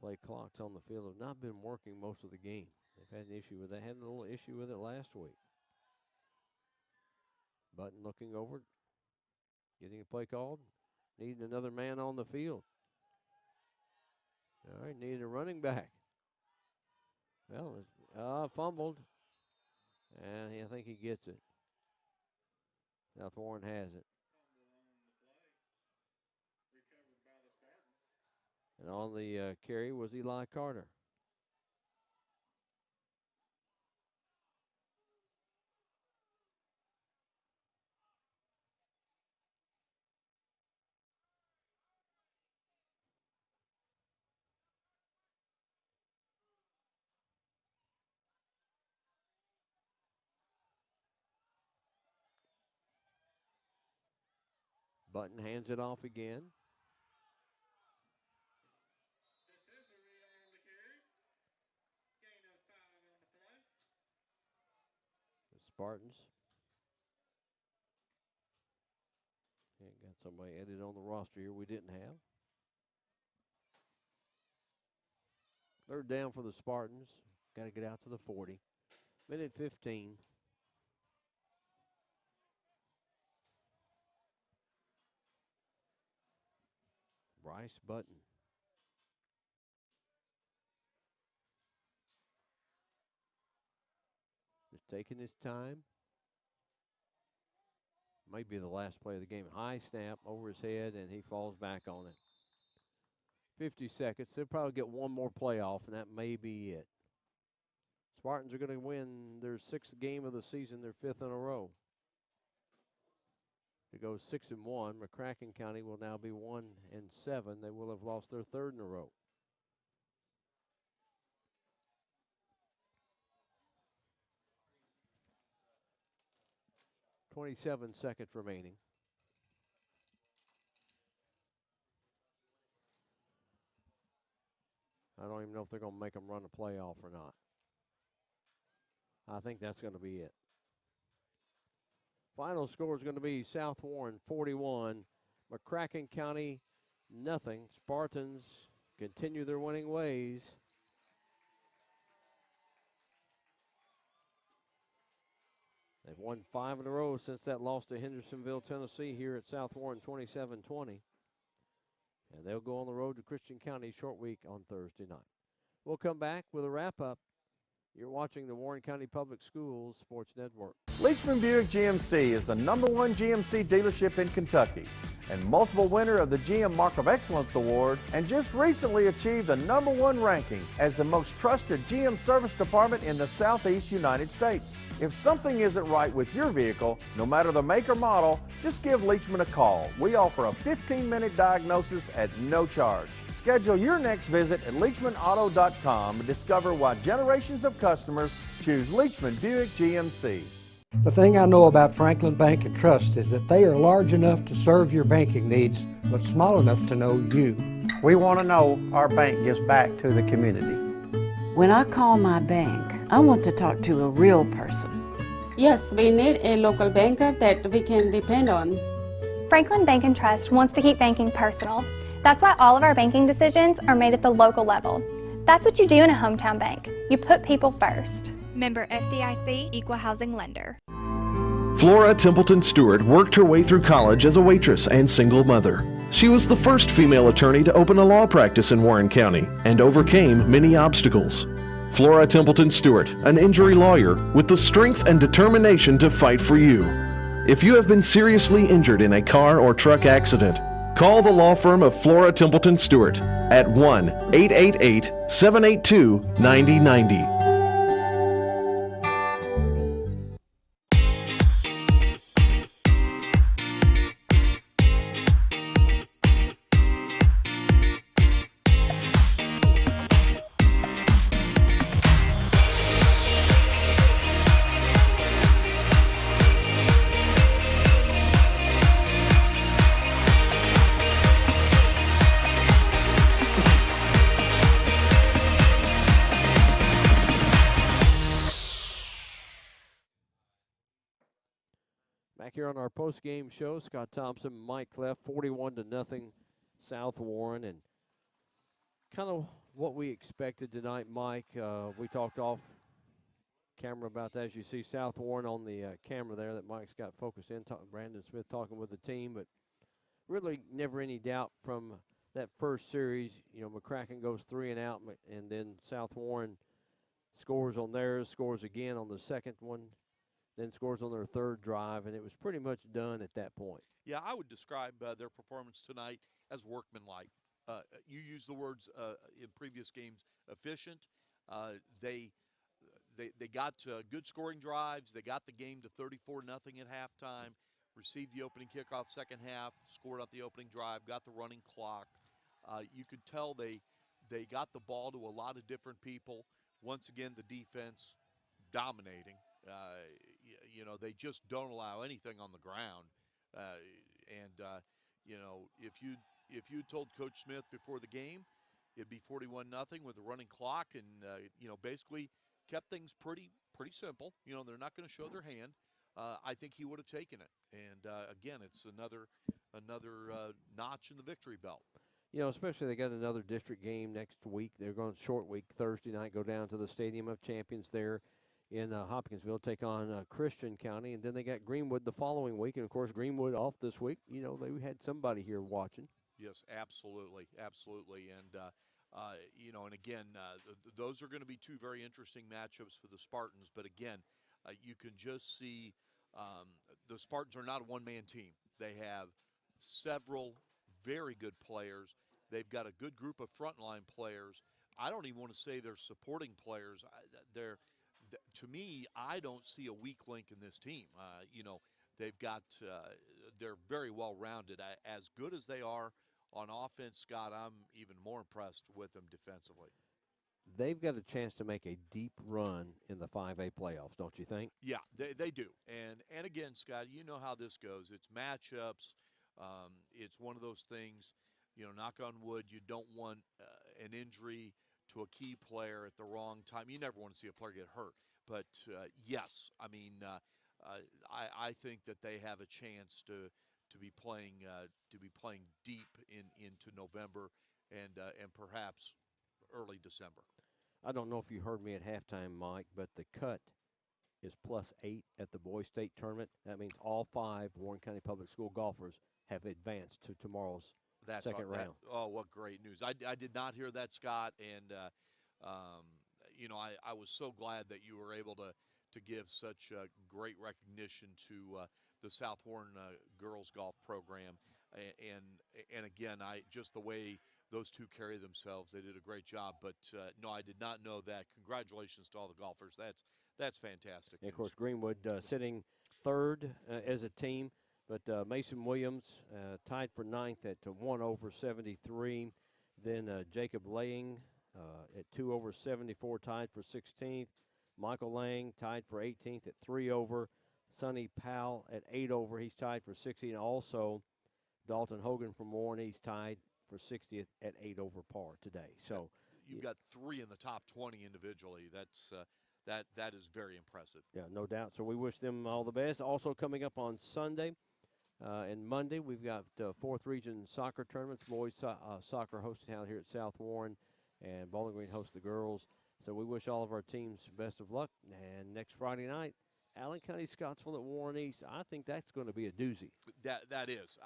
Play clocks on the field have not been working most of the game. They've had an issue with that. Had a little issue with it last week. Button looking over, getting a play called. Needing another man on the field. All right, needed a running back. Well, fumbled. And I think he gets it. South Warren has it. And on the carry was Eli Carter. Button hands it off again. The Spartans. Got somebody added on the roster here we didn't have. 3rd down for the Spartans. Got to get out to the 40. Minute 15. Bryce Button. Just taking his time. Might be the last play of the game. High snap over his head, and he falls back on it. 50 seconds. They'll probably get one more playoff, and that may be it. Spartans are going to win their 6th game of the season, their 5th in a row. To go 6-1, McCracken County will now be 1-7. They will have lost their 3rd in a row. .27 seconds remaining. I don't even know if they're going to make them run a playoff or not. I think that's going to be it. Final score is going to be South Warren 41, McCracken County nothing. Spartans continue their winning ways. They've won 5 in a row since that loss to Hendersonville, Tennessee here at South Warren 27-20. And they'll go on the road to Christian County short week on Thursday night. We'll come back with a wrap-up You're watching the Warren County Public Schools Sports Network. Leachman Buick GMC is the #1 GMC dealership in Kentucky and multiple winner of the GM Mark of Excellence Award, and just recently achieved the #1 ranking as the most trusted GM service department in the Southeast United States. If something isn't right with your vehicle, no matter the make or model, just give Leachman a call. We offer a 15-minute diagnosis at no charge. Schedule your next visit at LeachmanAuto.com and discover why generations of customers choose Leachman Buick GMC. The thing I know about Franklin Bank and Trust is that they are large enough to serve your banking needs, but small enough to know you. We want to know our bank gives back to the community. When I call my bank, I want to talk to a real person. Yes, we need a local banker that we can depend on. Franklin Bank and Trust wants to keep banking personal. That's why all of our banking decisions are made at the local level. That's what you do in a hometown bank. You put people first. Member FDIC, Equal Housing Lender. Flora Templeton Stewart worked her way through college as a waitress and single mother. She was the first female attorney to open a law practice in Warren County and overcame many obstacles. Flora Templeton Stewart, an injury lawyer with the strength and determination to fight for you. If you have been seriously injured in a car or truck accident, call the law firm of Flora Templeton Stewart at 1-888-782-9090. Back here on our post-game show, Scott Thompson, Mike Clef, 41-0 South Warren, and kind of what we expected tonight, Mike. We talked off camera about that. As you see South Warren on the camera there that Mike's got focused in, Brandon Smith talking with the team, but really never any doubt from that first series. You know, McCracken goes 3 and out, and then South Warren scores on theirs, scores again on the second one, then scores on their third drive, and it was pretty much done at that point. Yeah, I would describe their performance tonight as workmanlike. You used the words in previous games, efficient. They got good scoring drives. They got the game to 34-0 at halftime, received the opening kickoff second half, scored out the opening drive, got the running clock. You could tell they got the ball to a lot of different people. Once again, the defense dominating. You know, they just don't allow anything on the ground. You know, if you told Coach Smith before the game, it'd be 41-0 with a running clock, and you know, basically kept things pretty simple. You know, they're not going to show their hand. I think he would have taken it. And again, it's another notch in the victory belt. You know, especially they got another district game next week. They're going short week Thursday night, go down to the Stadium of Champions there in Hopkinsville, take on Christian County, and then they got Greenwood the following week, and of course Greenwood off this week. You know, they had somebody here watching. Yes, absolutely, and you know, and again, those are going to be two very interesting matchups for the Spartans. But again, you can just see the Spartans are not a one-man team. They have several very good players. They've got a good group of frontline players. I don't even want to say they're supporting players. To me, I don't see a weak link in this team. You know, they've got they're very well rounded. As good as they are on offense, Scott, I'm even more impressed with them defensively. They've got a chance to make a deep run in the 5A playoffs, don't you think? Yeah, they do. And again, Scott, you know how this goes. It's matchups. It's one of those things, you know, knock on wood, you don't want an injury to a key player at the wrong time. You never want to see a player get hurt. But, yes, I mean, I think that they have a chance to be playing deep into November and perhaps early December. I don't know if you heard me at halftime, Mike, but the cut is +8 at the boys state tournament. That means all 5 Warren County Public School golfers have advanced to tomorrow's second round. Oh, what great news. I did not hear that, Scott, and I was so glad that you were able to give such great recognition to the South Warren girls golf program, and again, just the way those two carry themselves, they did a great job. But no, I did not know that. Congratulations to all the golfers. That's fantastic. And of course, Greenwood sitting third as a team, but Mason Williams tied for ninth at 1 over 73. Then Jacob Laying at 2 over 74, tied for 16th. Michael Lang tied for 18th at 3 over. Sonny Powell at 8 over. He's tied for 60. And also Dalton Hogan from Warren, he's tied for 60th at 8 over par today. So you've got 3 in the top 20 individually. That's that is very impressive. Yeah, no doubt. So we wish them all the best. Also coming up on Sunday and Monday, we've got 4th Region soccer tournaments. Boys soccer hosted down here at South Warren, and Bowling Green hosts the girls. So we wish all of our teams best of luck. And next Friday night, Allen County Scottsville at Warren East. I think that's going to be a doozy. That is.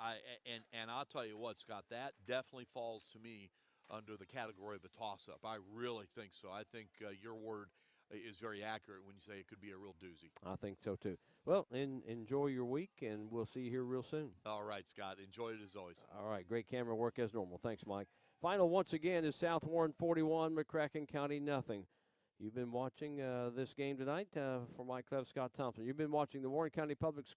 And I'll tell you what, Scott, that definitely falls to me under the category of a toss-up. I really think so. I think your word is very accurate when you say it could be a real doozy. I think so, too. Well, enjoy your week, and we'll see you here real soon. All right, Scott. Enjoy it as always. All right. Great camera work as normal. Thanks, Mike. Final once again is South Warren 41, McCracken County nothing. You've been watching this game tonight for Mike Clev, Scott Thompson. You've been watching the Warren County Public Schools.